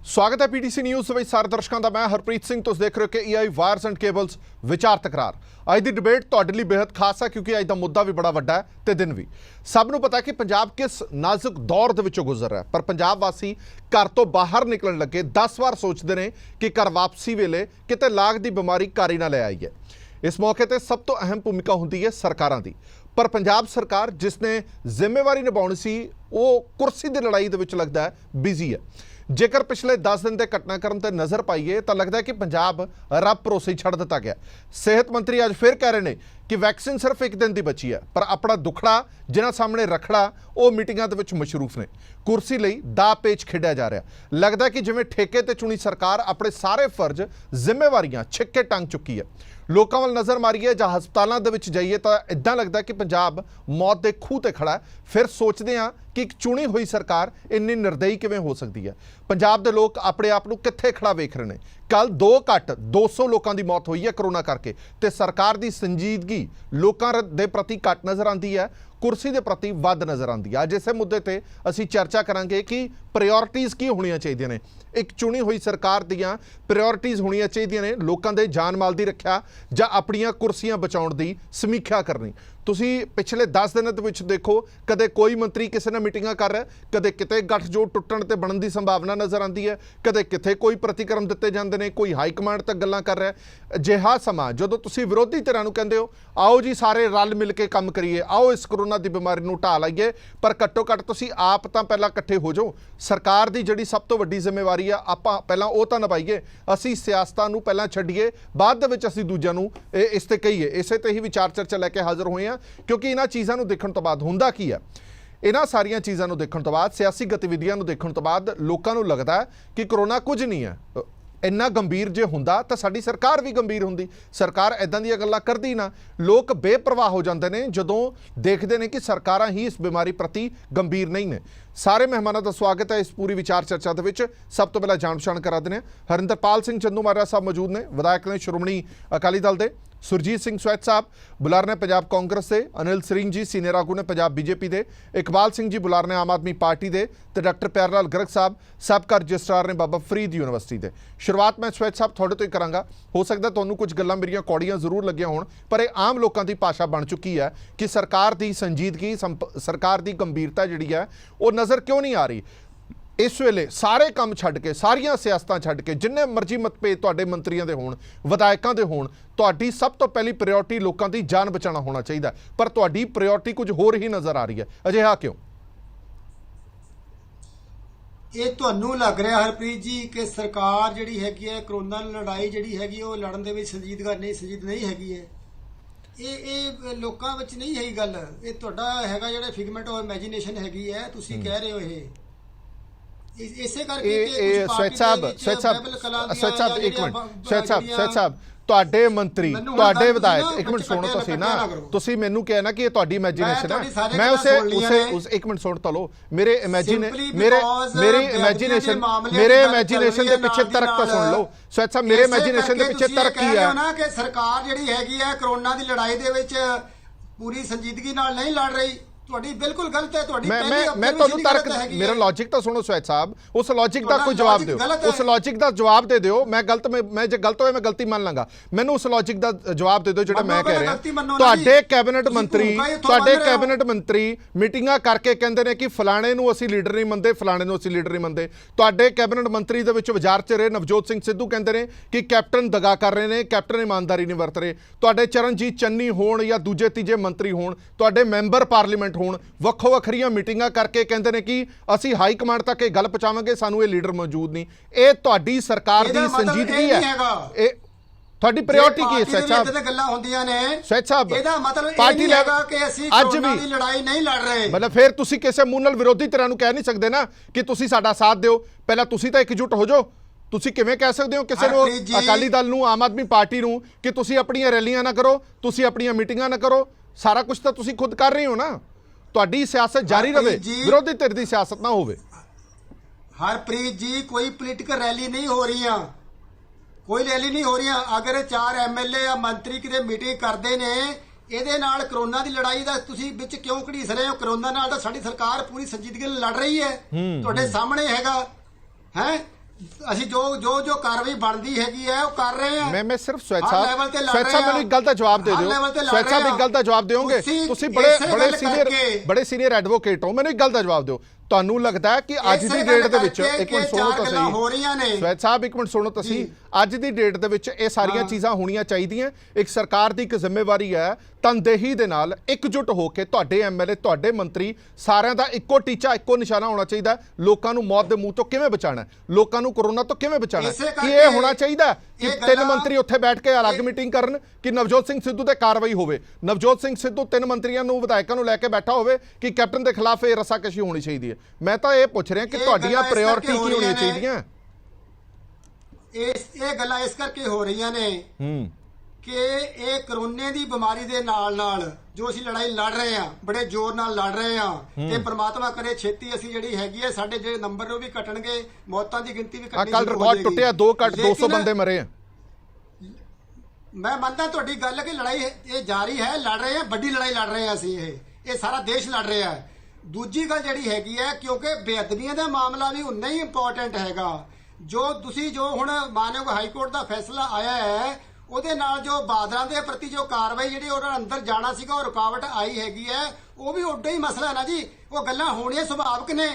स्वागत है PTC news ਵਿੱਚ ਸਾਰੇ ਦਰਸ਼ਕਾਂ ਦਾ। ਮੈਂ ਹਰਪ੍ਰੀਤ ਸਿੰਘ। ਤੁਸੀਂ ਦੇਖ ਰਹੇ ਹੋ ਕਿ ਏਆਈ ਵਾਇਰਸ ਐਂਡ ਕੇਬਲਸ ਵਿਚਾਰ ਤਕਰਾਰ। ਅੱਜ ਦੀ ਡਿਬੇਟ ਤੁਹਾਡੇ ਲਈ ਬੇहद ਖਾਸ ਹੈ ਕਿਉਂਕਿ ਅੱਜ ਦਾ ਮੁੱਦਾ ਵੀ ਬੜਾ ਵੱਡਾ ਹੈ ਤੇ ਦਿਨ ਵੀ। ਸਭ ਨੂੰ ਪਤਾ ਹੈ ਕਿ ਪੰਜਾਬ ਕਿਸ ਨਾਜ਼ੁਕ ਦੌਰ ਦੇ ਵਿੱਚੋਂ ਗੁਜ਼ਰ ਰਿਹਾ ਹੈ, ਪਰ ਪੰਜਾਬ ਵਾਸੀ ਘਰ ਤੋਂ ਬਾਹਰ ਨਿਕਲਣ ਲੱਗੇ 10 ਵਾਰ ਸੋਚਦੇ ਨੇ ਕਿ ਘਰ ਵਾਪਸੀ ਵੇਲੇ ਕਿਤੇ ਲਾਗ ਦੀ ਬਿਮਾਰੀ ਘਰ ਹੀ ਨਾ ਲੈ ਆਈ ਹੈ। इस मौके पर सब तो अहम भूमिका होंदी है सरकारां दी, पर पंजाब सरकार जिसने जिम्मेवारी निभाउणी सी वो कुर्सी की लड़ाई दे विच लगदा है बिजी है। जेकर पिछले 10 दिन के घटनाक्रम से नज़र पाइए तो लगता है कि पंजाब रब भरोसे ही छड़ दिता गया। सेहत मंत्री अज फिर कह रहे हैं कि वैक्सीन सिर्फ एक दिन की बची है, पर अपना दुखड़ा जिन्हां सामने रखड़ा वो मीटिंगां दे विच मशरूफ ने। कुर्सी लई दा पेच खिड्या जा रहा। लगता है कि जिवें ठेके ते चुनी सरकार अपने सारे फर्ज जिम्मेवारियां छिक के टंग चुकी है। लोगों वाल नज़र मारीए जां हस्पतालों दे विच जाइए तो इदां लगता है कि पंजाब मौत के खूह ते खड़ा है। फिर सोचते हैं कि एक चुनी हुई सरकार इन्नी निर्दयी किवें हो सकती है। पंजाब के लोग अपने आप नूं कित्थे खड़ा वेख रहे हैं। कल 200 लोगों की मौत हुई है करोना करके, तो सरकार की संजीदगी लोगों के प्रति घट नज़र आती है, कुर्सी के प्रति वध नज़र आती है। अज इस मुद्दे पर असी चर्चा करांगे कि प्रायोरिटीज़ की होनी चाहिए ने। एक चुनी हुई सरकार दियां प्रायोरिटीज़ होनी चाहिए ने, लोगों के जान माल की रक्षा जां अपनियां कुर्सियां बचाउण दी समीक्षा करनी। तुसी पिछले 10 दिन दे विच देखो, कदे कोई मंत्री किसी ने मीटिंगां कर रहा है, कदे किते गठजोड़ टुटण ते बनन दी संभावना नज़र आती है, कदे किते कोई प्रतिक्रम दिते जांदे ने, कोई हाईकमांड तक गल्लां कर रहा है। अजिहा समा जदों तुसी विरोधी धिरां नूं कहंदे हो आओ जी सारे रल मिल के काम करिए, आओ इस कोरोना की बीमारी नूं ढा लईए, पर घट्टो घट्ट तुसी आप तां पहलां इकट्ठे हो जाओ। सरकार की जिहड़ी सब तो वड्डी जिम्मेवारी है आपां पहलां ओह तां निभाईए। असीं सियासतां नूं पहलां छड्डीए, बाद दे विच असीं दूजिआं नूं इस ते कहीए। इसे ते ही विचार चर्चा लैके हाज़र होए हैं क्योंकि इन्हां चीज़ां नूं देखण तो बाद हुंदा की है। इन्हां सारियां चीज़ां नूं देखण तो बाद, सियासी गतिविधियां नूं देखण तो बाद लोकां नूं लगदा है कि कोरोना कुछ नहीं है। इन्ना गंभीर जे हुंदा तो साडी सरकार भी गंभीर हुंदी। सरकार इदां दीयां गल्लां करदी ना। लोग बेप्रवाह हो जाते हैं जदों देखते हैं कि सरकारां ही इस बीमारी प्रति गंभीर नहीं ने। सारे मेहमानों का स्वागत है इस पूरी विचार चर्चा के विच। सब तो पहले जाण पछाण करा देने हरिंदरपाल सिंह चंदूमाजरा साहब मौजूद ने, विधायक ने श्रोमणी अकाली दल के। सुरजीत सिंह स्वैत साहब बुलार ने पंजाब कांग्रेस से, अनिल सिंह जी सीनियर आगू ने पंजाब बीजेपी के, इकबाल सिंह जी बुलार ने आम आदमी पार्टी के, तो डॉक्टर प्यारेलाल गर्ग साहब सबका रजिस्ट्रार ने बाबा फरीद यूनिवर्सिटी के। शुरुआत मैं स्वैत साहब थोड़े तो ही करांगा। हो सकता तुहानूं कुछ गल्लां मेरियां कौड़ियां जरूर लगियां होण, पर यह आम लोगों की भाषा बन चुकी है कि सरकार की संजीदगी सरकार की गंभीरता जिहड़ी है वो नज़र क्यों नहीं आ रही। इस वेले सारे काम छड्ड के, सारियां सियासतां छड्ड के, जिन्ने मर्जी मतभेद तुहाडे मंत्रियों के होण, विधायकों के होण, तुहाडी सब तो पहली प्रायोरिटी लोगों की जान बचाना होना चाहिए, पर तुहाडी प्रायोरिटी कुछ होर ही नज़र आ रही है। अजिहा क्यों? ਇਹ ਤੁਹਾਨੂੰ ਲੱਗ ਰਿਹਾ ਹਰਪ੍ਰੀਤ ਜੀ ਕਿ ਸਰਕਾਰ ਜਿਹੜੀ ਹੈਗੀ ਹੈ ਕਰੋਨਾ ਲੜਾਈ ਜਿਹੜੀ ਹੈਗੀ ਉਹ ਲੜਨ ਦੇ ਵਿੱਚ ਸੰਜੀਦ ਨਹੀਂ ਹੈਗੀ ਹੈ। ਇਹ ਲੋਕਾਂ ਵਿੱਚ ਨਹੀਂ ਹੈਗੀ ਗੱਲ। ਇਹ ਤੁਹਾਡਾ ਹੈਗਾ ਜਿਹੜਾ ਫਿਗਮੈਂਟ ਆਫ ਇਮੇਜਿਨੇਸ਼ਨ ਹੈਗੀ ਹੈ। ਤੁਸੀਂ ਕਹਿ ਰਹੇ ਹੋ ਇਹ ਇਸੇ ਕਰਕੇ स्वैत साहब ਤੁਹਾਡੇ ਮੰਤਰੀ, ਤੁਹਾਡੇ ਵਿਧਾਇਕ, ਇੱਕ ਮਿੰਟ ਸੁਣੋ ਤੁਸੀਂ ਨਾ, ਤੁਸੀਂ ਮੈਨੂੰ ਕਿਹਾ ਨਾ ਕਿ ਇਹ ਤੁਹਾਡੀ ਇਮੇਜਿਨੇਸ਼ਨ ਹੈ। ਮੈਂ ਉਸੇ ਇੱਕ ਮਿੰਟ ਸੁਣ ਤਾਂ ਲਓ। ਮੇਰੇ ਇਮੇਜਿਨੇਸ਼ਨ ਦੇ ਪਿੱਛੇ ਤਰਕ ਤਾਂ ਸੁਣ ਲਓ। ਸਵੈਤ ਸਾਹਿਬ ਮੇਰੇ ਇਮੇਜਿਨੇਸ਼ਨ ਦੇ ਪਿੱਛੇ ਤਰਕ ਕੀ ਹੈ ਨਾ ਕਿ ਸਰਕਾਰ ਜਿਹੜੀ ਹੈਗੀ ਹੈ ਕਰੋਨਾ ਦੀ ਲੜਾਈ ਦੇ ਵਿੱਚ ਪੂਰੀ ਸੰਜੀਦਗੀ ਨਾਲ ਨਹੀਂ ਲੜ ਰਹੀ। ਤੁਹਾਡੀ ਬਿਲਕੁਲ ਗਲਤ ਹੈ। ਤੁਹਾਡੀ ਮੈਂ ਤੁਹਾਨੂੰ ਤਰਕ, ਮੇਰਾ ਲੌਜਿਕ ਤਾਂ ਸੁਣੋ ਸਵੈਤ ਸਾਹਿਬ। ਉਸ ਲੌਜਿਕ ਦਾ ਕੋਈ ਜਵਾਬ ਦਿਓ, ਉਸ ਲੌਜਿਕ ਦਾ ਜਵਾਬ ਦੇ ਦਿਓ। ਮੈਂ ਜੇ ਗਲਤ ਹੋਇਆ ਮੈਂ ਗਲਤੀ ਮੰਨ ਲਾਂਗਾ। ਮੈਨੂੰ ਉਸ ਲੌਜਿਕ ਦਾ ਜਵਾਬ ਦੇ ਦਿਓ ਜਿਹੜਾ ਮੈਂ ਕਹਿ ਰਿਹਾ। ਤੁਹਾਡੇ ਕੈਬਨਿਟ ਮੰਤਰੀ ਮੀਟਿੰਗਾਂ ਕਰਕੇ ਕਹਿੰਦੇ ਨੇ ਕਿ ਫਲਾਣੇ ਨੂੰ ਅਸੀਂ ਲੀਡਰ ਨਹੀਂ ਮੰਨਦੇ, ਫਲਾਣੇ ਨੂੰ ਅਸੀਂ ਲੀਡਰ ਨਹੀਂ ਮੰਨਦੇ। ਤੁਹਾਡੇ ਕੈਬਨਿਟ ਮੰਤਰੀ ਦੇ ਵਿੱਚ ਵਿਚਾਰ ਚ ਰਹੇ ਨਵਜੋਤ ਸਿੰਘ ਸਿੱਧੂ ਕਹਿੰਦੇ ਨੇ ਕਿ ਕੈਪਟਨ ਦਗਾ ਕਰ ਰਹੇ ਨੇ, ਕੈਪਟਨ ਇਮਾਨਦਾਰੀ ਨਹੀਂ ਵਰਤ ਰਹੇ। ਤੁਹਾਡੇ ਚਰਨਜੀਤ ਚੰਨੀ ਹੋਣ ਜਾਂ ਦੂਜੇ ਤੀਜੇ ਮੰਤਰੀ ਹੋਣ, ਤੁਹਾਡੇ ਮੈਂਬਰ ਪਾਰਲੀਮੈਂਟ ਹੋਣ, ਵੱਖੋ ਵੱਖਰੀਆਂ ਮੀਟਿੰਗਾਂ ਕਰਕੇ ਕਹਿੰਦੇ ਨੇ ਕਿ ਅਸੀਂ ਹਾਈ ਕਮਾਂਡ ਤੱਕ ਇਹ ਗੱਲ ਪਹੁੰਚਾਵਾਂਗੇ, ਸਾਨੂੰ ਇਹ ਲੀਡਰ ਮੌਜੂਦ ਨਹੀਂ। ਇਹ ਤੁਹਾਡੀ ਸਰਕਾਰ ਦੀ ਸੰਜੀਦਗੀ ਹੈ। ਇਹ ਤੁਹਾਡੀ ਪ੍ਰਾਇੋਰਟੀ ਕੀ ਹੈ ਸਵੈਤ ਸਾਹਿਬ? ਇਹਦੇ ਗੱਲਾਂ ਹੁੰਦੀਆਂ ਨੇ ਸਵੈਤ ਸਾਹਿਬ। ਇਹਦਾ ਮਤਲਬ ਇਹ ਨਹੀਂ ਹੈਗਾ ਕਿ ਅਸੀਂ ਕੋਰੋਨਾ ਦੀ ਲੜਾਈ ਨਹੀਂ ਲੜ ਰਹੇ। ਮਤਲਬ ਫਿਰ ਤੁਸੀਂ ਕਿਸੇ ਮੂੰਹ ਨਾਲ ਵਿਰੋਧੀ ਧਿਰਾਂ ਨੂੰ ਕਹਿ ਨਹੀਂ ਸਕਦੇ ਨਾ ਕਿ ਤੁਸੀਂ ਸਾਡਾ ਸਾਥ ਦਿਓ। ਪਹਿਲਾਂ ਤੁਸੀਂ ਤਾਂ ਇਕਜੁੱਟ ਹੋ ਜਾਓ। ਤੁਸੀਂ ਕਿਵੇਂ ਕਹਿ ਸਕਦੇ ਹੋ ਕਿਸੇ ਨੂੰ, ਅਕਾਲੀ ਦਲ ਨੂੰ, ਆਮ ਆਦਮੀ ਪਾਰਟੀ ਨੂੰ, ਕਿ ਤੁਸੀਂ ਆਪਣੀਆਂ ਰੈਲੀਆਂ ਨਾ ਕਰੋ, ਤੁਸੀਂ ਆਪਣੀਆਂ ਮੀਟਿੰਗਾਂ ਨਾ ਕਰੋ? ਸਾਰਾ ਕੁਝ ਤਾਂ ਤੁਸੀਂ ਖੁਦ ਕਰ ਰਹੇ ਹੋ ਨਾ। ਤੁਹਾਡੀ ਸਿਆਸਤ ਜਾਰੀ ਰਵੇ, ਵਿਰੋਧੀ ਧਿਰ ਦੀ ਸਿਆਸਤ ਨਾ ਹੋਵੇ। ਹਰਪ੍ਰੀਤ ਜੀ ਕੋਈ ਪੋਲੀਟੀਕਲ ਰੈਲੀ ਨਹੀਂ ਹੋ ਰਹੀਆਂ, ਕੋਈ ਰੈਲੀ ਨਹੀਂ ਹੋ ਰਹੀਆਂ। ਅਗਰ 4 ਐਮਐਲਏ ਜਾਂ ਮੰਤਰੀ ਕਿਤੇ ਮੀਟਿੰਗ ਕਰਦੇ ਨੇ, ਇਹਦੇ ਨਾਲ ਕਰੋਨਾ ਦੀ ਲੜਾਈ ਦਾ ਤੁਸੀਂ ਵਿੱਚ ਕਿਉਂ ਘੜੀਸ ਰਹੇ ਹੋ? ਕਰੋਨਾ ਨਾਲ ਤਾਂ ਸਾਡੀ ਸਰਕਾਰ ਪੂਰੀ ਸੰਜੀਦਗੀ ਨਾਲ ਲੜ ਰਹੀ ਹੈ, ਤੁਹਾਡੇ ਸਾਹਮਣੇ ਹੈਗਾ ਹੈ। ਅਸੀਂ ਜੋ ਕਾਰਵਾਈ ਬਣਦੀ ਹੈਗੀ ਹੈ ਉਹ ਕਰ ਰਹੇ ਹਾਂ। ਮੈਂ ਸਿਰਫ ਸਵੈਚ ਹਰ ਸਾਹਿਬ level ਤੇ ਲੜ ਸਵੈਚ ਸਾਹਿਬ ਰਹੇ ਮੈਨੂੰ ਇੱਕ ਗੱਲ ਦਾ ਜਵਾਬ ਦੇ ਹਰ ਦਿਓ। level ਤੇ ਲੜ ਸਵੈਚ ਸਾਹਿਬ ਰਹੇ ਇੱਕ ਗੱਲ ਦਾ ਜਵਾਬ ਦਿਓਗੇ? ਤੁਸੀਂ ਬੜੇ ਸੀਨੀਅਰ ਐਡਵੋਕੇਟ ਹੋ, ਮੈਨੂੰ ਇੱਕ ਗੱਲ ਦਾ ਜਵਾਬ ਦਿਓ। ਤੁਹਾਨੂੰ ਲੱਗਦਾ ਹੈ ਕਿ ਅੱਜ ਦੀ ਡੇਟ ਦੇ ਵਿੱਚ, ਇੱਕ ਮਿੰਟ ਸੁਣੋ ਤਾਂ ਸਹੀ ਹੋ ਰਹੀਆਂ ਨੇ ਸਵੈਚ ਸਾਹਿਬ, ਇੱਕ ਮਿੰਟ ਸੁਣੋ ਤਾਂ ਸਹੀ, ਅੱਜ ਦੀ ਡੇਟ ਦੇ ਵਿੱਚ ਇਹ ਸਾਰੀਆਂ ਚੀਜ਼ਾਂ ਹੋਣੀਆਂ ਚਾਹੀਦੀਆਂ। ਇੱਕ ਸਰਕਾਰ ਦੀ ਇੱਕ ਜ਼ਿੰਮੇਵਾਰੀ ਹੈ ਤਨਦੇਹੀ ਦੇ ਨਾਲ ਇਕਜੁੱਟ ਹੋ ਕੇ, ਤੁਹਾਡੇ ਐਮਐਲਏ, ਤੁਹਾਡੇ ਮੰਤਰੀ, ਸਾਰਿਆਂ ਦਾ ਇੱਕੋ ਟੀਚਾ, ਇੱਕੋ ਨਿਸ਼ਾਨਾ ਹੋਣਾ ਚਾਹੀਦਾ। ਲੋਕਾਂ ਨੂੰ ਮੌਤ ਦੇ ਮੂੰਹ ਤੋਂ ਕਿਵੇਂ ਬਚਾਣਾ, ਲੋਕਾਂ ਨੂੰ ਕੋਰੋਨਾ ਤੋਂ ਕਿਵੇਂ ਬਚਾਣਾ। ਕੀ ਇਹ ਹੋਣਾ ਚਾਹੀਦਾ ਕਿ ਤਿੰਨ ਮੰਤਰੀ ਉੱਥੇ ਬੈਠ ਕੇ ਅਲੱਗ ਮੀਟਿੰਗ ਕਰਨ, ਕਿ ਨਵਜੋਤ ਸਿੰਘ ਸਿੱਧੂ ਤੇ ਕਾਰਵਾਈ ਹੋਵੇ, ਨਵਜੋਤ ਸਿੰਘ ਸਿੱਧੂ ਤਿੰਨ ਮੰਤਰੀਆਂ ਨੂੰ, ਵਿਧਾਇਕਾਂ ਨੂੰ ਲੈ ਕੇ ਬੈਠਾ ਹੋਵੇ, ਕਿ ਕੈਪਟਨ ਦੇ ਖਿਲਾਫ ਇਹ ਰਸਾਕਸ਼ੀ ਹੋਣੀ ਚਾਹੀਦੀ ਹੈ? ਮੈਂ ਤਾਂ ਇਹ ਪੁੱਛ ਰਿਹਾ ਕਿ ਤੁਹਾਡੀਆਂ ਪ੍ਰਾਇੋਰਟੀ ਕੀ ਹੋਣੀਆਂ ਚਾਹੀਦੀਆਂ? ਇਹ ਗੱਲਾਂ ਇਸ ਕਰਕੇ ਹੋ ਰਹੀਆਂ ਨੇ ਕਿ ਇਹ ਕਰੋਨੇ ਦੀ ਬਿਮਾਰੀ ਦੇ ਨਾਲ ਜੋ ਅਸੀਂ ਲੜਾਈ ਲੜ ਰਹੇ ਹਾਂ, ਬੜੇ ਜ਼ੋਰ ਨਾਲ ਲੜ ਰਹੇ ਹਾਂ, ਤੇ ਪ੍ਰਮਾਤਮਾ ਕਰੇ ਛੇਤੀ ਅਸੀਂ ਜਿਹੜੀ ਹੈਗੀ ਹੈ, ਸਾਡੇ ਜਿਹੜੇ ਨੰਬਰ ਉਹ ਵੀ ਕੱਟਣਗੇ, ਮੌਤਾਂ ਦੀ ਗਿਣਤੀ ਵੀ ਘਟਣੀ ਕੱਲ ਰਿਕਾਰਡ ਟੁੱਟਿਆ, 200 ਬੰਦੇ ਮਰੇ ਆ। ਮੈਂ ਮੰਨਦਾ ਤੁਹਾਡੀ ਗੱਲ ਕਿ ਲੜਾਈ ਇਹ ਜਾਰੀ ਹੈ, ਲੜ ਰਹੇ ਹਾਂ, ਵੱਡੀ ਲੜਾਈ ਲੜ ਰਹੇ ਹਾਂ ਅਸੀਂ, ਇਹ ਸਾਰਾ ਦੇਸ਼ ਲੜ ਰਿਹਾ ਹੈ। ਦੂਜੀ ਗੱਲ ਜਿਹੜੀ ਹੈਗੀ ਹੈ, ਕਿਉਂਕਿ ਬੇਅਦਬੀਆਂ ਦਾ ਮਾਮਲਾ ਵੀ ਉਨਾ ਹੀ ਇੰਪੋਰਟੈਂਟ ਹੈਗਾ। ਜੋ ਹੁਣ ਮਾਨਯੋਗ ਹਾਈ ਕੋਰਟ ਦਾ ਫੈਸਲਾ ਆਇਆ ਹੈ, ਉਹਦੇ ਨਾਲ ਜੋ ਬਾਦਲਾਂ ਦੇ ਪ੍ਰਤੀ ਜੋ ਕਾਰਵਾਈ ਜਿਹੜੀ ਉਹਨਾਂ ਅੰਦਰ ਜਾਣਾ ਸੀਗਾ, ਉਹ ਰੁਕਾਵਟ ਆਈ ਹੈਗੀ ਹੈ, ਉਹ ਵੀ ਉੱਡਾ ਹੀ ਮਸਲਾ ਹੈ ਨਾ ਜੀ। ਉਹ ਗੱਲਾਂ ਹੋਣੀਆਂ ਸੁਭਾਵਿਕ ਨੇ,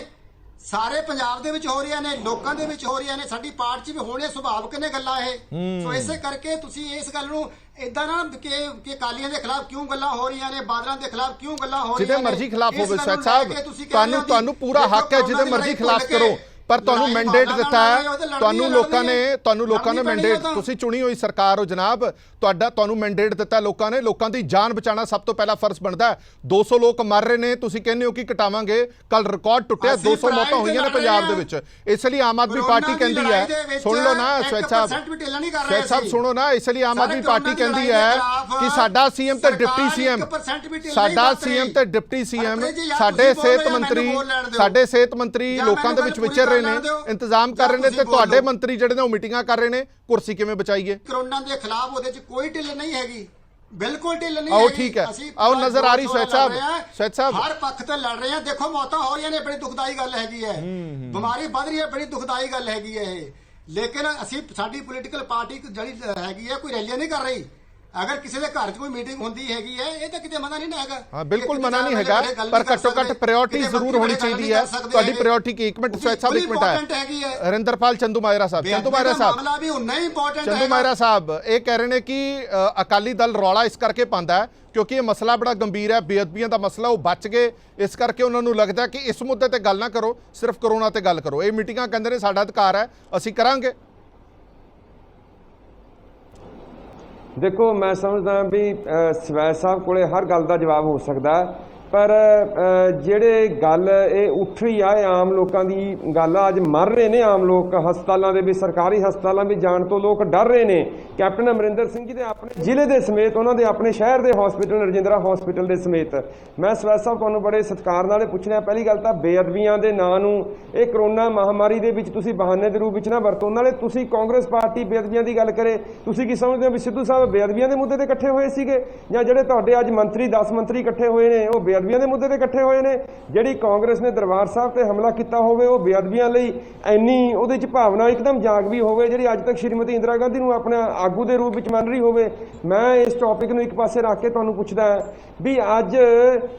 ਸਾਰੇ ਪੰਜਾਬ ਦੇ ਵਿੱਚ ਹੋ ਰਹੀਆਂ ਨੇ, ਲੋਕਾਂ ਦੇ ਵਿੱਚ ਹੋ ਰਹੀਆਂ ਨੇ, ਸਾਡੀ ਪਾਰਟੀ 'ਚ ਵੀ ਹੋਣੀਆਂ ਸੁਭਾਵਿਕ ਨੇ ਗੱਲਾਂ ਇਹ। ਸੋ ਇਸੇ ਕਰਕੇ ਤੁਸੀਂ ਇਸ ਗੱਲ ਨੂੰ ਇਦਾਂ ਨਾ ਕਿ ਅਕਾਲੀਆਂ ਦੇ ਖਿਲਾਫ ਕਿਉਂ ਗੱਲਾਂ ਹੋ ਰਹੀਆਂ ਨੇ, ਬਾਦਲਾਂ ਦੇ ਖਿਲਾਫ ਕਿਉਂ ਗੱਲਾਂ ਹੋ ਰਹੀਆਂ ਨੇ। ਜਿਹਦੇ ਮਰਜ਼ੀ ਖਿਲਾਫ ਹੋਵੇ ਸਵੈਚ ਸਾਹਿਬ, ਤੁਹਾਨੂੰ ਪੂਰਾ ਹੱਕ ਹੈ ਜਿਹਦੇ ਮਰਜ਼ੀ ਖਿਲਾਫ ਕਰੋ, ਪਰ ਤੁਹਾਨੂੰ ਮੈਂਡੇਟ ਦਿੱਤਾ ਹੈ, ਤੁਹਾਨੂੰ ਲੋਕਾਂ ਨੇ ਮੈਂਡੇਟ, ਤੁਸੀਂ ਚੁਣੀ ਹੋਈ ਸਰਕਾਰ ਹੋ ਜਨਾਬ, ਤੁਹਾਨੂੰ ਮੈਂਡੇਟ ਦਿੱਤਾ ਲੋਕਾਂ ਨੇ। ਲੋਕਾਂ ਦੀ ਜਾਨ ਬਚਾਉਣਾ ਸਭ ਤੋਂ ਪਹਿਲਾ ਫਰਜ਼ ਬਣਦਾ ਹੈ। 200 ਲੋਕ ਮਰ ਰਹੇ ਨੇ, ਤੁਸੀਂ ਕਹਿੰਦੇ ਹੋ ਕਿ ਘਟਾਵਾਂਗੇ, ਕੱਲ ਰਿਕਾਰਡ ਟੁੱਟਿਆ, 200 ਮੌਤਾਂ ਹੋਈਆਂ ਨੇ ਪੰਜਾਬ ਦੇ ਵਿੱਚ। ਇਸ ਲਈ ਆਮ ਆਦਮੀ ਪਾਰਟੀ ਕਹਿੰਦੀ ਹੈ, ਸੁਣ ਲਓ ਨਾ ਸਵੈਚ ਸਾਹਿਬ ਸੁਣੋ ਨਾ, ਇਸ ਲਈ ਆਮ ਆਦਮੀ ਪਾਰਟੀ ਕਹਿੰਦੀ ਹੈ ਕਿ ਸਾਡਾ ਸੀਐਮ ਤੇ ਡਿਪਟੀ ਸੀਐਮ, ਸਾਡੇ ਸਿਹਤ ਮੰਤਰੀ ਲੋਕਾਂ ਦੇ ਵਿੱਚ ਵਿਚਰ ਰਹੇ ਨੇ, ਇੰਤਜ਼ਾਮ ਕਰ ਰਹੇ ਨੇ, ਤੇ ਤੁਹਾਡੇ ਮੰਤਰੀ ਜਿਹੜੇ ਨੇ ਉਹ ਮੀਟਿੰਗਾਂ ਕਰ ਰਹੇ ਨੇ। ਕੁਰਸੀ ਕਿਵੇਂ ਬਚਾਈਏ? ਕਰੋਨਾ ਦੇ ਖਿਲਾਫ ਉਹਦੇ 'ਚ ਕੋਈ ਢਿੱਲ ਨਹੀਂ ਹੈਗੀ, ਬਿਲਕੁਲ ਢਿੱਲ ਨਹੀਂ ਆਓ ਹੈਗੀ। ਠੀਕ ਹੈ, ਆਓ ਨਜ਼ਰ ਆ ਰਹੀ ਸਵੈਚ ਸਾਹਿਬ ਹਰ ਪੱਖ ਤੇ ਲੜ ਰਹੇ ਹਾਂ। ਦੇਖੋ ਮੌਤਾਂ ਹੋ ਰਹੀਆਂ ਨੇ, ਬੜੀ ਦੁਖਦਾਈ ਗੱਲ ਹੈਗੀ ਹੈ, ਬਿਮਾਰੀ ਵੱਧ ਰਹੀ ਹੈ, ਬੜੀ ਦੁਖਦਾਈ ਗੱਲ ਹੈਗੀ ਹੈ ਇਹ। ਲੇਕਿਨ ਸਾਡੀ ਪੋਲੀਟੀਕਲ ਪਾਰਟੀ ਜਿਹੜੀ ਹੈਗੀ ਹੈ, ਕੋਈ ਰੈਲੀਆਂ ਨਹੀਂ ਕਰ ਰਹੀ। ਅਗਰ ਕਿਸੇ ਦੇ ਘਰ 'ਚ ਕੋਈ ਮੀਟਿੰਗ ਹੁੰਦੀ ਹੈਗੀ ਹੈ, ਇਹ ਤਾਂ ਕਿਤੇ ਮਨਾ ਨਹੀਂ ਹੈਗਾ। ਹਾਂ ਬਿਲਕੁਲ ਮਨਾ ਨਹੀਂ ਹੈਗਾ, ਪਰ ਘੱਟੋ ਘੱਟ ਪ੍ਰਾਇੋਰਟੀ ਜ਼ਰੂਰ ਹੋਣੀ ਚਾਹੀਦੀ ਹੈ। ਤੁਹਾਡੀ ਪ੍ਰਾਇੋਰਟੀ ਕੀ? ਇੱਕ ਮਿੰਟ ਸਵੈਚ ਸਾਹਿਬ, ਇੱਕ ਮਿੰਟ ਹੈ। ਹਰਿੰਦਰਪਾਲ ਚੰਦੂ ਮਾਜਰਾ ਸਾਹਿਬ, ਮਾਮਲਾ ਵੀ ਉਨਾ ਹੀ ਇੰਪੋਰਟੈਂਟ ਹੈ। ਚੰਦੂ ਮਾਜਰਾ ਸਾਹਿਬ ਇਹ ਕਹਿ ਰਹੇ ਨੇ ਕਿ ਅਕਾਲੀ ਦਲ ਰੌਲਾ ਇਸ ਕਰਕੇ ਪਾਉਂਦਾ ਹੈ ਕਿਉਂਕਿ ਇਹ ਮਸਲਾ ਬੜਾ ਗੰਭੀਰ ਹੈ, ਬੇਅਦਬੀਆਂ ਦਾ ਮਸਲਾ, ਉਹ ਬਚ ਗਏ, ਇਸ ਕਰਕੇ ਉਹਨਾਂ ਨੂੰ ਲੱਗਦਾ ਕਿ ਇਸ ਮੁੱਦੇ ਤੇ ਗੱਲ ਨਾ ਕਰੋ, ਸਿਰਫ ਕਰੋਨਾ ਤੇ ਗੱਲ ਕਰੋ। ਇਹ ਮੀਟਿੰਗਾਂ ਕਹਿੰਦੇ ਨੇ ਸਾਡਾ ਅਧਿਕਾਰ ਹੈ, ਅਸੀਂ ਕਰਾਂਗੇ। ਦੇਖੋ ਮੈਂ ਸਮਝਦਾ ਵੀ ਸਵੈਚ ਸਾਹਿਬ ਕੋਲੇ ਹਰ ਗੱਲ ਦਾ ਜਵਾਬ ਹੋ ਸਕਦਾ, ਪਰ ਜਿਹੜੇ ਗੱਲ ਇਹ ਉੱਠ ਰਹੀ ਆ, ਇਹ ਆਮ ਲੋਕਾਂ ਦੀ ਗੱਲ ਆ। ਅੱਜ ਮਰ ਰਹੇ ਨੇ ਆਮ ਲੋਕ ਹਸਪਤਾਲਾਂ ਦੇ ਵਿੱਚ, ਸਰਕਾਰੀ ਹਸਪਤਾਲਾਂ ਵਿੱਚ ਜਾਣ ਤੋਂ ਲੋਕ ਡਰ ਰਹੇ ਨੇ। ਕੈਪਟਨ ਅਮਰਿੰਦਰ ਸਿੰਘ ਜੀ ਦੇ ਆਪਣੇ ਜ਼ਿਲ੍ਹੇ ਦੇ ਸਮੇਤ, ਉਹਨਾਂ ਦੇ ਆਪਣੇ ਸ਼ਹਿਰ ਦੇ ਹਸਪੀਟਲ ਰਜਿੰਦਰਾ ਹਸਪੀਟਲ ਦੇ ਸਮੇਤ, ਮੈਂ ਸਵੈਚ ਸਾਹਿਬ ਤੁਹਾਨੂੰ ਬੜੇ ਸਤਿਕਾਰ ਨਾਲ ਪੁੱਛ ਰਿਹਾ, ਪਹਿਲੀ ਗੱਲ ਤਾਂ ਬੇਅਦਬੀਆਂ ਦੇ ਨਾਂ ਨੂੰ ਇਹ ਕਰੋਨਾ ਮਹਾਮਾਰੀ ਦੇ ਵਿੱਚ ਤੁਸੀਂ ਬਹਾਨੇ ਦੇ ਰੂਪ ਵਿੱਚ ਨਾ ਵਰਤੋ। ਨਾਲੇ ਤੁਸੀਂ ਕਾਂਗਰਸ ਪਾਰਟੀ ਬੇਅਦਬੀਆਂ ਦੀ ਗੱਲ ਕਰੇ, ਤੁਸੀਂ ਕੀ ਸਮਝਦੇ ਹੋ ਵੀ ਸਿੱਧੂ ਸਾਹਿਬ ਬੇਅਦਬੀਆਂ ਦੇ ਮੁੱਦੇ ਤੇ ਇਕੱਠੇ ਹੋਏ ਸੀਗੇ, ਜਾਂ ਜਿਹੜੇ ਤੁਹਾਡੇ ਅੱਜ ਮੰਤਰੀ 10 ਮੰਤਰੀ ਇਕੱਠੇ ਹੋਏ ਨੇ ਉਹ ਬੇਅਦਬੀਆਂ ਦੇ ਮੁੱਦੇ ਤੇ ਇਕੱਠੇ ਹੋਏ ਨੇ? ਜਿਹੜੀ ਕਾਂਗਰਸ ਨੇ ਦਰਬਾਰ ਸਾਹਿਬ ਤੇ ਹਮਲਾ ਕੀਤਾ ਹੋਵੇ, ਉਹ ਬੇਅਦਬੀਆਂ ਲਈ ਇੰਨੀ ਉਹਦੇ 'ਚ ਭਾਵਨਾ ਇੱਕਦਮ ਜਾਗਵੀ ਹੋਵੇ, ਜਿਹੜੀ ਅੱਜ ਤੱਕ ਸ਼੍ਰੀਮਤੀ ਇੰਦਰਾ ਗਾਂਧੀ ਨੂੰ ਆਪਣਾ ਆਗੂ ਦੇ ਰੂਪ ਵਿੱਚ ਮੰਨ ਰਹੀ ਹੋਵੇ। ਮੈਂ ਇਸ ਟੌਪਿਕ ਨੂੰ ਇੱਕ ਪਾਸੇ ਰੱਖ ਕੇ ਤੁਹਾਨੂੰ ਪੁੱਛਦਾ ਵੀ ਅੱਜ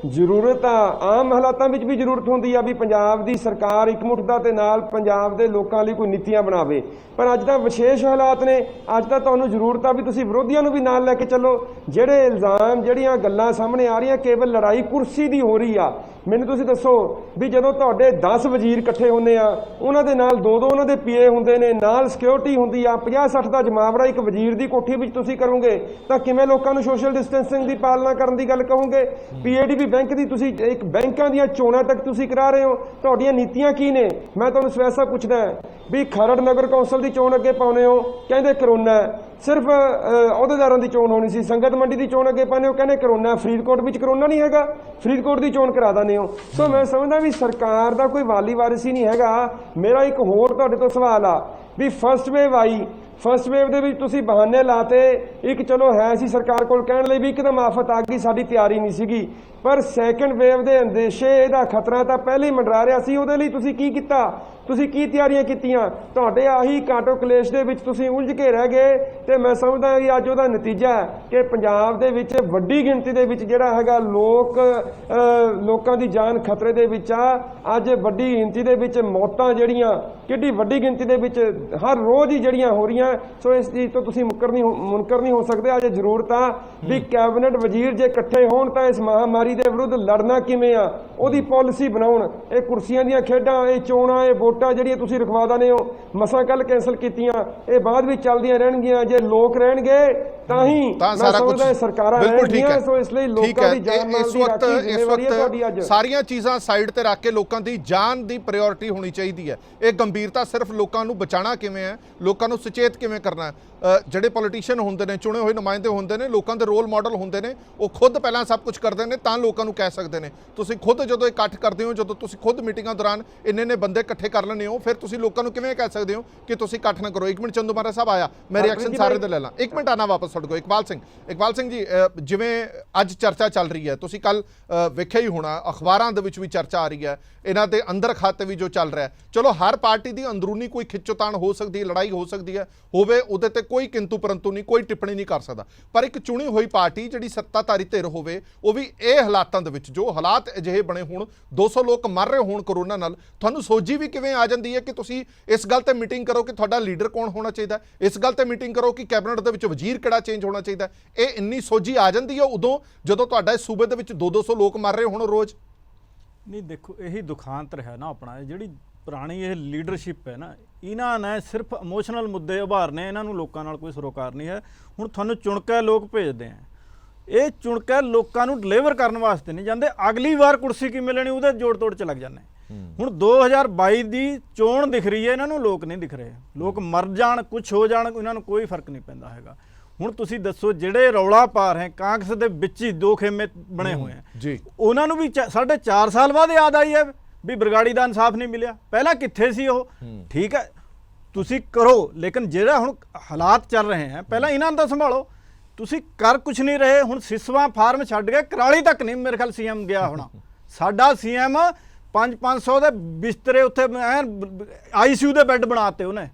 ਜ਼ਰੂਰਤ ਆ, ਆਮ ਹਾਲਾਤਾਂ ਵਿੱਚ ਵੀ ਜ਼ਰੂਰਤ ਹੁੰਦੀ ਆ ਵੀ ਪੰਜਾਬ ਦੀ ਸਰਕਾਰ ਇਕਮੁੱਠਤਾ ਦੇ ਨਾਲ ਪੰਜਾਬ ਦੇ ਲੋਕਾਂ ਲਈ ਕੋਈ ਨੀਤੀਆਂ ਬਣਾਵੇ, ਪਰ ਅੱਜ ਤਾਂ ਵਿਸ਼ੇਸ਼ ਹਾਲਾਤ ਨੇ। ਅੱਜ ਤਾਂ ਤੁਹਾਨੂੰ ਜ਼ਰੂਰਤ ਆ ਵੀ ਤੁਸੀਂ ਵਿਰੋਧੀਆਂ ਨੂੰ ਵੀ ਨਾਲ ਲੈ ਕੇ ਚੱਲੋ। ਜਿਹੜੇ ਇਲਜ਼ਾਮ, ਜਿਹੜੀਆਂ ਗੱਲਾਂ ਸਾਹਮਣੇ ਆ ਰਹੀਆਂ, ਕੇਵਲ ਲੜਾਈ ਕੁਰਸੀ ਦੀ ਹੋ ਰਹੀ ਆ। ਮੈਨੂੰ ਤੁਸੀਂ ਦੱਸੋ ਵੀ ਜਦੋਂ ਤੁਹਾਡੇ 10 ਵਜ਼ੀਰ ਇਕੱਠੇ ਹੁੰਦੇ ਆ, ਉਹਨਾਂ ਦੇ ਨਾਲ 2-2 ਉਹਨਾਂ ਦੇ ਪੀਏ ਹੁੰਦੇ ਨੇ, ਨਾਲ ਸਿਕਿਉਰਿਟੀ ਹੁੰਦੀ ਆ, 50-60 ਦਾ ਜਮਾਵੜਾ ਇੱਕ ਵਜ਼ੀਰ ਦੀ ਕੋਠੀ ਵਿੱਚ ਤੁਸੀਂ ਕਰੋਗੇ ਤਾਂ ਕਿਵੇਂ ਲੋਕਾਂ ਨੂੰ ਸੋਸ਼ਲ ਡਿਸਟੈਂਸਿੰਗ ਦੀ ਪਾਲਣਾ ਕਰਨ ਦੀ ਗੱਲ ਕਹੋਗੇ? ਪੀਏਡੀਬੀ ਬੈਂਕ ਦੀ ਤੁਸੀਂ ਇੱਕ ਬੈਂਕਾਂ ਦੀਆਂ ਚੋਣਾਂ ਤੱਕ ਤੁਸੀਂ ਕਰਾ ਰਹੇ ਹੋ, ਤੁਹਾਡੀਆਂ ਨੀਤੀਆਂ ਕੀ ਨੇ? ਮੈਂ ਤੁਹਾਨੂੰ ਸਵੈਚ ਸਾਹਿਬ ਪੁੱਛਦਾ ਵੀ ਖਰੜ ਨਗਰ ਕੌਂਸਲ ਦੀ ਚੋਣ ਅੱਗੇ ਪਾਉਂਦੇ ਹੋ, ਕਹਿੰਦੇ ਕਰੋਨਾ, ਸਿਰਫ ਅਹੁਦੇਦਾਰਾਂ ਦੀ ਚੋਣ ਹੋਣੀ ਸੀ। ਸੰਗਤ ਮੰਡੀ ਦੀ ਚੋਣ ਅੱਗੇ ਪਾਉਂਦੇ ਹੋ, ਕਹਿੰਦੇ ਕਰੋਨਾ। ਫਰੀਦਕੋਟ ਵਿੱਚ ਕਰੋਨਾ ਨਹੀਂ ਹੈਗਾ, ਫਰੀਦਕੋਟ ਦੀ ਚੋਣ ਕਰਾ ਦਿੰਦੇ ਹੋ। ਸੋ ਮੈਂ ਸਮਝਦਾ ਵੀ ਸਰਕਾਰ ਦਾ ਕੋਈ ਵਾਲੀ ਵਾਰਿਸ ਹੀ ਨਹੀਂ ਹੈਗਾ। ਮੇਰਾ ਇੱਕ ਹੋਰ ਤੁਹਾਡੇ ਤੋਂ ਸਵਾਲ ਆ ਵੀ ਫਸਟ ਵੇਵ ਆਈ, ਫਸਟ ਵੇਵ ਦੇ ਵਿੱਚ ਤੁਸੀਂ ਬਹਾਨੇ ਲਾਤੇ, ਇੱਕ ਚਲੋ ਹੈ ਸੀ ਸਰਕਾਰ ਕੋਲ ਕਹਿਣ ਲਈ ਵੀ ਇੱਕਦਮ ਆਫਤ ਆ ਗਈ, ਸਾਡੀ ਤਿਆਰੀ ਨਹੀਂ ਸੀਗੀ, ਪਰ ਸੈਕੰਡ ਵੇਵ ਦੇ ਅੰਦੇਸ਼ੇ, ਇਹਦਾ ਖਤਰਾ ਤਾਂ ਪਹਿਲੇ ਹੀ ਮੰਡਰਾ ਰਿਹਾ ਸੀ। ਉਹਦੇ ਲਈ ਤੁਸੀਂ ਕੀ ਕੀਤਾ? ਤੁਸੀਂ ਕੀ ਤਿਆਰੀਆਂ ਕੀਤੀਆਂ? ਤੁਹਾਡੇ ਆਹੀ ਕਾਟੋ ਕਲੇਸ਼ ਦੇ ਵਿੱਚ ਤੁਸੀਂ ਉਲਝ ਕੇ ਰਹਿ ਗਏ। ਤੇ ਮੈਂ ਸਮਝਦਾ ਕਿ ਅੱਜ ਉਹਦਾ ਨਤੀਜਾ ਹੈ ਕਿ ਪੰਜਾਬ ਦੇ ਵਿੱਚ ਵੱਡੀ ਗਿਣਤੀ ਦੇ ਵਿੱਚ ਜਿਹੜਾ ਹੈਗਾ ਲੋਕਾਂ ਦੀ ਜਾਨ ਖਤਰੇ ਦੇ ਵਿੱਚ ਆ। ਅੱਜ ਵੱਡੀ ਗਿਣਤੀ ਦੇ ਵਿੱਚ ਮੌਤਾਂ ਜਿਹੜੀਆਂ ਕਿੱਡੀ ਵੱਡੀ ਗਿਣਤੀ ਦੇ ਵਿੱਚ ਹਰ ਰੋਜ਼ ਹੀ ਜਿਹੜੀਆਂ ਹੋ ਰਹੀਆਂ। ਸੋ ਇਸ ਚੀਜ਼ ਤੋਂ ਤੁਸੀਂ ਮੁਨਕਰ ਨਹੀਂ ਹੋ ਸਕਦੇ। ਅੱਜ ਜ਼ਰੂਰਤ ਆ ਵੀ ਕੈਬਨਿਟ ਵਜ਼ੀਰ ਜੇ ਇਕੱਠੇ ਹੋਣ ਤਾਂ ਇਸ ਮਹਾਮਾਰੀ ਦੇ ਵਿਰੁੱਧ ਲੜਨਾ ਕਿਵੇਂ ਆ ਉਹਦੀ ਪਾਲਿਸੀ ਬਣਾਉਣ। ਇਹ ਕੁਰਸੀਆਂ ਦੀਆਂ ਖੇਡਾਂ, ਇਹ ਚੋਣਾਂ, ਇਹ ਵੋਟਾਂ ਜਿਹੜੀਆਂ ਤੁਸੀਂ ਰਖਵਾ ਦਨੇ ਹੋ, ਮਸਾਂ ਕੱਲ ਕੈਂਸਲ ਕੀਤੀਆਂ, ਇਹ ਬਾਅਦ ਵਿੱਚ ਚੱਲਦੀਆਂ ਰਹਿਣਗੀਆਂ। ਜੇ ਲੋਕ ਰਹਿਣਗੇ ਤਾਂ ਹੀ ਮੈਂ ਸਮਝਦਾ ਸਰਕਾਰਾਂ ਰਹਿਣਗੀਆਂ। ਸੋ ਇਸ ਲਈ ਲੋਕਾਂ ਦੀ ਜਾਨ ਮਾਲ ਦੀ ਰਾਖੀ ਜ਼ਿੰਮੇਵਾਰੀ ਹੈ ਤੁਹਾਡੀ। ਅੱਜ ਸਾਰੀਆਂ ਚੀਜ਼ਾਂ ਸਾਈਡ ਤੇ ਰੱਖ ਕੇ ਲੋਕਾਂ ਦੀ ਜਾਨ ਦੀ ਪ੍ਰਾਇੋਰਟੀ ਹੋਣੀ ਚਾਹੀਦੀ ਹੈ। ਇਹ ਗੰਭੀਰਤਾ ਸਿਰਫ ਲੋਕਾਂ ਨੂੰ ਬਚਾਉਣਾ ਕਿਵੇਂ ਹੈ, ਲੋਕਾਂ ਨੂੰ ਸੁਚੇਤ ਕਿਵੇਂ ਕਰਨਾ ਹੈ। ਜਿਹੜੇ ਪੋਲੀਟੀਸ਼ੀਅਨ ਹੁੰਦੇ ਨੇ, ਚੁਣੇ ਹੋਏ ਨੁਮਾਇੰਦੇ ਹੁੰਦੇ ਨੇ, ਲੋਕਾਂ ਦੇ ਰੋਲ ਮਾਡਲ ਹੁੰਦੇ ਨੇ, ਉਹ ਖੁਦ ਪਹਿਲਾਂ ਸਭ ਕੁਝ ਕਰਦੇ ਨੇ ਤਾਂ ਲੋਕਾਂ ਨੂੰ ਕਹਿ ਸਕਦੇ ਨੇ। ਤੁਸੀਂ ਖੁਦ ਜਦੋਂ ਇਕੱਠ ਕਰਦੇ ਹੋ, ਜਦੋਂ ਤੁਸੀਂ ਖੁਦ ਮੀਟਿੰਗਾਂ ਦੌਰਾਨ ਇੰਨੇ ਬੰਦੇ ਇਕੱਠੇ ਕਰ ਲੈਂਦੇ ਹੋ, ਫਿਰ ਤੁਸੀਂ ਲੋਕਾਂ ਨੂੰ ਕਿਵੇਂ ਕਹਿ ਸਕਦੇ ਹੋ ਕਿ ਤੁਸੀਂ ਇਕੱਠ ਨਾ ਕਰੋ? 1 ਮਿੰਟ, ਚੰਦੂ ਮਾਰਾ ਸਾਹਿਬ ਆਇਆ, ਮੈਂ ਰਿਐਕਸ਼ਨ ਸਾਰੇ ਦੇ ਲੈ ਲਾਂ। 1 ਮਿੰਟ ਆਣਾ ਵਾਪਸ ਤੁਹਾਡੇ ਕੋਲ। ਇਕਬਾਲ ਸਿੰਘ ਜੀ, ਜਿਵੇਂ ਅੱਜ ਚਰਚਾ ਚੱਲ ਰਹੀ ਹੈ, ਤੁਸੀਂ ਕੱਲ ਵੇਖਿਆ ਹੀ ਹੋਣਾ, ਅਖਬਾਰਾਂ ਦੇ ਵਿੱਚ ਵੀ ਚਰਚਾ ਆ ਰਹੀ ਹੈ, ਇਹਨਾਂ ਦੇ ਅੰਦਰ ਖਾਤੇ ਵੀ ਜੋ ਚੱਲ ਰਿਹਾ। ਚਲੋ ਹਰ ਪਾਰਟੀ ਦੀ ਅੰਦਰੂਨੀ ਕੋਈ ਖਿੱਚੋਤਾਣ ਹੋ ਸਕਦੀ ਹੈ, ਲੜਾਈ ਹੋ ਸਕਦੀ ਹੈ, ਹੋਵੇ, ਉਹਦੇ ਤੇ ਕੋਈ ਕਿੰਤੂ ਪਰੰਤੂ ਨਹੀਂ, ਕੋਈ ਟਿੱਪਣੀ ਨਹੀਂ ਕਰ ਸਕਦਾ। ਪਰ ਇੱਕ ਚੁਣੀ ਹੋਈ ਪਾਰਟੀ ਜਿਹੜੀ ਸੱਤਾਧਾਰੀ ਧਿਰ ਹੋਵੇ, ਉਹ ਵੀ ਇਹ ਹਾਲਾਤਾਂ ਦੇ ਵਿੱਚ, ਜੋ ਹਾਲਾਤ ਅਜਿਹੇ ਬਣੇ ਹੋਣ, 200 ਲੋਕ ਮਰ ਰਹੇ ਹੋਣ ਕਰੋਨਾ ਨਾਲ, ਤੁਹਾਨੂੰ ਸੋਝੀ ਵੀ ਕਿਵੇਂ ਆ ਜਾਂਦੀ ਹੈ ਕਿ ਤੁਸੀਂ ਇਸ ਗੱਲ ਤੇ ਮੀਟਿੰਗ ਕਰੋ ਕਿ ਤੁਹਾਡਾ ਲੀਡਰ ਕੌਣ ਹੋਣਾ ਚਾਹੀਦਾ, ਇਸ ਗੱਲ ਤੇ ਮੀਟਿੰਗ ਕਰੋ ਕਿ ਕੈਬਨਿਟ ਦੇ ਵਿੱਚ ਵਜ਼ੀਰ ਕਿਹੜਾ ਚੇਂਜ ਹੋਣਾ ਚਾਹੀਦਾ। ਇਹ ਇੰਨੀ ਸੋਝੀ ਆ ਜਾਂਦੀ ਹੈ ਉਦੋਂ ਜਦੋਂ ਤੁਹਾਡਾ ਇਸ ਸੂਬੇ ਦੇ ਵਿੱਚ 200 ਲੋਕ ਮਰ ਰਹੇ ਹੋਣ ਰੋਜ਼? ਨਹੀਂ ਦੇਖੋ, ਇਹੀ ਦੁਖਾਂਤ ਰਿਹਾ ਨਾ ਆਪਣਾ। ਜਿਹੜੀ ਪੁਰਾਣੀ ਇਹ ਲੀਡਰਸ਼ਿਪ ਹੈ ਨਾ, ਇਹਨਾਂ ਨੇ ਸਿਰਫ ਇਮੋਸ਼ਨਲ ਮੁੱਦੇ ਉਭਾਰਨੇ, ਇਹਨਾਂ ਨੂੰ ਲੋਕਾਂ ਨਾਲ ਕੋਈ ਸਰੋਕਾਰ ਨਹੀਂ ਹੈ। ਹੁਣ ਤੁਹਾਨੂੰ ਚੁਣ ਕੇ ਲੋਕ ਭੇਜਦੇ ਆ, ਇਹ ਚੁਣ ਕੇ ਲੋਕਾਂ ਨੂੰ ਡਿਲੀਵਰ ਕਰਨ ਵਾਸਤੇ ਨਹੀਂ ਜਾਂਦੇ। ਅਗਲੀ ਵਾਰ ਕੁਰਸੀ ਕੀ ਮਿਲਣੀ ਉਹਦੇ ਜੋੜ ਤੋੜ 'ਚ ਲੱਗ ਜਾਂਦੇ। ਹੁਣ 2022 ਦੀ ਚੋਣ ਦਿਖ ਰਹੀ ਹੈ, ਇਹਨਾਂ ਨੂੰ ਲੋਕ ਨਹੀਂ ਦਿਖ ਰਹੇ। ਲੋਕ ਮਰ ਜਾਣ, ਕੁਛ ਹੋ ਜਾਣ, ਇਹਨਾਂ ਨੂੰ ਕੋਈ ਫਰਕ ਨਹੀਂ ਪੈਂਦਾ ਹੈਗਾ। ਹੁਣ ਤੁਸੀਂ ਦੱਸੋ, ਜਿਹੜੇ ਰੌਲਾ ਪਾ ਰਹੇ ਕਾਂਗਰਸ ਦੇ ਵਿੱਚ ਹੀ 2 ਖੇਮੇ ਬਣੇ ਹੋਏ ਆ ਜੀ, ਉਹਨਾਂ ਨੂੰ ਵੀ 4.5 ਸਾਲ ਬਾਅਦ ਯਾਦ ਆਈ ਹੈ ਵੀ ਬਰਗਾੜੀ ਦਾ ਇਨਸਾਫ ਨਹੀਂ ਮਿਲਿਆ। ਪਹਿਲਾਂ ਕਿੱਥੇ ਸੀ ਉਹ? ਠੀਕ ਹੈ, ਤੁਸੀਂ ਕਰੋ, ਲੇਕਿਨ ਜਿਹੜਾ ਹੁਣ ਹਾਲਾਤ ਚੱਲ ਰਹੇ ਹੈ, ਪਹਿਲਾਂ ਇਹਨਾਂ ਨੂੰ ਤਾਂ ਸੰਭਾਲੋ। ਤੁਸੀਂ ਕਰ ਕੁਛ ਨਹੀਂ ਰਹੇ। ਹੁਣ ਸਿਸਵਾ ਫਾਰਮ ਛੱਡ ਕੇ ਕਰਾਲੀ ਤੱਕ ਨਹੀਂ ਮੇਰੇ ਖਿਆਲ ਸੀਐਮ ਗਿਆ ਹੋਣਾ। ਸਾਡਾ ਸੀਐਮ 500 ਦੇ ਬਿਸਤਰੇ ਉੱਥੇ ICU ਦੇ ਬੈੱਡ ਬਣਾਤੇ ਉਹਨੇ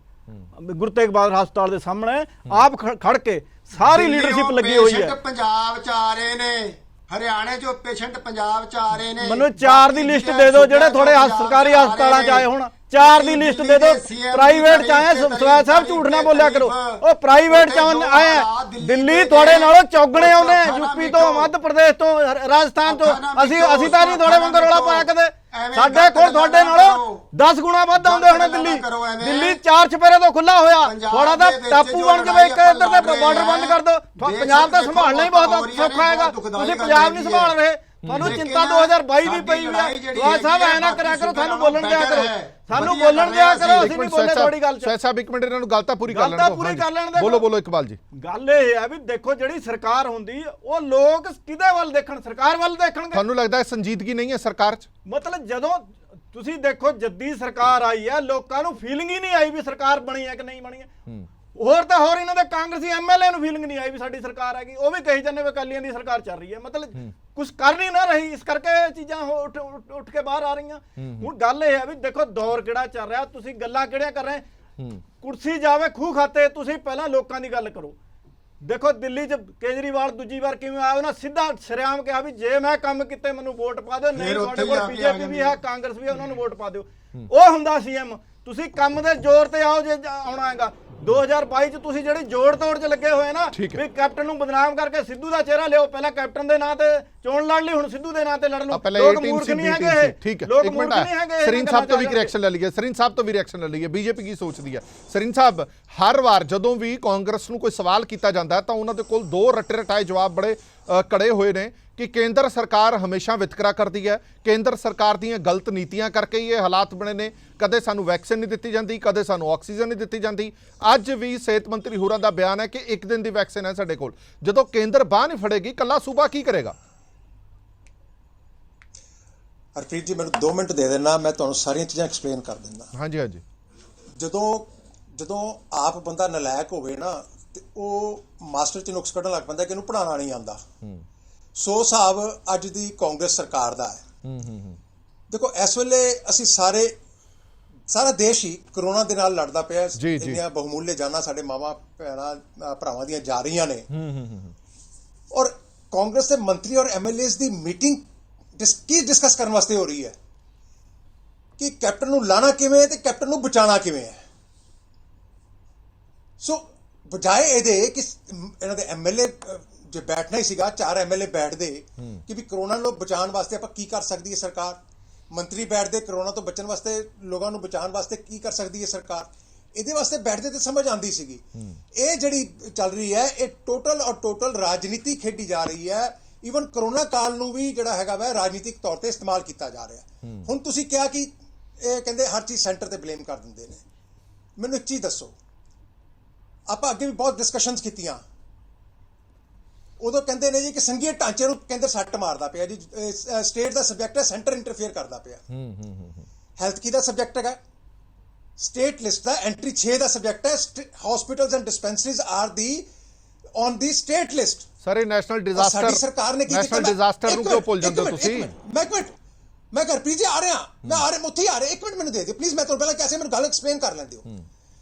ਗੁਰੂ ਤੇਗ ਬਹਾਦਰ ਹਸਪਤਾਲ ਦੇ ਸਾਹਮਣੇ ਆਪ ਖੜ ਕੇ। ਸਾਰੀ ਲੀਡਰਸ਼ਿਪ ਲੱਗੀ ਹੋਈ ਹੈ। ਪੰਜਾਬ ਚ ਆ ਰਹੇ ਨੇ, ਹਰਿਆਣੇ ਚੋਂ ਪੇਸ਼ੈਂਟ ਪੰਜਾਬ ਚ ਆ ਰਹੇ ਨੇ। ਮੈਨੂੰ 4 ਦੀ ਲਿਸਟ ਦੇ ਦਿਓ ਜਿਹੜੇ ਥੋੜੇ ਸਰਕਾਰੀ ਹਸਪਤਾਲਾਂ ਚ ਆਏ ਹੁਣ। 4 ਦੀ ਲਿਸਟ ਦੇ ਦਿਓ। ਪ੍ਰਾਈਵੇਟ ਚ ਆਏ, ਸਵਾਲ ਸਾਹਿਬ ਝੂਠ ਨਾ ਬੋਲਿਆ ਕਰੋ। ਉਹ ਪ੍ਰਾਈਵੇਟ ਚ ਆਏ, ਦਿੱਲੀ ਤੁਹਾਡੇ ਨਾਲੋਂ ਚੌਗਣੇ ਆਉਂਦੇ, ਯੂਪੀ ਤੋਂ, ਮੱਧ ਪ੍ਰਦੇਸ਼ ਤੋਂ, ਰਾਜਸਥਾਨ ਤੋਂ। ਅਸੀਂ ਤਾਂ ਨਹੀਂ ਤੁਹਾਡੇ ਵਾਂਗ ਰੌਲਾ ਪਾਇਆ ਕਦੇ। ਸਾਡੇ ਕੋਲ ਤੁਹਾਡੇ ਨਾਲੋਂ 10 ਗੁਣਾ ਵੱਧ ਆਉਂਦੇ ਹੋਣੇ। ਦਿੱਲੀ 4 ਚੁਫੇਰੇ ਤੋਂ ਖੁੱਲਾ ਹੋਇਆ, ਥੋੜਾ ਤਾਂ ਟਾਪੂ ਬਣ ਜਾਵੇ, ਇੱਕ ਇੱਧਰ ਤੇ ਬਾਰਡਰ ਬੰਦ ਕਰ ਦਿਓ। ਪੰਜਾਬ ਤਾਂ ਸੰਭਾਲਣਾ ਹੀ ਬਹੁਤ ਸੌਖਾ ਹੈਗਾ, ਤੁਸੀਂ ਪੰਜਾਬ ਨਹੀਂ ਸੰਭਾਲ ਰਹੇ। ਤੁਹਾਨੂੰ ਚਿੰਤਾ 2022 ਦੀ ਪਈ ਹੋਈ ਹੈ। ਸਵਾਲ ਸਾਹਿਬ ਐ ਨਾ ਕਰਿਆ ਕਰੋ, ਸਾਨੂੰ ਬੋਲਣ ਦਿਆ ਕਰੋ, ਸਾਨੂੰ ਬੋਲਣ ਦਿਆ ਕਰੋ। ਅਸੀਂ ਨਹੀਂ ਬੋਲੇ ਤੁਹਾਡੀ ਗੱਲ ਚ। ਸਹਿਜ ਸਾਹਿਬ 1 ਮਿੰਟ, ਇਹਨਾਂ ਨੂੰ ਗੱਲ ਤਾਂ ਪੂਰੀ ਕਰ ਲੈਣ ਦਿਓ। ਬੋਲੋ ਇਕਬਾਲ ਜੀ। ਗੱਲ ਇਹ ਹੈ ਵੀ ਦੇਖੋ, ਜਿਹੜੀ ਸਰਕਾਰ ਹੁੰਦੀ ਉਹ ਲੋਕ ਕਿਹਦੇ ਵੱਲ ਦੇਖਣ? ਸਰਕਾਰ ਵੱਲ ਦੇਖਣਗੇ। ਤੁਹਾਨੂੰ ਲੱਗਦਾ ਹੈ ਸੰਜੀਦਗੀ ਨਹੀਂ ਹੈ ਸਰਕਾਰ 'ਚ? ਮਤਲਬ ਜਦੋਂ ਤੁਸੀਂ ਦੇਖੋ ਜੱਦੀ ਸਰਕਾਰ ਆਈ ਹੈ, ਲੋਕਾਂ ਨੂੰ ਫੀਲਿੰਗ ਹੀ ਨਹੀਂ ਆਈ ਵੀ ਸਰਕਾਰ ਬਣੀ ਹੈ ਕਿ ਨਹੀਂ ਬਣੀ ਹੈ। ਹੋਰ ਤਾਂ ਹੋਰ ਇਹਨਾਂ ਦੇ ਕਾਂਗਰਸੀ MLA ਨੂੰ ਫੀਲਿੰਗ ਨਹੀਂ ਆਈ ਵੀ ਸਾਡੀ ਸਰਕਾਰ ਹੈਗੀ। ਉਹ ਵੀ ਕਹੀ ਜਾਂਦੇ ਵੀ ਅਕਾਲੀਆਂ ਦੀ ਸਰਕਾਰ ਚੱਲ ਰਹੀ ਹੈ। ਮਤਲਬ ਕੁਝ ਕਰ ਨਹੀਂ ਨਾ ਰਹੀ, ਇਸ ਕਰਕੇ ਇਹ ਚੀਜ਼ਾਂ ਉੱਠ ਕੇ ਬਾਹਰ ਆ ਰਹੀਆਂ। ਹੁਣ ਗੱਲ ਇਹ ਹੈ ਵੀ ਦੇਖੋ, ਦੌਰ ਕਿਹੜਾ ਚੱਲ ਰਿਹਾ, ਤੁਸੀਂ ਗੱਲਾਂ ਕਿਹੜੀਆਂ ਕਰ ਰਹੇ। ਕੁਰਸੀ ਜਾਵੇ ਖੂਹ ਖਾਤੇ, ਤੁਸੀਂ ਪਹਿਲਾਂ ਲੋਕਾਂ ਦੀ ਗੱਲ ਕਰੋ। ਦੇਖੋ ਦਿੱਲੀ 'ਚ ਕੇਜਰੀਵਾਲ ਦੂਜੀ ਵਾਰ ਕਿਵੇਂ ਆਇਆ, ਉਹਨਾਂ ਸਿੱਧਾ ਸ਼ਰੇਆਮ ਕਿਹਾ ਵੀ ਜੇ ਮੈਂ ਕੰਮ ਕੀਤੇ ਮੈਨੂੰ ਵੋਟ ਪਾ ਦਿਓ, ਨਹੀਂ ਤੁਹਾਡੇ ਕੋਲ BJP ਵੀ ਹੈ, ਕਾਂਗਰਸ ਵੀ ਹੈ, ਉਹਨਾਂ ਨੂੰ ਵੋਟ ਪਾ ਦਿਓ। ਉਹ ਹੁੰਦਾ CM। ਤੁਸੀਂ ਕੰਮ ਦੇ ਜ਼ੋਰ ਤੇ ਆਓ ਜੇ ਆਉਣਾ ਹੈਗਾ। 2022 ਚ ਤੁਸੀਂ ਜਿਹੜੀ ਜੋੜ ਤੋੜ ਚ ਲੱਗੇ ਹੋਏ ਨਾ ਵੀ ਕੈਪਟਨ ਨੂੰ ਬਦਨਾਮ ਕਰਕੇ ਸਿੱਧੂ ਦਾ ਚਿਹਰਾ ਲਿਓ। ਪਹਿਲਾਂ ਕੈਪਟਨ ਦੇ ਨਾਂ ਤੇ ਚੋਣ ਲੜ ਲਈ, ਹੁਣ ਸਿੱਧੂ ਦੇ ਨਾਂ ਤੇ ਲੜ ਲਓ। ਲੋਕ ਮੂਰਖ ਨਹੀਂ ਹੈਗੇ। ਠੀਕ ਹੈ, ਲੋਕ ਮੂਰਖ ਨਹੀਂ ਹੈਗੇ। ਸਰੀਨ ਸਾਹਿਬ ਤੋਂ ਵੀ ਰਿਐਕਸ਼ਨ ਲੈ ਲਈਏ। ਸਰੀਨ ਸਾਹਿਬ ਤੋਂ ਵੀ ਰਿਐਕਸ਼ਨ ਲੈ ਲਈਏ। BJP ਕੀ ਸੋਚਦੀ ਹੈ? ਸਰੀਨ ਸਾਹਿਬ, ਹਰ ਵਾਰ ਜਦੋਂ ਵੀ ਕਾਂਗਰਸ ਨੂੰ ਕੋਈ ਸਵਾਲ ਕੀਤਾ ਜਾਂਦਾ ਤਾਂ ਉਹਨਾਂ ਦੇ ਕੋਲ 2 ਰੱਟੇ ਰਟਾਏ ਜਵਾਬ ਬੜੇ ਕੜੇ ਹੋਏ ਨੇ ਕਿ ਕੇਂਦਰ ਸਰਕਾਰ ਹਮੇਸ਼ਾ ਵਿਤਕਰਾ ਕਰਦੀ ਹੈ, ਕੇਂਦਰ ਸਰਕਾਰ ਦੀਆਂ ਗਲਤ ਨੀਤੀਆਂ ਕਰਕੇ ਹੀ ਇਹ ਹਾਲਾਤ ਬਣੇ ਨੇ। ਕਦੇ ਸਾਨੂੰ ਵੈਕਸੀਨ ਨਹੀਂ ਦਿੱਤੀ ਜਾਂਦੀ, ਕਦੇ ਸਾਨੂੰ ਆਕਸੀਜਨ ਨਹੀਂ ਦਿੱਤੀ ਜਾਂਦੀ। ਅੱਜ ਵੀ ਸਿਹਤ ਮੰਤਰੀ ਹੋਰਾਂ ਦਾ ਬਿਆਨ ਹੈ ਕਿ 1 ਦਿਨ ਦੀ ਵੈਕਸੀਨ ਹੈ ਸਾਡੇ ਕੋਲ। ਜਦੋਂ ਕੇਂਦਰ ਬਾਹ ਨਹੀਂ ਫੜੇਗੀ, ਕੱਲਾ ਸੂਬਾ ਕੀ ਕਰੇਗਾ? ਹਰਪ੍ਰੀਤ ਜੀ, ਮੈਨੂੰ 2 ਮਿੰਟ ਦੇ ਦੇਣਾ, ਮੈਂ ਤੁਹਾਨੂੰ ਸਾਰੀਆਂ ਚੀਜ਼ਾਂ ਐਕਸਪਲੇਨ ਕਰ ਦਿੰਦਾ। ਹਾਂਜੀ। ਜਦੋਂ ਆਪ ਬੰਦਾ ਨਲਾਇਕ ਹੋਵੇ ਨਾ, ਤੇ ਉਹ ਮਾਸਟਰ 'ਚ ਨੁਕਸ ਕੱਢਣ ਲੱਗ ਪੈਂਦਾ ਕਿ ਇਹਨੂੰ ਪੜ੍ਹਾਉਣਾ ਨਹੀਂ ਆਉਂਦਾ। ਸੋ ਹਿਸਾਬ ਅੱਜ ਦੀ ਕਾਂਗਰਸ ਸਰਕਾਰ ਦਾ ਹੈ। ਦੇਖੋ, ਇਸ ਵੇਲੇ ਅਸੀਂ ਸਾਰੇ ਸਾਰਾ ਦੇਸ਼ ਹੀ ਕਰੋਨਾ ਦੇ ਨਾਲ ਲੜਦਾ ਪਿਆ ਹੈ। ਜੀ, ਜੀ। ਇੰਨੀਆਂ ਬਹੁਮੂल्य ਜਾਨਾਂ ਸਾਡੇ ਮਾਵਾਂ ਭੈਣਾਂ ਭਰਾਵਾਂ ਦੀਆਂ ਜਾ ਰਹੀਆਂ ਨੇ ਔਰ ਕਾਂਗਰਸ ਦੇ ਮੰਤਰੀ ਔਰ ਐਮਐਲਏਸ ਦੀ ਮੀਟਿੰਗ ਕੀ ਡਿਸਕਸ ਕਰਨ ਵਾਸਤੇ ਹੋ ਰਹੀ ਹੈ ਕਿ ਕੈਪਟਨ ਨੂੰ ਲਾਣਾ ਕਿਵੇਂ ਹੈ ਤੇ ਕੈਪਟਨ ਨੂੰ ਬਚਾਉਣਾ ਕਿਵੇਂ ਹੈ। ਸੋ ਬਜਾਏ ਇਹਦੇ ਕਿ ਇਹਨਾਂ ਦੇ ਐਮਐਲਏ ਜੇ ਬੈਠਣਾ ਹੀ ਸੀਗਾ 4 ਐਮਐਲਏ ਬੈਠਦੇ ਕਿ ਵੀ ਕਰੋਨਾ ਨੂੰ ਬਚਾਉਣ ਵਾਸਤੇ ਆਪਾਂ ਕੀ ਕਰ ਸਕਦੀ ਹੈ ਸਰਕਾਰ, ਮੰਤਰੀ ਬੈਠਦੇ ਕਰੋਨਾ ਤੋਂ ਬਚਣ ਵਾਸਤੇ ਲੋਕਾਂ ਨੂੰ ਬਚਾਉਣ ਵਾਸਤੇ ਕੀ ਕਰ ਸਕਦੀ ਹੈ ਸਰਕਾਰ, ਇਹਦੇ ਵਾਸਤੇ ਬੈਠਦੇ ਤੇ ਸਮਝ ਆਉਂਦੀ ਸੀਗੀ। ਇਹ ਜਿਹੜੀ ਚੱਲ ਰਹੀ ਹੈ ਇਹ ਟੋਟਲ ਔਰ ਟੋਟਲ ਰਾਜਨੀਤੀ ਖੇਡੀ ਜਾ ਰਹੀ ਹੈ। ਈਵਨ ਕਰੋਨਾ ਕਾਲ ਨੂੰ ਵੀ ਜਿਹੜਾ ਹੈਗਾ ਵਾ ਰਾਜਨੀਤਿਕ ਤੌਰ ਤੇ ਇਸਤੇਮਾਲ ਕੀਤਾ ਜਾ ਰਿਹਾ। ਹੁਣ ਤੁਸੀਂ ਕਿਹਾ ਕਿ ਇਹ ਕਹਿੰਦੇ ਹਰ ਚੀਜ਼ ਸੈਂਟਰ ਤੇ ਬਲੇਮ ਕਰ ਦਿੰਦੇ ਨੇ। ਮੈਨੂੰ ਇੱਕ ਚੀਜ਼ ਦੱਸੋ, ਆਪਾਂ ਅੱਗੇ ਵੀ ਬਹੁਤ ਡਿਸਕਸ਼ਨਸ ਕੀਤੀਆਂ, ਉਦੋਂ ਕਹਿੰਦੇ ਨੇ ਜੀ ਕਿ ਸੰਘੀਏ ਢਾਂਚੇ ਨੂੰ ਕਹਿੰਦੇ ਸੱਟ ਮਾਰਦਾ ਪਿਆ ਜੀ, ਸਟੇਟ ਦਾ ਸਬਜੈਕਟ ਹੈ, ਸੈਂਟਰ ਇੰਟਰਫੇਅਰ ਕਰਦਾ ਪਿਆ। ਹੈਲਥ ਕੀ ਦਾ ਸਬਜੈਕਟ ਹੈਗਾ, ਸਟੇਟ ਲਿਸਟ ਦਾ ਐਂਟਰੀ 6 ਦਾ ਸਬਜੈਕਟ ਹੈ। Hospitals and dispensaries R the on the state list. Sir ਇਹ ਨੈਸ਼ਨਲ ਡਿਜ਼ਾਸਟਰ, ਸਾਡੀ ਸਰਕਾਰ ਨੇ ਕੀ ਕੀਤਾ? ਨੈਸ਼ਨਲ ਡਿਜ਼ਾਸਟਰ ਨੂੰ ਕਿਉਂ ਭੁੱਲ ਜਾਂਦੇ ਹੋ ਤੁਸੀਂ? ਮੈਂ ਹਰਪ੍ਰੀਤ ਜੀ ਆ ਰਿਹਾ, ਮੈਂ ਉੱਥੇ ਹੀ ਆ ਰਿਹਾ, 1 ਮਿੰਟ ਮੈਨੂੰ ਦੇ ਦਿਓ ਪਲੀਜ਼, ਮੈਂ ਤੁਹਾਨੂੰ ਪਹਿਲਾਂ कैसे ਮੈਨੂੰ ਗੱਲ ਐਕਸਪਲੇਨ ਕਰ ਲੈਂਦੇ ਹੋ।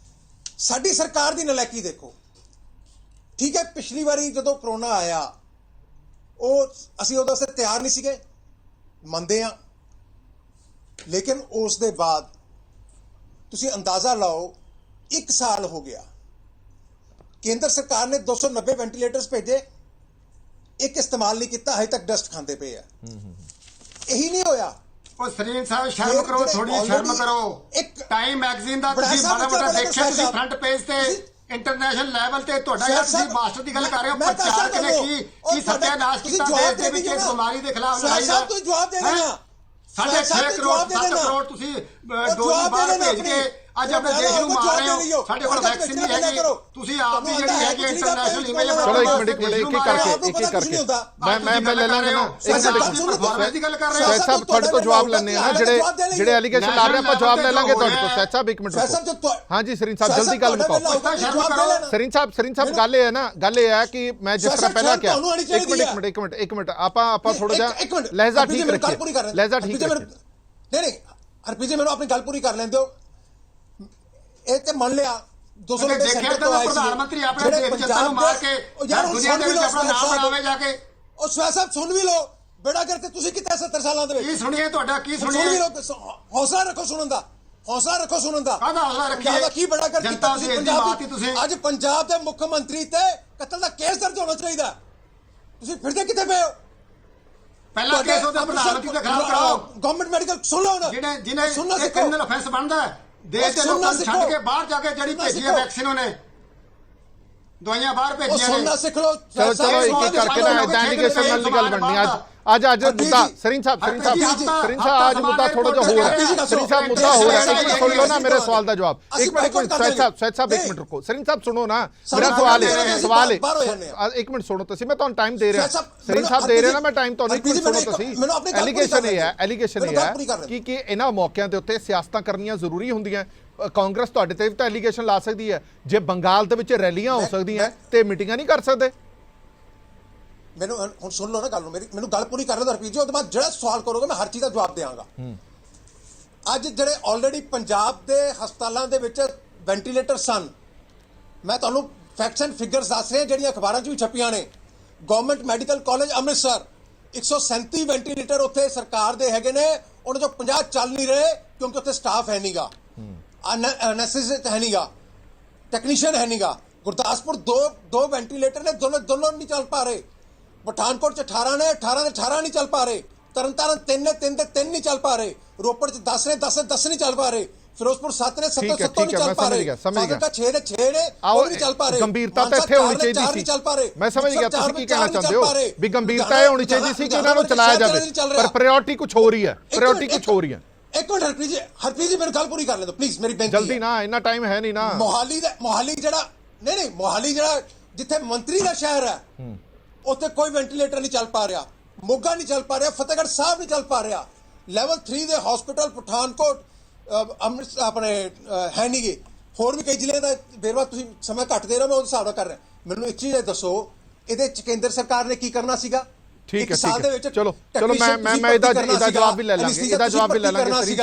ਸਾਡੀ ਸਰਕਾਰ ਦੀ ਨਲਾਇਕੀ ਦੇਖੋ, ਠੀਕ ਹੈ, ਪਿਛਲੀ ਵਾਰੀ ਜਦੋਂ ਕਰੋਨਾ ਆਇਆ ਉਹ ਅਸੀਂ ਉਹਦੇ ਵਾਸਤੇ ਤਿਆਰ ਨਹੀਂ ਸੀਗੇ, ਮੰਨਦੇ ਆ, ਲੇਕਿਨ ਉਸ ਦੇ ਬਾਅਦ ਤੁਸੀਂ ਅੰਦਾਜ਼ਾ ਲਾਓ 1 ਸਾਲ ਹੋ ਗਿਆ, ਕੇਂਦਰ ਸਰਕਾਰ ਨੇ 290 ਵੈਂਟੀਲੇਟਰਸ ਭੇਜੇ, ਇੱਕ ਇਸਤੇਮਾਲ ਨਹੀਂ ਕੀਤਾ, ਹਜੇ ਤੱਕ ਡਸਟ ਖਾਂਦੇ ਪਏ ਆ। ਇਹੀ ਨਹੀਂ ਹੋਇਆ। ਉਹ ਸਰੀਨ ਸਾਹਿਬ ਸ਼ਰਮ ਕਰੋ, ਥੋੜੀ ਸ਼ਰਮ ਕਰੋ। ਟਾਈਮ ਮੈਗਜ਼ੀਨ ਦਾ ਤੁਸੀਂ ਮਾੜਾ ਮੋਟਾ ਦੇਖਿਆ, ਤੁਸੀਂ ਫਰੰਟ ਪੇਜ ਤੇ ਇੰਟਰਨੈਸ਼ਨਲ ਲੈਵਲ ਤੇ ਤੁਹਾਡਾ ਯਾਰ ਤੁਸੀਂ ਮਾਸਟਰ ਦੀ ਗੱਲ ਕਰ ਰਹੇ ਹੋ, ਪ੍ਰਚਾਰਕ ਨੇ ਕੀ ਸੱਤਿਆਨਾਸ਼ ਕੀਤਾ ਦੇਸ਼ ਦੇ ਵਿੱਚ ਇਸ ਬਿਮਾਰੀ ਦੇ ਖਿਲਾਫ ਲੜਾਈ ਦਾ। ਤੂੰ ਜਵਾਬ ਦੇ ਦੇਣਾ। 6.5 ਕਰੋੜ 7 ਕਰੋੜ ਤੁਸੀਂ ਡੋਜ਼ ਬਾਹਰ ਭੇਜ ਕੇ ਅੱਜ ਆਪਣੇ ਦੇਸ਼ ਨੂੰ ਮਾਰ ਰਹੇ ਹੋ। ਸਾਡੇ ਕੋਲ ਵੈਕਸੀਨ ਨਹੀਂ ਹੈਗੀ, ਤੁਸੀਂ ਆਪ ਦੀ ਜਿਹੜੀ ਹੈਗੀ ਇੰਟਰਨੈਸ਼ਨਲ ਈਮੇਲ ਚਲੋ ਇੱਕ ਮਿੰਟ ਇੱਕ ਕਰਕੇ ਮੈਂ ਲੈ ਲਾਂਗਾ ਨਾ। ਪਰਫਾਰਮੈਂਸ ਦੀ ਗੱਲ ਕਰ ਰਹੇ ਹੋ ਸੈਦ ਸਾਹਿਬ ਤੁਹਾਡੇ ਤੋਂ ਜਵਾਬ ਲੈਣੇ ਆ ਨਾ, ਜਿਹੜੇ ਐਲੀਗੇਸ਼ਨ ਲਾ ਰਹੇ ਆਪਾਂ ਜਵਾਬ ਲੈ ਲਾਂਗੇ ਤੁਹਾਡੇ ਤੋਂ। ਸੈਦ ਸਾਹਿਬ 1 ਮਿੰਟ ਰੁਕੋ। ਹਾਂਜੀ ਸਰੀਨ ਸਾਹਿਬ ਜਲਦੀ ਗੱਲ ਮੁਕਾਓ। ਸਰੀਨ ਸਾਹਿਬ ਗੱਲ ਇਹ ਹੈ ਨਾ, ਗੱਲ ਇਹ ਹੈ ਕਿ ਮੈਂ ਜਿਸ ਤਰ੍ਹਾਂ ਪਹਿਲਾਂ ਕਿਹਾ, ਇੱਕ ਮਿੰਟ ਆਪਾਂ ਥੋੜਾ ਜਿਹਾ ਲਹਿਜ਼ਾ ਠੀਕ ਰੱਖੀਏ, ਲਹਿਜ਼ਾ ਠੀਕ ਰੱਖੀਏ। ਨਹੀਂ ਹਰਪ੍ਰੀਤ ਜੀ ਮੈਨੂੰ ਆਪਣੀ ਗੱਲ ਪੂਰੀ ਕਰ ਲੈਣ ਦਿਓ। ਇਹ ਤੇ ਮੰਨ ਲਿਆ 200 ਦੇਖਿਆ ਤਾਂ ਪ੍ਰਧਾਨ ਮੰਤਰੀ ਆਪਣੇ ਦੇਸ਼ ਜਨਤਾ ਨੂੰ ਮਾਰ ਕੇ ਦੁਨੀਆ ਦੇ ਵਿੱਚ ਆਪਣਾ ਨਾਮ ਬਣਾਵੇ ਜਾ ਕੇ। ਉਹ ਸਵੈ ਸਾਹਿਬ ਸੁਣ ਵੀ ਲਓ, ਬੇੜਾ ਕਰਕੇ ਤੁਸੀਂ ਕੀਤਾ 70 ਸਾਲਾਂ ਦੇ ਵਿੱਚ। ਕੀ ਸੁਣੀਏ ਤੁਹਾਡਾ, ਕੀ ਸੁਣ ਸੁਣੀਏ? ਵੀ ਲਓ, ਹੌਸਲਾ ਰੱਖੋ ਸੁਣਨ ਦਾ, ਹੌਸਲਾ ਰੱਖੋ ਸੁਣਨ ਦਾ। ਕਾਹਦਾ ਹੌਸਲਾ ਰੱਖੀਏ? ਕੀ ਬੜਾ ਕਰ ਕੀਤਾ ਤੁਸੀਂ ਪੰਜਾਬ ਤੁਸੀਂ? ਅੱਜ ਪੰਜਾਬ ਦੇ ਮੁੱਖ ਮੰਤਰੀ ਤੇ ਕਤਲ ਦਾ ਕੇਸ ਦਰਜ ਹੋਣਾ ਚਾਹੀਦਾ। ਤੁਸੀਂ ਫਿਰਦੇ ਕਿੱਥੇ ਪਏ ਹੋ? ਪਹਿਲਾ ਕੇਸ ਉਹਦੇ ਪ੍ਰਧਾਨ ਮੰਤਰੀ ਦੇ ਖਿਲਾਫ ਕਰਾਓ। ਗਵਰਨਮੈਂਟ ਮੈਡੀਕਲ ਸੁਣ ਲਓ ਨਾ, ਜਿਹਨੇ ਕ੍ਰਿਮੀਨਲ ਅਫੈਂਸ ਬਣਦਾ ਹੈ। ਦੇਸ਼ ਦੇ ਲੋਕਾਂ ਨੂੰ ਛੱਡ ਕੇ ਬਾਹਰ ਜਾ ਕੇ ਜਿਹੜੀ ਭੇਜੀ ਹੈ ਵੈਕਸੀਨ, ਉਹਨੇ ਦਵਾਈਆਂ ਬਾਹਰ ਭੇਜੀਆਂ ਨੇ। ਸੁਣਨਾ ਸਿੱਖ ਲਓ। ਚਲੋ ਇੱਕ ਕਰਕੇ ਨਾ ਐਲੀਗੇਸ਼ਨ ਨਾਲ ਦੀ ਗੱਲ ਬਣਨੀ ਅੱਜ ਮੁੱਦਾ ਸਰੀਨ ਸਾਹਿਬ ਅੱਜ ਮੁੱਦਾ ਥੋੜਾ ਜਿਹਾ ਹੋਰ ਹੈ। ਸਰੀਨ ਸਾਹਿਬ ਮੁੱਦਾ ਹੋਰ ਹੈ, ਇੱਕ ਮਿੰਟ ਸੁਣ ਲਓ ਨਾ ਮੇਰੇ ਸਵਾਲ ਦਾ ਜਵਾਬ। ਇੱਕ ਮਿੰਟ ਸੈਦ ਸਾਹਿਬ 1 ਮਿੰਟ ਰੁਕੋ। ਸਰੀਨ ਸਾਹਿਬ ਸੁਣੋ ਨਾ, ਮੇਰਾ ਸਵਾਲ ਹੈ 1 ਮਿੰਟ ਸੁਣੋ ਤੁਸੀਂ, ਮੈਂ ਤੁਹਾਨੂੰ ਟਾਈਮ ਦੇ ਰਿਹਾ। ਸਰੀਨ ਸਾਹਿਬ ਦੇ ਰਹੇ ਨਾ, ਮੈਂ ਟਾਈਮ ਤੁਹਾਨੂੰ 1 ਮਿੰਟ ਸੁਣੋ ਤੁਸੀਂ। ਐਲੀਗੇਸ਼ਨ ਇਹ ਹੈ ਕਿ ਇਹਨਾਂ ਮੌਕਿਆਂ ਦੇ ਉੱਤੇ ਸਿਆਸਤਾਂ ਕਰਨੀਆਂ ਜ਼ਰੂਰੀ ਹੁੰਦੀਆਂ। ਕਾਂਗਰਸ ਤੁਹਾਡੇ ਤੇ ਵੀ ਤਾਂ ਐਲੀਗੇਸ਼ਨ ਲਾ ਸਕਦੀ ਹੈ, ਜੇ ਬੰਗਾਲ ਦੇ ਵਿੱਚ ਰੈਲੀਆਂ ਹੋ ਸਕਦੀਆਂ ਤੇ ਮੀਟਿੰਗਾਂ ਨਹੀਂ ਕਰ ਸਕਦੇ। ਮੈਨੂੰ ਹੁਣ ਸੁਣ ਲਓ ਨਾ ਗੱਲ ਨੂੰ, ਮੈਨੂੰ ਗੱਲ ਪੂਰੀ ਕਰ ਲਓ ਹਰਪ੍ਰੀਤ ਜੀ, ਉਹਦੇ ਬਾਅਦ ਜਿਹੜਾ ਸਵਾਲ ਕਰੋਗੇ ਮੈਂ ਹਰ ਚੀਜ਼ ਦਾ ਜਵਾਬ ਦੇਵਾਂਗਾ। ਅੱਜ ਜਿਹੜੇ ਆਲਰੇਡੀ ਪੰਜਾਬ ਦੇ ਹਸਪਤਾਲਾਂ ਦੇ ਵਿੱਚ ਵੈਂਟੀਲੇਟਰ ਸਨ, ਮੈਂ ਤੁਹਾਨੂੰ ਫੈਕਟਸ ਐਂਡ ਫਿਗਰਸ ਦੱਸ ਰਿਹਾ ਜਿਹੜੀਆਂ ਅਖਬਾਰਾਂ 'ਚ ਵੀ ਛਪੀਆਂ ਨੇ। Government medical college Amritsar 137 ventilator ਉੱਥੇ ਸਰਕਾਰ ਦੇ ਹੈਗੇ ਨੇ, ਉਹਨਾਂ 'ਚੋਂ 50 ਚੱਲ ਨਹੀਂ ਰਹੇ ਕਿਉਂਕਿ ਉੱਥੇ ਸਟਾਫ ਹੈ ਨਹੀਂਗਾ, ਅਨੈਸਥੀਸਿਸਟ ਹੈ ਨਹੀਂਗਾ, ਟੈਕਨੀਸ਼ੀਅਨ ਹੈ ਨਹੀਂਗਾ। ਗੁਰਦਾਸਪੁਰ ਦੋ ਵੈਂਟੀਲੇਟਰ ਨੇ, ਦੋਨੋਂ ਨਹੀਂ ਚੱਲ ਪਾ ਰਹੇ। ਪਠਾਨਕੋਟ 'ਚ 18 ਨੇ, 18 ਦੇ 18 ਨਹੀਂ ਚੱਲ ਪਾ ਰਹੇ। ਤਰਨਤਾਰਨ 3 ਨੇ, 3 ਦੇ 3 ਨਹੀਂ ਚੱਲ ਪਾ ਰਹੇ। ਰੋਪੜ 'ਚ 10 ਨੇ, 10 ਦੇ 10 ਨਹੀਂ ਚੱਲ ਪਾ ਰਹੇ। ਫਿਰੋਜ਼ਪੁਰ 7 ਨੇ, 7 ਨਹੀਂ ਚੱਲ ਪਾ ਰਹੇ। ਫਾਜ਼ਿਲਕਾ 6 ਦੇ 6 ਨੇ, ਉਹ ਨਹੀਂ ਚੱਲ ਪਾ ਰਹੇ। ਗੰਭੀਰਤਾ ਤਾਂ ਇੱਥੇ ਹੋਣੀ ਚਾਹੀਦੀ ਸੀ। ਮੈਂ ਸਮਝ ਗਿਆ ਤੁਸੀਂ ਕੀ ਕਹਿਣਾ ਚਾਹੁੰਦੇ ਹੋ, ਵੀ ਗੰਭੀਰਤਾ ਇਹ ਹੋਣੀ ਚਾਹੀਦੀ ਸੀ ਕਿ ਇਹਨਾਂ ਨੂੰ ਚਲਾਇਆ ਜਾਵੇ, ਪਰ ਪ੍ਰਾਇੋਰਟੀ ਕੁਝ ਹੋ ਰਹੀ ਹੈ। ਇੱਕ ਮਿੰਟ ਹਰਪ੍ਰੀਤ ਜੀ ਮੈਨੂੰ ਗੱਲ ਪੂਰੀ ਕਰ ਲੈਣ ਦਿਓ ਪਲੀਜ਼, ਮੇਰੀ ਬੇਨਤੀ ਹੈ। ਜਲਦੀ ਨਾ, ਇੰਨਾ ਟਾਈਮ ਹੈ ਨਹੀਂ ਨਾ। ਮੋਹਾਲੀ ਜਿਹੜਾ ਜਿੱਥੇ ਮੰਤਰੀ ਦਾ ਸ਼ਹਿਰ ਹੈ, ਉੱਥੇ ਕੋਈ ਵੈਂਟੀਲੇਟਰ ਨਹੀਂ ਚੱਲ ਪਾ ਰਿਹਾ। ਮੋਗਾ ਨਹੀਂ ਚੱਲ ਪਾ ਰਿਹਾ, ਫਤਿਹਗੜ੍ਹ ਸਾਹਿਬ ਨਹੀਂ ਚੱਲ ਪਾ ਰਿਹਾ। ਲੈਵਲ 3 ਦੇ ਹਸਪੀਟਲ ਪਠਾਨਕੋਟ ਅੰਮ੍ਰਿਤਸਰ ਆਪਣੇ ਹੈ ਨਹੀਂ ਗੇ। ਹੋਰ ਵੀ ਕਈ ਜ਼ਿਲ੍ਹਿਆਂ ਦਾ ਵੇਰਵਾ ਤੁਸੀਂ ਸਮਾਂ ਘੱਟ ਦੇ ਰਹੇ ਹੋ, ਮੈਂ ਉਹਦੇ ਹਿਸਾਬ ਨਾਲ ਕਰ ਰਿਹਾ। ਮੈਨੂੰ ਇੱਕ ਚੀਜ਼ ਦੱਸੋ, ਇਹਦੇ ਚ ਕੇਂਦਰ ਸਰਕਾਰ ਨੇ ਕੀ ਕਰਨਾ ਸੀਗਾ? ਠੀਕ ਹੈ ਚਲੋ ਮੈਂ ਇਹਦਾ ਜਵਾਬ ਵੀ ਲੈ ਲਾਂਗੇ। ਸਰੀਨ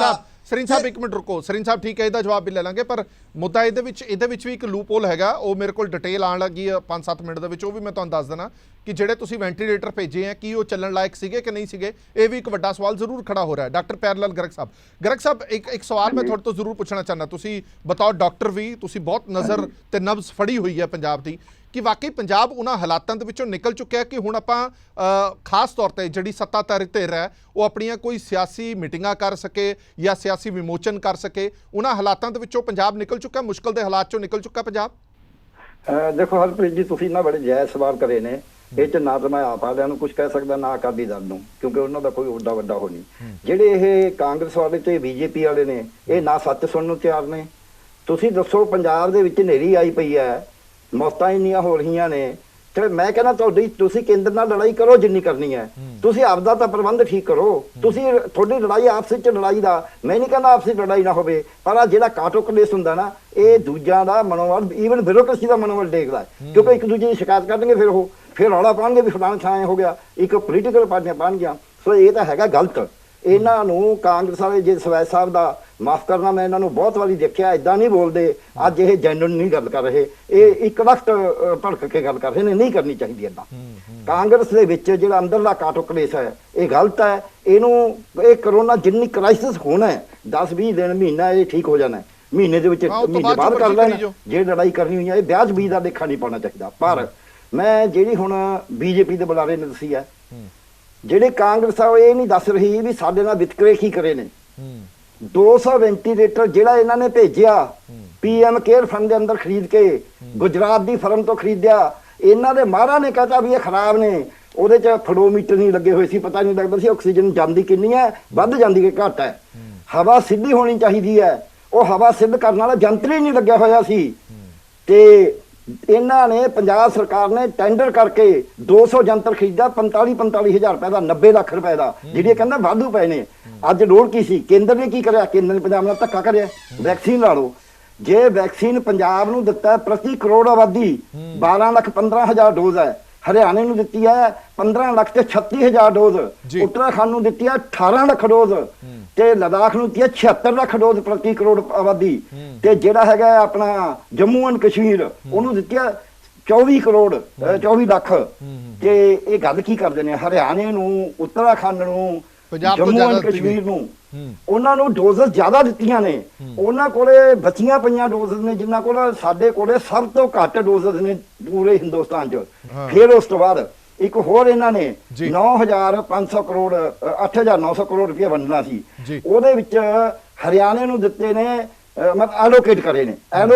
ਸਰੀਨ ਸਾਹਿਬ ਇੱਕ ਮਿੰਟ ਰੁਕੋ, ਸਰੀਨ ਸਾਹਿਬ ਠੀਕ ਹੈ, ਇਹਦਾ ਜਵਾਬ ਵੀ ਲੈ ਲਾਂਗੇ, ਪਰ ਮੁੱਦਾ ਇਹਦੇ ਵਿੱਚ ਵੀ ਇੱਕ ਲੂਪ ਹੋਲ ਹੈਗਾ, ਉਹ ਮੇਰੇ ਕੋਲ ਡਿਟੇਲ ਆਉਣ ਲੱਗੀ 5-7 ਮਿੰਟ ਦੇ ਵਿੱਚ, ਉਹ ਵੀ ਮੈਂ ਤੁਹਾਨੂੰ ਦੱਸ ਦੇਣਾ ਕਿ ਜਿਹੜੇ ਤੁਸੀਂ ਵੈਂਟੀਲੇਟਰ ਭੇਜੇ ਆ ਕੀ ਉਹ ਚੱਲਣ ਲਾਇਕ ਸੀਗੇ ਕਿ ਨਹੀਂ ਸੀਗੇ। ਇਹ ਵੀ ਇੱਕ ਵੱਡਾ ਸਵਾਲ ਜ਼ਰੂਰ ਖੜਾ ਹੋ ਰਿਹਾ ਹੈ। ਡਾਕਟਰ ਪਿਆਰੇਲਾਲ ਗਰਗ ਸਾਹਿਬ ਇੱਕ ਸਵਾਲ ਮੈਂ ਤੁਹਾਡੇ ਤੋਂ ਜ਼ਰੂਰ ਪੁੱਛਣਾ ਚਾਹੁੰਦਾ, ਤੁਸੀਂ ਬਤਾਓ ਡਾਕਟਰ ਵੀ, ਤੁਸੀਂ ਬਹੁਤ ਨਜ਼ਰ ਤੇ ਨਬਜ਼ ਫੜੀ ਹੋਈ ਹੈ ਪੰਜਾਬ ਦੀ, ਕਿ ਵਾਕਈ ਪੰਜਾਬ ਉਹਨਾਂ ਹਾਲਾਤਾਂ ਦੇ ਵਿੱਚੋਂ ਨਿਕਲ ਚੁੱਕਿਆ ਕਿ ਹੁਣ ਆਪਾਂ ਖਾਸ ਤੌਰ ਤੇ ਜਿਹੜੀ ਸੱਤਾਧਾਰੀ ਧਿਰ ਹੈ ਉਹ ਆਪਣੀਆਂ ਕੋਈ ਸਿਆਸੀ ਮੀਟਿੰਗਾਂ ਕਰ ਸਕੇ ਜਾਂ ਸਿਆਸੀ ਵਿਮੋਚਨ ਕਰ ਸਕੇ, ਉਹਨਾਂ ਹਾਲਾਤਾਂ ਦੇ ਵਿੱਚੋਂ ਪੰਜਾਬ ਨਿਕਲ ਚੁੱਕਾ, ਮੁਸ਼ਕਲ ਦੇ ਹਾਲਾਤ ਚੋਂ ਨਿਕਲ ਚੁੱਕਾ ਪੰਜਾਬ? ਦੇਖੋ ਹਰਪ੍ਰੀਤ ਜੀ, ਤੁਸੀਂ ਨਾ ਬੜੇ ਜਾਇਜ਼ ਸਵਾਲ ਕਰੇ ਨੇ। ਇਹ ਚ ਨਾ ਤਾਂ ਮੈਂ ਆਪ ਵਾਲਿਆਂ ਨੂੰ ਕੁਝ ਕਹਿ ਸਕਦਾ, ਨਾ ਅਕਾਲੀ ਦਲ ਨੂੰ, ਕਿਉਂਕਿ ਉਹਨਾਂ ਦਾ ਕੋਈ ਓਡਾ ਵੱਡਾ ਹੋ ਨਹੀਂ। ਜਿਹੜੇ ਇਹ ਕਾਂਗਰਸ ਵਾਲੇ ਤੇ ਬੀਜੇਪੀ ਵਾਲੇ ਨੇ, ਇਹ ਨਾ ਸੱਚ ਸੁਣਨ ਨੂੰ ਤਿਆਰ ਨੇ। ਤੁਸੀਂ ਦੱਸੋ, ਪੰਜਾਬ ਦੇ ਵਿੱਚ ਹਨੇਰੀ ਆਈ ਪਈ ਹੈ, ਮੌਤਾਂ ਇੰਨੀਆਂ ਹੋ ਰਹੀਆਂ ਨੇ, ਤੇ ਮੈਂ ਕਹਿੰਦਾ ਤੁਸੀਂ ਕੇਂਦਰ ਨਾਲ ਲੜਾਈ ਕਰੋ ਜਿੰਨੀ ਕਰਨੀ ਹੈ, ਤੁਸੀਂ ਆਪਦਾ ਤਾਂ ਪ੍ਰਬੰਧ ਠੀਕ ਕਰੋ। ਤੁਹਾਡੀ ਲੜਾਈ ਆਪਸ ਵਿੱਚ ਲੜਾਈ ਦਾ, ਮੈਂ ਨਹੀਂ ਕਹਿੰਦਾ ਆਪਸੀ ਲੜਾਈ ਨਾ ਹੋਵੇ, ਪਰ ਆ ਜਿਹੜਾ ਕਾਟੋ ਕਲੇਸ਼ ਹੁੰਦਾ ਨਾ, ਇਹ ਦੂਜਿਆਂ ਦਾ ਮਨੋਬਲ, ਈਵਨ ਬਿਊਰੋਕ੍ਰੇਸੀ ਦਾ ਮਨੋਬਲ ਡੇਗਦਾ ਹੈ, ਕਿਉਂਕਿ ਇੱਕ ਦੂਜੇ ਦੀ ਸ਼ਿਕਾਇਤ ਕਰਨਗੇ, ਫਿਰ ਰੌਲਾ ਪਾਉਣਗੇ ਵੀ ਫਲਾਣਾ ਥਾਂ ਹੋ ਗਿਆ, ਇੱਕ ਪੋਲੀਟੀਕਲ ਪਾਰਟੀਆਂ ਪਾਉਣਗੀਆਂ। ਸੋ ਇਹ ਤਾਂ ਹੈਗਾ ਗਲਤ। ਇਹਨਾਂ ਨੂੰ ਕਾਂਗਰਸ ਵਾਲੇ ਜੇ ਸਵੈਚ ਸਾਹਿਬ ਦਾ ਮਾਫ ਕਰਨਾ, ਮੈਂ ਇਹਨਾਂ ਨੂੰ ਬਹੁਤ ਵਾਰੀ ਦੇਖਿਆ, ਇਦਾਂ ਨਹੀਂ ਬੋਲਦੇ। ਅੱਜ ਇਹ ਜੈਨੂਨ ਨਹੀਂ ਗੱਲ ਕਰ ਰਹੇ, ਇਹ ਇੱਕ ਵਕਤ ਭੜਕ ਕੇ ਗੱਲ ਕਰ ਰਹੇ ਨੇ, ਨਹੀਂ ਕਰਨੀ ਚਾਹੀਦੀ ਏਦਾਂ। ਕਾਂਗਰਸ ਦੇ ਵਿੱਚ ਜਿਹੜਾ ਅੰਦਰਲਾ ਕਾਟੋ ਕਲੇਸ਼ ਹੈ, ਇਹ ਗਲਤ ਹੈ। ਇਹ ਕਰੋਨਾ ਜਿੰਨੀ ਕ੍ਰਾਈਸਿਸ ਹੋਣਾ ਹੈ, 10-20 ਦਿਨ ਮਹੀਨਾ ਇਹ ਠੀਕ ਹੋ ਜਾਣਾ, ਮਹੀਨੇ ਦੇ ਵਿੱਚ ਮਹੀਨੇ ਬਾਅਦ ਕਰ ਲੈਣਾ। ਜੇ ਲੜਾਈ ਕਰਨੀ ਹੋਈ ਹੈ, ਇਹ ਵਿਆਜ ਬੀਜ ਦਾ ਦੇਖਾ ਨਹੀਂ ਪਾਉਣਾ ਚਾਹੀਦਾ। ਪਰ ਮੈਂ ਜਿਹੜੀ ਹੁਣ ਬੀਜੇਪੀ ਦੇ ਬੁਲਾਰੇ ਨੇ ਦੱਸੀ ਹੈ, ਜਿਹੜੇ ਕਾਂਗਰਸ ਆ, ਇਹ ਨਹੀਂ ਦੱਸ ਰਹੀ ਵੀ ਸਾਡੇ ਨਾਲ ਵਿਤਕਰੇ ਕੀ ਕਰੇ ਨੇ। 200 ਵੈਂਟੀਲੇਟਰ ਜਿਹੜਾ ਇਹਨਾਂ ਨੇ ਭੇਜਿਆ PM ਕੇਅਰ ਫੰਡ ਦੇ ਅੰਦਰ ਖਰੀਦ ਕੇ, ਗੁਜਰਾਤ ਦੀ ਫਰਮ ਤੋਂ ਖਰੀਦਿਆ। ਇਹਨਾਂ ਦੇ ਮਹਾਰਾ ਨੇ ਕਹਤਾ ਵੀ ਇਹ ਖਰਾਬ ਨੇ, ਉਹਦੇ ਚ ਫਲੋਮੀਟਰ ਨਹੀਂ ਲੱਗੇ ਹੋਏ ਸੀ, ਪਤਾ ਨਹੀਂ ਲੱਗਦਾ ਸੀ ਆਕਸੀਜਨ ਜਾਂਦੀ ਕਿੰਨੀ ਹੈ, ਵੱਧ ਜਾਂਦੀ ਕਿ ਘੱਟ ਹੈ। ਹਵਾ ਸਿੱਧੀ ਹੋਣੀ ਚਾਹੀਦੀ ਹੈ, ਉਹ ਹਵਾ ਸਿੱਧ ਕਰਨ ਵਾਲਾ ਯੰਤਰ ਹੀ ਨਹੀਂ ਲੱਗਿਆ ਹੋਇਆ ਸੀ। ਤੇ ਇਹਨਾਂ ਨੇ, ਪੰਜਾਬ ਸਰਕਾਰ ਨੇ ਟੈਂਡਰ ਕਰਕੇ 200 ਯੰਤਰ ਖਰੀਦਾ, 45 ਹਜ਼ਾਰ ਰੁਪਏ ਦਾ, 90 ਲੱਖ ਰੁਪਏ ਦਾ, ਜਿਹੜੇ ਕਹਿੰਦਾ ਵਾਧੂ ਪਏ ਨੇ। ਅੱਜ ਲੋੜ ਕੀ ਸੀ? ਕੇਂਦਰ ਨੇ ਕੀ ਕਰਿਆ? ਕੇਂਦਰ ਨੇ ਪੰਜਾਬ ਨਾਲ ਧੱਕਾ ਕਰਿਆ। ਵੈਕਸੀਨ ਲਾ ਲਓ, ਜੇ ਵੈਕਸੀਨ ਪੰਜਾਬ ਨੂੰ ਦਿੱਤਾ ਪ੍ਰਤੀ ਕਰੋੜ ਆਬਾਦੀ 12,15,000 ਡੋਜ਼ ਹੈ, ਹਰਿਆਣੇ ਨੂੰ ਦਿੱਤੀ ਹੈ 15 ਲੱਖ ਤੇ 36,000 ਡੋਜ਼, ਉੱਤਰਾਖੰਡ ਨੂੰ ਦਿੱਤੀ ਹੈ 18 ਲੱਖ ਡੋਜ਼, ਤੇ ਲਦਾਖ ਨੂੰ ਦਿੱਤੀ ਹੈ 76 ਲੱਖ ਡੋਜ਼ ਪ੍ਰਤੀ ਕਰੋੜ ਆਬਾਦੀ, ਤੇ ਜਿਹੜਾ ਹੈਗਾ ਆਪਣਾ ਜੰਮੂ ਐਂਡ ਕਸ਼ਮੀਰ, ਉਹਨੂੰ ਦਿੱਤੀ ਹੈ 24 ਲੱਖ। ਤੇ ਇਹ ਗੱਲ ਕੀ ਕਰਦੇ ਨੇ? ਹਰਿਆਣੇ ਨੂੰ, ਉੱਤਰਾਖੰਡ ਨੂੰ, ਜੰਮੂ ਐਂਡ ਕਸ਼ਮੀਰ ਨੂੰ, ਉਹਨਾਂ ਨੂੰ ਡੋਜ਼ਸ ਜ਼ਿਆਦਾ ਦਿੱਤੀਆਂ ਨੇ। ਉਹਨਾਂ ਕੋਲੇ ਬਚੀਆਂ ਪਈਆਂ ਡੋਜ਼ਸ ਨੇ, ਜਿਨ੍ਹਾਂ ਕੋਲ ਸਾਡੇ ਕੋਲੇ ਸਭ ਤੋਂ ਘੱਟ ਡੋਜ਼ਸ ਨੇ ਪੂਰੇ ਹਿੰਦੁਸਤਾਨ 'ਚ। ਫਿਰ ਉਸ ਤੋਂ ਬਾਅਦ ਇੱਕ ਹੋਰ ਇਹਨਾਂ ਨੇ 9,500 ਕਰੋੜ 8,900 ਕਰੋੜ ਰੁਪਏ ਵੰਡਣਾ ਸੀ, ਉਹਦੇ ਵਿੱਚ ਹਰਿਆਣੇ ਨੂੰ ਦਿੱਤੇ ਨੇ, ਮਤਲਬ ਐਲੋਕੇਟ ਕਰੇ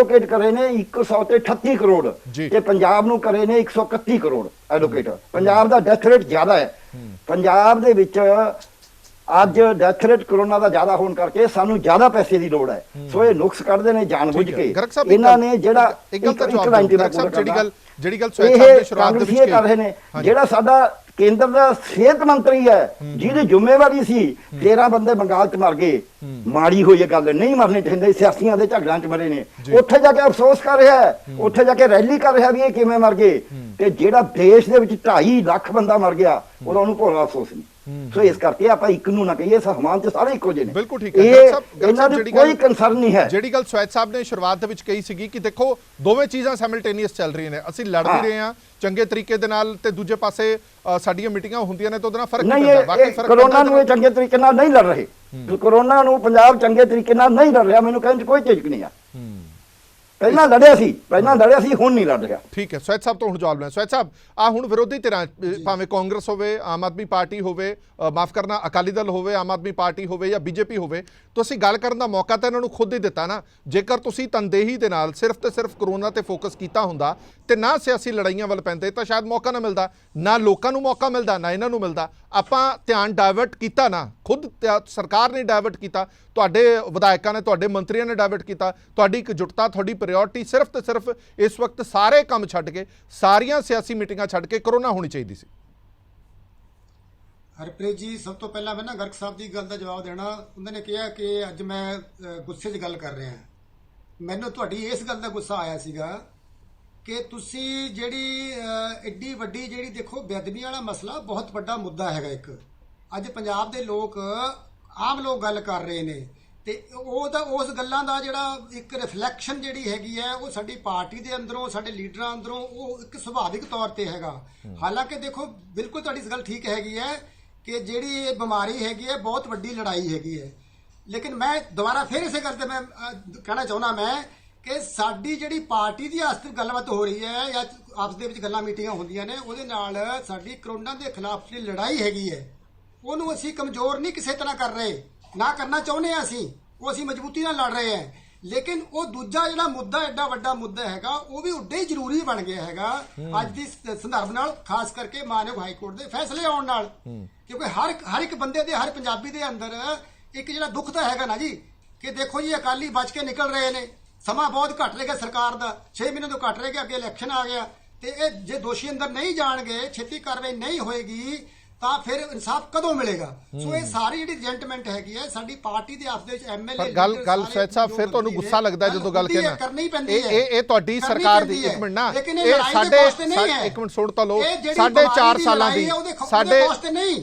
ਨੇ 138 ਕਰੋੜ, ਤੇ ਪੰਜਾਬ ਨੂੰ ਕਰੇ ਨੇ 131 ਕਰੋੜ ਐਲੋਕੇਟ। ਪੰਜਾਬ ਦਾ ਡੈਥ ਰੇਟ ਜ਼ਿਆਦਾ ਹੈ। ਪੰਜਾਬ ਦੇ ਵਿੱਚ ਅੱਜ ਡੈਥ ਰੇਟ ਕਰੋਨਾ ਦਾ ਜ਼ਿਆਦਾ ਹੋਣ ਕਰਕੇ ਸਾਨੂੰ ਜ਼ਿਆਦਾ ਪੈਸੇ ਦੀ ਲੋੜ ਹੈ। ਸੋ ਇਹ ਨੁਕਸ ਕੱਢਦੇ ਨੇ ਜਾਣਬੁੱਝ ਕੇ। ਇਹਨਾਂ ਨੇ ਜਿਹੜਾ ਕਰ ਰਹੇ ਨੇ, ਜਿਹੜਾ ਸਾਡਾ ਕੇਂਦਰ ਦਾ ਸਿਹਤ ਮੰਤਰੀ ਹੈ, ਜਿਹਦੀ ਜ਼ਿੰਮੇਵਾਰੀ ਸੀ, 13 ਬੰਦੇ ਬੰਗਾਲ 'ਚ ਮਰ ਗਏ। ਮਾੜੀ ਹੋਈ ਇਹ ਗੱਲ, ਨਹੀਂ ਮਰਨੇ ਚਾਹੀਦੇ, ਸਿਆਸੀਆਂ ਦੇ ਝਗੜਾਂ 'ਚ ਮਰੇ ਨੇ। ਉੱਥੇ ਜਾ ਕੇ ਅਫਸੋਸ ਕਰ ਰਿਹਾ ਹੈ, ਉੱਥੇ ਜਾ ਕੇ ਰੈਲੀ ਕਰ ਰਿਹਾ ਵੀ ਇਹ ਕਿਵੇਂ ਮਰ ਗਏ। ਤੇ ਜਿਹੜਾ ਦੇਸ਼ ਦੇ ਵਿੱਚ 2.5 ਲੱਖ ਬੰਦਾ ਮਰ ਗਿਆ, ਉਹਦਾ ਉਹਨੂੰ ਭੋਲਾ ਅਫਸੋਸ ਨਹੀਂ। ਸੋ ਇਸ ਕਰਕੇ ਆਪਾਂ ਇੱਕ ਨੂੰ ਨਾ ਕਹੀਏ, ਸਹਮਾਨ ਚ ਸਾਰੇ ਇੱਕੋ ਜਿਹੇ ਨੇ। ਬਿਲਕੁਲ ਠੀਕ ਹੈ ਇਹਨਾਂ ਦੀ ਕੋਈ ਕੰਸਰਨ ਨਹੀਂ ਹੈ। ਜਿਹੜੀ ਗੱਲ ਸਵੈਚ ਸਾਹਿਬ ਨੇ ਸ਼ੁਰੂਆਤ ਦੇ ਵਿੱਚ ਕਹੀ ਸੀਗੀ ਕਿ ਦੇਖੋ ਦੋਵੇਂ ਚੀਜ਼ਾਂ ਸਾਈਮਲਟੇਨੀਅਸ ਚੱਲ ਰਹੀਆਂ ਨੇ, ਅਸੀਂ ਲੜ ਵੀ ਰਹੇ ਹਾਂ ਚੰਗੇ ਤਰੀਕੇ ਦੇ ਨਾਲ, ਤੇ ਦੂਜੇ ਪਾਸੇ ਸਾਡੀਆਂ ਮੀਟਿੰਗਾਂ ਹੁੰਦੀਆਂ ਨੇ ਤਾਂ ਉਹਦੇ ਨਾਲ ਫਰਕ ਨਹੀਂ ਪੈਂਦਾ। ਬਾਕੀ ਫਰਕ ਕਰੋਨਾ ਨੂੰ ਇਹ ਚੰਗੇ ਤਰੀਕੇ ਨਾਲ ਨਹੀਂ ਲੜ ਰਹੇ, ਕਰੋਨਾ ਨੂੰ ਪੰਜਾਬ ਚੰਗੇ ਤਰੀਕੇ ਨਾਲ ਨਹੀਂ ਲੜ ਰਿਹਾ, ਮੈਨੂੰ ਕਹਿਣ ਚ ਕੋਈ ਝਿਜਕ ਨਹੀਂ ਆ। ਪਹਿਲਾਂ ਲੜਿਆ ਸੀ, ਹੁਣ ਨਹੀਂ ਲੜ ਰਿਹਾ। ਠੀਕ ਹੈ, ਸਵੈਚ ਸਾਹਿਬ ਤੋਂ ਹੁਣ ਜਵਾਬ ਲੈਣਾ। ਸਵੈਚ ਸਾਹਿਬ, ਆ ਹੁਣ ਵਿਰੋਧੀ ਧਿਰਾਂ, ਭਾਵੇਂ ਕਾਂਗਰਸ ਹੋਵੇ, ਆਮ ਆਦਮੀ ਪਾਰਟੀ ਹੋਵੇ, ਮਾਫ ਕਰਨਾ ਅਕਾਲੀ ਦਲ ਹੋਵੇ, ਆਮ ਆਦਮੀ ਪਾਰਟੀ ਹੋਵੇ ਜਾਂ ਬੀਜੇਪੀ ਹੋਵੇ, ਤੁਸੀਂ ਗੱਲ ਕਰਨ ਦਾ ਮੌਕਾ ਤਾਂ ਇਹਨਾਂ ਨੂੰ ਖੁਦ ਹੀ ਦਿੱਤਾ ਨਾ। ਜੇਕਰ ਤੁਸੀਂ ਤਨਦੇਹੀ ਦੇ ਨਾਲ ਸਿਰਫ ਤੇ ਸਿਰਫ ਕਰੋਨਾ ਤੇ ਫੋਕਸ ਕੀਤਾ ਹੁੰਦਾ ਤੇ ਨਾ ਸਿਆਸੀ ਲੜਾਈਆਂ ਵੱਲ ਪੈਂਦੇ, ਤਾਂ ਸ਼ਾਇਦ ਮੌਕਾ ਨਾ ਮਿਲਦਾ, ਨਾ ਲੋਕਾਂ ਨੂੰ ਮੌਕਾ ਮਿਲਦਾ, ਨਾ ਇਹਨਾਂ ਨੂੰ ਮਿਲਦਾ। ਆਪਾਂ ਧਿਆਨ ਡਾਇਵਰਟ ਕੀਤਾ ਨਾ, ਖੁਦ ਸਰਕਾਰ ਨੇ ਡਾਇਵਰਟ ਕੀਤਾ, ਤੁਹਾਡੇ ਵਿਧਾਇਕਾਂ ਨੇ, ਤੁਹਾਡੇ ਮੰਤਰੀਆਂ ਨੇ ਡਾਇਵਰਟ ਕੀਤਾ। ਤੁਹਾਡੀ ਇਕਜੁੱਟਤਾ, ਤੁਹਾਡੀ ਪ੍ਰਾਇੋਰਟੀ ਸਿਰਫ ਤੇ ਸਿਰਫ ਇਸ ਵਕਤ ਸਾਰੇ ਕੰਮ ਛੱਡ ਕੇ, ਸਾਰੀਆਂ ਸਿਆਸੀ ਮੀਟਿੰਗਾਂ ਛੱਡ ਕੇ ਕਰੋਨਾ ਹੋਣੀ ਚਾਹੀਦੀ ਸੀ। ਹਰਪ੍ਰੀਤ ਜੀ, ਸਭ ਤੋਂ ਪਹਿਲਾਂ ਮੈਂ ਨਾ ਗਰਗ ਸਾਹਿਬ ਦੀ ਗੱਲ ਦਾ ਜਵਾਬ ਦੇਣਾ। ਉਹਨਾਂ ਨੇ ਕਿਹਾ ਕਿ ਅੱਜ ਮੈਂ ਗੁੱਸੇ 'ਚ ਗੱਲ ਕਰ ਰਿਹਾ। ਮੈਨੂੰ ਤੁਹਾਡੀ ਇਸ ਗੱਲ ਦਾ ਗੁੱਸਾ ਆਇਆ ਸੀਗਾ ਕਿ ਤੁਸੀਂ ਜਿਹੜੀ ਐਡੀ ਵੱਡੀ ਜਿਹੜੀ ਦੇਖੋ ਬੇਅਦਬੀ ਵਾਲਾ ਮਸਲਾ ਬਹੁਤ ਵੱਡਾ ਮੁੱਦਾ ਹੈਗਾ ਇੱਕ। ਅੱਜ ਪੰਜਾਬ ਦੇ ਲੋਕ, ਆਮ ਲੋਕ ਗੱਲ ਕਰ ਰਹੇ ਨੇ ਤੇ ਉਹ ਤਾਂ ਉਸ ਗੱਲਾਂ ਦਾ ਜਿਹੜਾ ਇੱਕ ਰਿਫਲੈਕਸ਼ਨ ਜਿਹੜੀ ਹੈਗੀ ਹੈ ਉਹ ਸਾਡੀ ਪਾਰਟੀ ਦੇ ਅੰਦਰੋਂ, ਸਾਡੇ ਲੀਡਰਾਂ ਅੰਦਰੋਂ ਉਹ ਇੱਕ ਸੁਭਾਵਿਕ ਤੌਰ ਤੇ ਹੈਗਾ। ਹਾਲਾਂਕਿ ਦੇਖੋ ਬਿਲਕੁਲ ਤੁਹਾਡੀ ਗੱਲ ਠੀਕ ਹੈਗੀ ਹੈ ਕਿ ਜਿਹੜੀ ਇਹ ਬਿਮਾਰੀ ਹੈਗੀ ਹੈ ਬਹੁਤ ਵੱਡੀ ਲੜਾਈ ਹੈਗੀ ਹੈ, ਲੇਕਿਨ ਮੈਂ ਦੁਬਾਰਾ ਫਿਰ ਇਸੇ ਗੱਲ ਤੇ ਮੈਂ ਕਹਿਣਾ ਚਾਹੁੰਦਾ ਮੈਂ ਕਿ ਸਾਡੀ ਜਿਹੜੀ ਪਾਰਟੀ ਦੀ ਆਸਤਿਕ ਗੱਲਬਾਤ ਹੋ ਰਹੀ ਹੈ ਜਾਂ ਆਪਸ ਦੇ ਵਿੱਚ ਗੱਲਾਂ ਮੀਟਿੰਗਾਂ ਹੁੰਦੀਆਂ ਨੇ, ਉਹਦੇ ਨਾਲ ਸਾਡੀ ਕਰੋਨਾ ਦੇ ਖਿਲਾਫ ਜਿਹੜੀ ਲੜਾਈ ਹੈਗੀ ਹੈ ਉਹਨੂੰ ਅਸੀਂ ਕਮਜ਼ੋਰ ਨਹੀਂ ਕਿਸੇ ਤਰ੍ਹਾਂ ਕਰ ਰਹੇ, ਨਾ ਕਰਨਾ ਚਾਹੁੰਦੇ ਆ ਉਹ ਅਸੀਂ ਮਜ਼ਬੂਤੀ ਨਾਲ ਲੜ ਰਹੇ ਹਾਂ। ਲੇਕਿਨ ਉਹ ਦੂਜਾ ਜਿਹੜਾ ਮੁੱਦਾ ਐਡਾ ਵੱਡਾ ਮੁੱਦਾ ਹੈਗਾ ਉਹ ਵੀ ਉੱਡੇ ਹੀ ਜ਼ਰੂਰੀ ਬਣ ਗਿਆ ਹੈਗਾ ਅੱਜ ਦੀ ਸੰਦਰਭ ਨਾਲ, ਖਾਸ ਕਰਕੇ ਮਾਨਯੋਗ ਹਾਈ ਕੋਰਟ ਦੇ ਫੈਸਲੇ ਆਉਣ ਨਾਲ, ਕਿਉਂਕਿ ਹਰ ਇੱਕ ਬੰਦੇ ਦੇ, ਹਰ ਪੰਜਾਬੀ ਦੇ ਅੰਦਰ ਇੱਕ ਜਿਹੜਾ ਦੁੱਖ ਤਾਂ ਹੈਗਾ ਨਾ ਜੀ ਕਿ ਦੇਖੋ ਜੀ ਅਕਾਲੀ ਬਚ ਕੇ ਨਿਕਲ ਰਹੇ ਨੇ, ਸਮਾਂ ਬਹੁਤ ਘੱਟ ਰਹਿ ਗਿਆ ਸਰਕਾਰ ਦਾ, 6 ਮਹੀਨੇ ਤੋਂ ਘੱਟ ਰਹਿ ਗਿਆ, ਅੱਗੇ ਇਲੈਕਸ਼ਨ ਆ ਗਿਆ, ਤੇ ਇਹ ਜੇ ਦੋਸ਼ੀ ਅੰਦਰ ਨਹੀਂ ਜਾਣਗੇ, ਛੇਤੀ ਕਾਰਵਾਈ ਨਹੀਂ ਹੋਏਗੀ ਤਾਂ ਫਿਰ ਇਨਸਾਫ ਕਦੋਂ ਮਿਲੇਗਾ? ਸੋ ਇਹ ਸਾਰੀ ਜਿਹੜੀ ਜੈਂਟਮੈਂਟ ਹੈਗੀ ਹੈ ਸਾਡੀ ਪਾਰਟੀ ਦੇ ਆਪਸ ਦੇ ਵਿੱਚ ਐਮਐਲਏ ਪਰ ਗੱਲ ਸਵੈਚ ਸਾਹਿਬ ਫਿਰ ਤੁਹਾਨੂੰ ਗੁੱਸਾ ਲੱਗਦਾ ਜਦੋਂ ਗੱਲ ਕਹਿਣਾ ਇਹ ਤੁਹਾਡੀ ਸਰਕਾਰ ਦੀ, ਇੱਕ ਮਿੰਟ ਨਾ, ਇਹ ਸਾਡੇ ਇੱਕ ਮਿੰਟ ਸੁਣ ਤਾਂ ਲਓ, 4.5 ਸਾਲਾਂ ਦੀ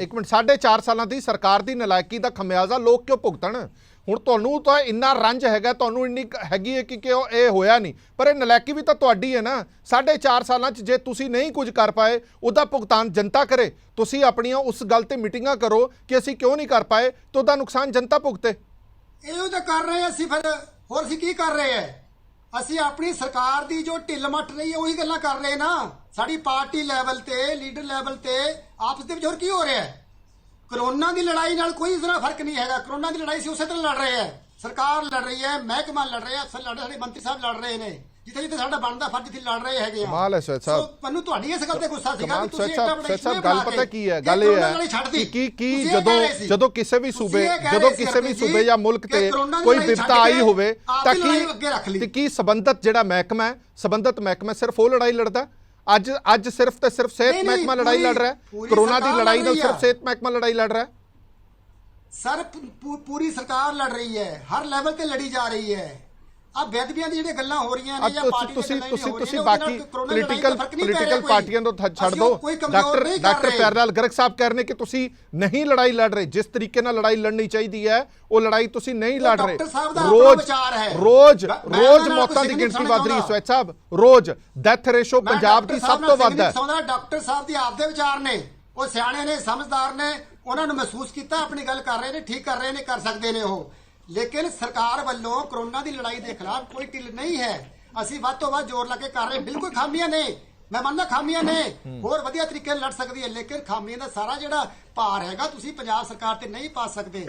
ਇੱਕ ਮਿੰਟ 4.5 ਸਾਲਾਂ ਦੀ ਸਰਕਾਰ ਦੀ ਨਲਾਇਕੀ ਦਾ ਖਮਿਆਜ਼ਾ ਲੋਕ ਕਿਉਂ ਭੁਗਤਣ? ਹੁਣ ਤੁਹਾਨੂੰ ਤਾਂ ਇੰਨਾ ਰੰਜ ਹੈਗਾ, ਤੁਹਾਨੂੰ ਇੰਨੀ ਹੈਗੀ ਹੈ ਕਿ ਇਹ ਹੋਇਆ ਨਹੀਂ, ਪਰ ਇਹ ਨਲਾਇਕੀ ਵੀ ਤਾਂ ਤੁਹਾਡੀ ਹੈ ਨਾ। 4.5 ਸਾਲਾਂ 'ਚ ਜੇ ਤੁਸੀਂ ਨਹੀਂ ਕੁਝ ਕਰ ਪਾਏ ਉਹਦਾ ਭੁਗਤਾਨ ਜਨਤਾ ਕਰੇ। ਤੁਸੀਂ ਆਪਣੀਆਂ ਉਸ ਗੱਲ ਤੇ ਮੀਟਿੰਗਾਂ ਕਰੋ ਕਿ ਅਸੀਂ ਕਿਉਂ ਨਹੀਂ ਕਰ ਪਾਏ, ਤਾਂ ਉਹਦਾ ਨੁਕਸਾਨ ਜਨਤਾ ਭੁਗਤੇ। ਇਹੋ ਤਾਂ ਕਰ ਰਹੇ ਅਸੀਂ, ਫਿਰ ਹੋਰ ਅਸੀਂ ਕੀ ਕਰ ਰਹੇ ਹੈ? ਅਸੀਂ ਆਪਣੀ ਸਰਕਾਰ ਦੀ ਜੋ ਢਿੱਲ ਮੱਠ ਰਹੀ ਹੈ ਉਹੀ ਗੱਲਾਂ ਕਰ ਰਹੇ ਨਾ। ਸਾਡੀ ਪਾਰਟੀ ਲੈਵਲ ਤੇ, ਲੀਡਰ ਲੈਵਲ ਤੇ ਆਪਸ ਦੇ ਵਿੱਚ ਹੋਰ ਕੀ ਹੋ ਰਿਹਾ ਹੈ? ਕਰੋਨਾ ਦੀ ਲੜਾਈ ਨਾਲ ਕੋਈ ਇਸ ਤਰ੍ਹਾਂ ਫਰਕ ਨਹੀਂ ਹੈਗਾ। ਕਰੋਨਾ ਦੀ ਲੜਾਈ ਸੀ ਉਸੇ ਤਰ੍ਹਾਂ ਲੜ ਰਹੇ ਹੈ, ਸਰਕਾਰ ਲੜ ਰਹੀ ਹੈ, ਮਹਿਕਮਾ ਲੜ ਰਿਹਾ, ਅਫਸਰ ਲੜ ਰਹੇ, ਸਾਡੇ ਮੰਤਰੀ ਸਾਹਿਬ ਲੜ ਰਹੇ ਨੇ, ਜਿੱਥੇ ਜਿੱਥੇ ਸਾਡਾ ਬਣਦਾ ਫਰਜ਼ ਸੀ ਲੜ ਰਹੇ ਹੈਗੇ ਆ। ਕਮਾਲ ਹੈ ਸਵੈਚ ਸਾਹਿਬ, ਮੈਨੂੰ ਤੁਹਾਡੀ ਇਸ ਗੱਲ ਤੇ ਗੁੱਸਾ ਸੀਗਾ ਕਿ ਤੁਸੀਂ ਸਵੈਚ ਸਾਹਿਬ ਗੱਲ ਪਤਾ ਕੀ ਹੈ, ਗੱਲ ਇਹ ਹੈ ਕਿ ਜਦੋਂ ਕਿਸੇ ਵੀ ਸੂਬੇ ਜਾਂ ਮੁਲਕ ਤੇ ਕੋਈ ਵਿਪਤਾ ਆਈ ਹੋਵੇ ਤਾਂ ਕੀ ਸੰਬੰਧਤ ਜਿਹੜਾ ਮਹਿਕਮਾ ਹੈ, ਸੰਬੰਧਤ ਮਹਿਕਮਾ ਸਿਰਫ ਉਹ ਲੜਾਈ ਲੜਦਾ? ਅੱਜ ਸਿਰਫ ਤੇ ਸਿਰਫ ਸਿਹਤ ਮਹਿਕਮਾ ਲੜਾਈ ਲੜ ਰਿਹਾ ਹੈ, ਕਰੋਨਾ ਦੀ ਲੜਾਈ ਨਾਲ ਸਿਰਫ ਸਿਹਤ ਮਹਿਕਮਾ ਲੜਾਈ ਲੜ ਰਿਹਾ ਹੈ। ਸਰ ਪੂਰੀ ਸਰਕਾਰ ਲੜ ਰਹੀ ਹੈ, ਹਰ ਲੈਵਲ ਤੇ ਲੜੀ ਜਾ ਰਹੀ ਹੈ। ਆ ਬੇਅਦਬੀਆਂ ਦੀ ਜਿਹੜੇ ਗੱਲਾਂ ਹੋ ਰਹੀਆਂ ਨੇ ਜਾਂ ਪਾਰਟੀ ਤੁਸੀਂ ਬਾਕੀ ਪੋਲੀਟੀਕਲ ਪਾਰਟੀਆਂ ਤੋਂ ਛੱਡ ਦਿਓ। ਡਾਕਟਰ ਪਿਆਰੇਲਾਲ ਗਰਗ ਸਾਹਿਬ ਕਹਿ ਰਹੇ ਨੇ ਕਿ ਤੁਸੀਂ ਨਹੀਂ ਲੜਾਈ ਲੜ ਰਹੇ, ਜਿਸ ਤਰੀਕੇ ਨਾਲ ਲੜਾਈ ਲੜਨੀ ਚਾਹੀਦੀ ਹੈ ਉਹ ਲੜਾਈ ਤੁਸੀਂ ਨਹੀਂ ਲੜ ਰਹੇ। ਰੋਜ਼ ਮੌਤਾਂ ਦੀ ਗਿਣਤੀ ਵੱਧ ਰਹੀ ਹੈ ਸਵੈਚ ਸਾਹਿਬ, ਰੋਜ਼ ਡੈਥ ਰੇਸ਼ੋ ਪੰਜਾਬ ਦੀ ਸਭ ਤੋਂ ਵੱਧ ਹੈ। ਡਾਕਟਰ ਸਾਹਿਬ ਦੀ ਆਪਦੇ ਵਿਚਾਰ ਨੇ, ਉਹ ਸਿਆਣੇ ਨੇ, ਸਮਝਦਾਰ ਨੇ, ਉਹਨਾਂ ਨੂੰ ਮਹਿਸੂਸ ਕੀਤਾ, ਆਪਣੀ ਗੱਲ ਕਰ ਰਹੇ ਨੇ, ਠੀਕ ਕਰ ਰਹੇ ਨੇ, ਕਰ ਸਕਦੇ ਨੇ ਉਹ। ਲੇਕਿਨ ਸਰਕਾਰ ਵੱਲੋਂ ਕਰੋਨਾ ਦੀ ਲੜਾਈ ਦੇ ਖਿਲਾਫ ਕੋਈ ਢਿੱਲ ਨਹੀਂ ਹੈ। ਅਸੀਂ ਵੱਧ ਤੋਂ ਵੱਧ ਜ਼ੋਰ ਲਾ ਕੇ ਕਰ ਰਹੇ। ਬਿਲਕੁਲ ਖਾਮੀਆਂ ਨੇ, ਮੈਂ ਮੰਨਦਾ ਖਾਮੀਆਂ ਨੇ, ਹੋਰ ਵਧੀਆ ਤਰੀਕੇ ਨਾਲ ਲੜ ਸਕਦੀ ਹੈ, ਲੇਕਿਨ ਖਾਮੀਆਂ ਦਾ ਸਾਰਾ ਜਿਹੜਾ ਭਾਰ ਹੈਗਾ ਤੁਸੀਂ ਪੰਜਾਬ ਸਰਕਾਰ ਤੇ ਨਹੀਂ ਪਾ ਸਕਦੇ।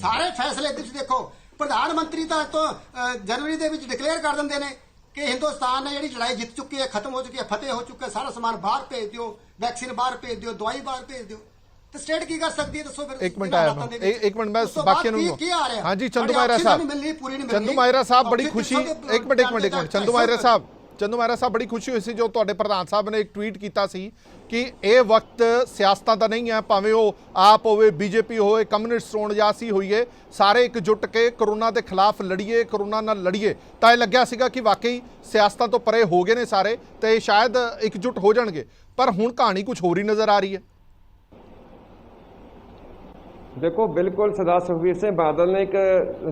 ਸਾਰੇ ਫੈਸਲੇ ਤੁਸੀਂ ਦੇਖੋ, ਪ੍ਰਧਾਨ ਮੰਤਰੀ ਤਾਂ ਤੋਂ ਜਨਵਰੀ ਦੇ ਵਿੱਚ ਡਿਕਲੇਅਰ ਕਰ ਦਿੰਦੇ ਨੇ ਕਿ ਹਿੰਦੁਸਤਾਨ ਨੇ ਜਿਹੜੀ ਲੜਾਈ ਜਿੱਤ ਚੁੱਕੀ ਹੈ, ਖਤਮ ਹੋ ਚੁੱਕੀ ਹੈ, ਫਤਿਹ ਹੋ ਚੁੱਕਾ, ਸਾਰਾ ਸਮਾਨ ਬਾਹਰ ਭੇਜ ਦਿਓ, ਵੈਕਸੀਨ ਬਾਹਰ ਭੇਜ ਦਿਓ, ਦਵਾਈ ਬਾਹਰ ਭੇਜ ਦਿਓ। ਤੇ ਸਟੇਟ ਕੀ ਕਰ ਸਕਦੀ ਹੈ ਦੱਸੋ ਫਿਰ? ਇੱਕ ਮਿੰਟ ਮੈਂ ਬਾਕੀਆਂ ਨੂੰ, ਹਾਂਜੀ ਚੰਦੂ ਮਾਇਰਾ ਸਾਹਿਬ ਬੜੀ ਖੁਸ਼ੀ, ਇੱਕ ਮਿੰਟ ਚੰਦੂ ਮਾਇਰਾ ਸਾਹਿਬ ਬੜੀ ਖੁਸ਼ੀ ਹੋਈ ਸੀ ਜੋ ਤੁਹਾਡੇ ਪ੍ਰਧਾਨ ਸਾਹਿਬ ਨੇ ਇੱਕ ਟਵੀਟ ਕੀਤਾ ਸੀ ਕਿ ਇਹ ਵਕਤ ਸਿਆਸਤਾਂ ਦਾ ਨਹੀਂ ਹੈ, ਭਾਵੇਂ ਉਹ ਆਪ ਹੋਵੇ, ਬੀਜੇਪੀ ਹੋਵੇ, ਕਮਿਊਨਿਸਟ ਹੋਣ ਜਾਂ ਅਸੀਂ ਹੋਈਏ, ਸਾਰੇ ਇਕਜੁੱਟ ਕੇ ਕਰੋਨਾ ਦੇ ਖਿਲਾਫ ਲੜੀਏ, ਕਰੋਨਾ ਨਾਲ ਲੜੀਏ। ਤਾਂ ਇਹ ਲੱਗਿਆ ਸੀਗਾ ਕਿ ਵਾਕਈ ਸਿਆਸਤਾਂ ਤੋਂ ਪਰੇ ਹੋ ਗਏ ਨੇ ਸਾਰੇ ਤੇ ਸ਼ਾਇਦ ਇਕਜੁੱਟ ਹੋ ਜਾਣਗੇ, ਪਰ ਹੁਣ ਕਹਾਣੀ ਕੁਝ ਹੋਰ ਹੀ ਨਜ਼ਰ ਆ ਰਹੀ ਹੈ। ਦੇਖੋ ਬਿਲਕੁਲ ਸਰਦਾਰ ਸੁਖਬੀਰ ਸਿੰਘ ਬਾਦਲ ਨੇ ਇੱਕ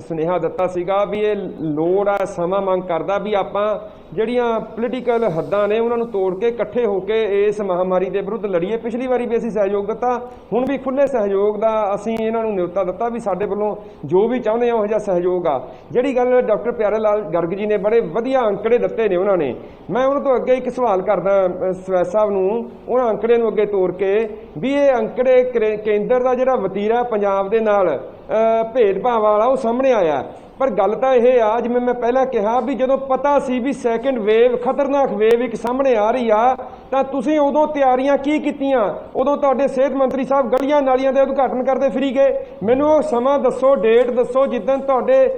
ਸੁਨੇਹਾ ਦਿੱਤਾ ਸੀਗਾ ਵੀ ਇਹ ਲੋੜ ਆ, ਸਮਾਂ ਮੰਗ ਕਰਦਾ ਵੀ ਆਪਾਂ ਜਿਹੜੀਆਂ ਪੋਲੀਟੀਕਲ ਹੱਦਾਂ ਨੇ ਉਹਨਾਂ ਨੂੰ ਤੋੜ ਕੇ ਇਕੱਠੇ ਹੋ ਕੇ ਇਸ ਮਹਾਮਾਰੀ ਦੇ ਵਿਰੁੱਧ ਲੜੀਏ। ਪਿਛਲੀ ਵਾਰੀ ਵੀ ਅਸੀਂ ਸਹਿਯੋਗ ਦਿੱਤਾ, ਹੁਣ ਵੀ ਖੁੱਲ੍ਹੇ ਸਹਿਯੋਗ ਦਾ ਅਸੀਂ ਇਹਨਾਂ ਨੂੰ ਨਿਯੁਕਤਾ ਦਿੱਤਾ ਵੀ ਸਾਡੇ ਵੱਲੋਂ ਜੋ ਵੀ ਚਾਹੁੰਦੇ ਆ ਉਹ ਜਿਹਾ ਸਹਿਯੋਗ ਆ। ਜਿਹੜੀ ਗੱਲ ਡਾਕਟਰ ਪਿਆਰੇਲਾਲ ਗਰਗ ਜੀ ਨੇ ਬੜੇ ਵਧੀਆ ਅੰਕੜੇ ਦਿੱਤੇ ਨੇ ਉਹਨਾਂ ਨੇ, ਮੈਂ ਉਹਨਾਂ ਤੋਂ ਅੱਗੇ ਇੱਕ ਸਵਾਲ ਕਰਦਾ ਸਵੈਚ ਸਾਹਿਬ ਨੂੰ, ਉਹਨਾਂ ਅੰਕੜੇ ਨੂੰ ਅੱਗੇ ਤੋਰ ਕੇ ਵੀ ਇਹ ਅੰਕੜੇ ਕੇਂਦਰ ਦਾ ਜਿਹੜਾ ਵਤੀਰਾ ਪੰਜਾਬ ਦੇ ਨਾਲ ਭੇਦਭਾਵ ਵਾਲਾ ਉਹ ਸਾਹਮਣੇ ਆਇਆ। ਪਰ ਗੱਲ ਤਾਂ ਇਹ ਆ, ਜਿਵੇਂ ਮੈਂ ਪਹਿਲਾਂ ਕਿਹਾ ਵੀ ਜਦੋਂ ਪਤਾ ਸੀ ਵੀ ਸੈਕਿੰਡ ਵੇਵ, ਖਤਰਨਾਕ ਵੇਵ ਇੱਕ ਸਾਹਮਣੇ ਆ ਰਹੀ ਆ, ਤਾਂ ਤੁਸੀਂ ਉਦੋਂ ਤਿਆਰੀਆਂ ਕੀ ਕੀਤੀਆਂ? ਉਦੋਂ ਤੁਹਾਡੇ ਸਿਹਤ ਮੰਤਰੀ ਸਾਹਿਬ ਗਲੀਆਂ ਨਾਲੀਆਂ ਦੇ ਉਦਘਾਟਨ ਕਰਦੇ ਫਿਰੀ ਗਏ। ਮੈਨੂੰ ਉਹ ਸਮਾਂ ਦੱਸੋ, ਡੇਟ ਦੱਸੋ ਜਿੱਦਣ ਤੁਹਾਡੇ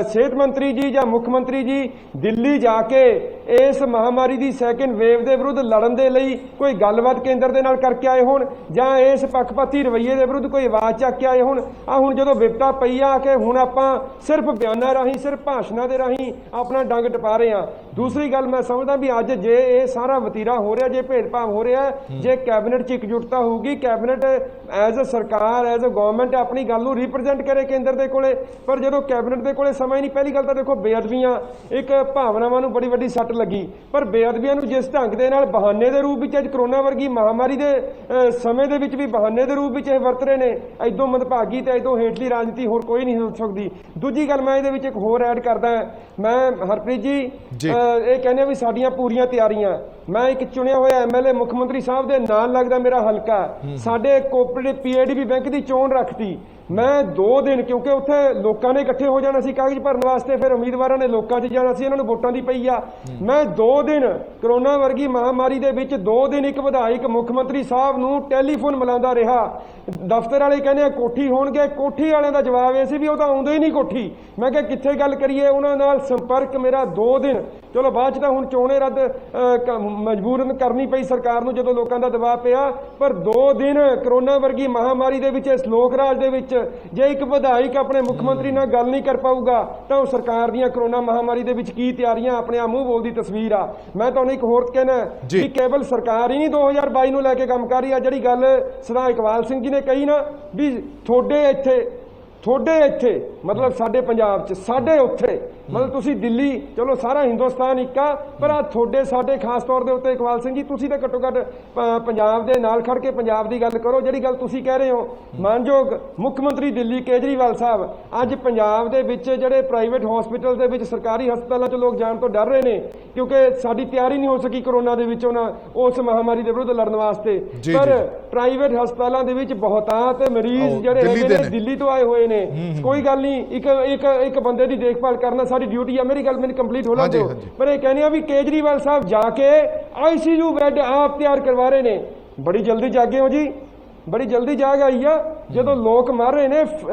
ਸਿਹਤ ਮੰਤਰੀ ਜੀ ਜਾਂ ਮੁੱਖ ਮੰਤਰੀ ਜੀ ਦਿੱਲੀ ਜਾ ਕੇ ਇਸ ਮਹਾਮਾਰੀ ਦੀ ਸੈਕੰਡ ਵੇਵ ਦੇ ਵਿਰੁੱਧ ਲੜਨ ਦੇ ਲਈ ਕੋਈ ਗੱਲਬਾਤ ਕੇਂਦਰ ਦੇ ਨਾਲ ਕਰਕੇ ਆਏ ਹੋਣ ਜਾਂ ਇਸ ਪੱਖਪਾਤੀ ਰਵੱਈਏ ਦੇ ਵਿਰੁੱਧ ਕੋਈ ਆਵਾਜ਼ ਚੱਕ ਕੇ ਆਏ ਹੋਣ। ਹੁਣ ਜਦੋਂ ਵਿਪਤਾ ਪਈ ਆ ਕਿ ਹੁਣ ਆਪਾਂ ਸਿਰਫ ਬਿਆਨਾਂ ਰਾਹੀਂ, ਸਿਰਫ ਭਾਸ਼ਣਾਂ ਦੇ ਰਾਹੀਂ ਆਪਣਾ ਡੰਗ ਟਪਾ ਰਹੇ ਹਾਂ। ਦੂਸਰੀ ਗੱਲ ਮੈਂ ਸਮਝਦਾ ਵੀ ਅੱਜ ਜੇ ਇਹ ਸਾਰਾ ਵਤੀਰਾ ਹੋ ਰਿਹਾ, ਜੇ ਭੇਦਭਾਵ ਹੋ ਰਿਹਾ, ਜੇ ਕੈਬਨਿਟ 'ਚ ਇਕਜੁੱਟਤਾ ਹੋਊਗੀ, ਕੈਬਨਿਟ ਐਜ਼ ਅ ਸਰਕਾਰ, ਐਜ਼ ਅ ਗਵਰਨਮੈਂਟ ਆਪਣੀ ਗੱਲ ਨੂੰ ਰਿਪਰੈਜ਼ੈਂਟ ਕਰੇ ਕੇਂਦਰ ਦੇ ਕੋਲੇ, ਪਰ ਜਦੋਂ ਕੈਬਨਿਟ ਦੇ ਕੋਲੇ ਸਮਾਂ ਹੀ ਨਹੀਂ। ਪਹਿਲੀ ਗੱਲ ਤਾਂ ਦੇਖੋ ਬੇਅਦਬੀਆਂ ਇੱਕ ਭਾਵਨਾਵਾਂ ਨੂੰ ਬੜੀ ਵੱਡੀ ਸੱਟ ਲੱਗੀ, ਪਰ ਬੇਅਦਬੀਆਂ ਨੂੰ ਜਿਸ ਢੰਗ ਦੇ ਨਾਲ ਬਹਾਨੇ ਦੇ ਰੂਪ ਵਿੱਚ ਅੱਜ ਕਰੋਨਾ ਵਰਗੀ ਮਹਾਮਾਰੀ ਦੇ ਸਮੇਂ ਦੇ ਵਿੱਚ ਵੀ ਬਹਾਨੇ ਦੇ ਰੂਪ ਵਿੱਚ ਇਹ ਵਰਤ ਰਹੇ ਨੇ, ਐਦੋਂ ਮੰਦਭਾਗੀ ਤੇ ਐਦੋਂ ਹੇਠਲੀ ਰਾਜਨੀਤੀ ਹੋਰ ਕੋਈ ਨਹੀਂ ਹੋ ਸਕਦੀ। ਦੂਜੀ ਗੱਲ ਮੈਂ ਇਹਦੇ ਵਿੱਚ ਇੱਕ ਹੋਰ ਐਡ ਕਰਦਾ, ਮੈਂ ਹਰਪ੍ਰੀਤ ਜੀ ਇਹ ਕਹਿੰਦੇ ਵੀ ਸਾਡੀਆਂ ਪੂਰੀਆਂ ਤਿਆਰੀਆਂ। ਮੈਂ ਇੱਕ ਚੁਣਿਆ ਹੋਇਆ ਐਮਐਲਏ ਮੁੱਖ ਮੰਤਰੀ ਸਾਹਿਬ ਦੇ ਨਾਲ ਲੱਗਦਾ ਮੇਰਾ ਹਲਕਾ, ਸਾਡੇ ਕੋਆਪਰੇਟਿਵ ਪੀਏਡੀਬੀ ਬੈਂਕ ਦੀ ਚੋਣ ਰੱਖਤੀ ਮੈਂ 2 ਦਿਨ, ਕਿਉਂਕਿ ਉੱਥੇ ਲੋਕਾਂ ਨੇ ਇਕੱਠੇ ਹੋ ਜਾਣਾ ਸੀ ਕਾਗਜ਼ ਭਰਨ ਵਾਸਤੇ, ਫਿਰ ਉਮੀਦਵਾਰਾਂ ਨੇ ਲੋਕਾਂ 'ਚ ਜਾਣਾ ਸੀ, ਇਹਨਾਂ ਨੂੰ ਵੋਟਾਂ ਦੀ ਪਈ ਆ। ਮੈਂ 2 ਦਿਨ ਕਰੋਨਾ ਵਰਗੀ ਮਹਾਮਾਰੀ ਦੇ ਵਿੱਚ 2 ਦਿਨ ਇੱਕ ਵਿਧਾਇਕ ਮੁੱਖ ਮੰਤਰੀ ਸਾਹਿਬ ਨੂੰ ਟੈਲੀਫੋਨ ਮਿਲਾਉਂਦਾ ਰਿਹਾ। ਦਫ਼ਤਰ ਵਾਲੇ ਕਹਿੰਦੇ ਕੋਠੀ ਹੋਣਗੇ, ਕੋਠੀ ਵਾਲਿਆਂ ਦਾ ਜਵਾਬ ਇਹ ਸੀ ਵੀ ਉਹ ਤਾਂ ਆਉਂਦੇ ਹੀ ਨਹੀਂ ਕੋਠੀ। ਮੈਂ ਕਿਹਾ ਕਿੱਥੇ ਗੱਲ ਕਰੀਏ, ਉਹਨਾਂ ਨਾਲ ਸੰਪਰਕ ਮੇਰਾ 2 ਦਿਨ, ਚਲੋ ਬਾਅਦ 'ਚ ਤਾਂ ਹੁਣ ਚੋਣੇ ਰੱਦ ਮਜਬੂਰਨ ਕਰਨੀ ਪਈ ਸਰਕਾਰ ਨੂੰ ਜਦੋਂ ਲੋਕਾਂ ਦਾ ਦਬਾਅ ਪਿਆ, ਪਰ 2 ਦਿਨ ਕਰੋਨਾ ਵਰਗੀ ਮਹਾਮਾਰੀ ਦੇ ਵਿੱਚ, ਇਸ ਲੋਕ ਰਾਜ ਦੇ ਵਿੱਚ ਜੇ ਇੱਕ ਵਿਧਾਇਕ ਆਪਣੇ ਮੁੱਖ ਮੰਤਰੀ ਨਾਲ ਗੱਲ ਨਹੀਂ ਕਰ ਪਾਊਗਾ ਤਾਂ ਉਹ ਸਰਕਾਰ ਦੀਆਂ ਕਰੋਨਾ ਮਹਾਮਾਰੀ ਦੇ ਵਿੱਚ ਕੀ ਤਿਆਰੀਆਂ, ਆਪਣੇ ਆਪ ਮੂੰਹ ਬੋਲਦੀ ਤਸਵੀਰ ਆ। ਮੈਂ ਤੁਹਾਨੂੰ ਇੱਕ ਹੋਰ ਕਹਿਣਾ ਕਿ ਕੇਵਲ ਸਰਕਾਰ ਹੀ ਨਹੀਂ 2022 ਨੂੰ ਲੈ ਕੇ ਕੰਮ ਕਰ ਰਹੀ ਆ। ਜਿਹੜੀ ਗੱਲ ਸਰਦਾਰ ਇਕਬਾਲ ਸਿੰਘ ਜੀ ਨੇ ਕਹੀ ਨਾ ਵੀ ਤੁਹਾਡੇ ਇੱਥੇ ਮਤਲਬ ਸਾਡੇ ਪੰਜਾਬ 'ਚ, ਸਾਡੇ ਉੱਥੇ ਮਤਲਬ ਤੁਸੀਂ ਦਿੱਲੀ, ਚਲੋ ਸਾਰਾ ਹਿੰਦੁਸਤਾਨ ਇੱਕ ਆ, ਪਰ ਆ ਤੁਹਾਡੇ ਸਾਡੇ ਖਾਸ ਤੌਰ ਦੇ ਉੱਤੇ ਇਕਬਾਲ ਸਿੰਘ ਜੀ ਤੁਸੀਂ ਤਾਂ ਘੱਟੋ ਘੱਟ ਪੰਜਾਬ ਦੇ ਨਾਲ ਖੜ ਕੇ ਪੰਜਾਬ ਦੀ ਗੱਲ ਕਰੋ। ਜਿਹੜੀ ਗੱਲ ਤੁਸੀਂ ਕਹਿ ਰਹੇ ਹੋ, ਮਾਨਯੋਗ ਮੁੱਖ ਮੰਤਰੀ ਦਿੱਲੀ ਕੇਜਰੀਵਾਲ ਸਾਹਿਬ ਅੱਜ ਪੰਜਾਬ ਦੇ ਵਿੱਚ ਜਿਹੜੇ ਪ੍ਰਾਈਵੇਟ ਹਸਪੀਟਲ ਦੇ ਵਿੱਚ, ਸਰਕਾਰੀ ਹਸਪਤਾਲਾਂ 'ਚ ਲੋਕ ਜਾਣ ਤੋਂ ਡਰ ਰਹੇ ਨੇ ਕਿਉਂਕਿ ਸਾਡੀ ਤਿਆਰੀ ਨਹੀਂ ਹੋ ਸਕੀ ਕਰੋਨਾ ਦੇ ਵਿੱਚ ਉਸ ਮਹਾਮਾਰੀ ਦੇ ਵਿਰੁੱਧ ਲੜਨ ਵਾਸਤੇ। ਪਰ ਪ੍ਰਾਈਵੇਟ ਹਸਪਤਾਲਾਂ ਦੇ ਵਿੱਚ ਬਹੁਤਾਤ ਮਰੀਜ਼ ਜਿਹੜੇ ਹੈਗੇ ਨੇ ਦਿੱਲੀ ਤੋਂ ਆਏ ਹੋਏ ਨੇ। ਕੋਈ ਗੱਲ ਨਹੀਂ, ਇੱਕ ਬੰਦੇ ਦੀ ਦੇਖਭਾਲ ਕਰਨਾ ਸਾਡੀ ਡਿਊਟੀ ਆ। ਮੇਰੀ ਗੱਲ ਮੈਨੂੰ ਕੰਪਲੀਟ ਹੋ ਲੈਂਦੇ ਹੋ, ਪਰ ਇਹ ਕਹਿੰਦੇ ਆ ਵੀ ਕੇਜਰੀਵਾਲ ਸਾਹਿਬ ਜਾ ਕੇ ਆਈਸੀਯੂ ਬੈੱਡ ਆਪ ਤਿਆਰ ਕਰਵਾ ਰਹੇ ਨੇ। ਬੜੀ ਜਲਦੀ ਜਾਗੇ ਹੋ ਜੀ, ਬੜੀ ਜਲਦੀ ਜਾਗ ਆਈ ਆ ਜਦੋਂ ਲੋਕ ਮਰ ਰਹੇ ਨੇ।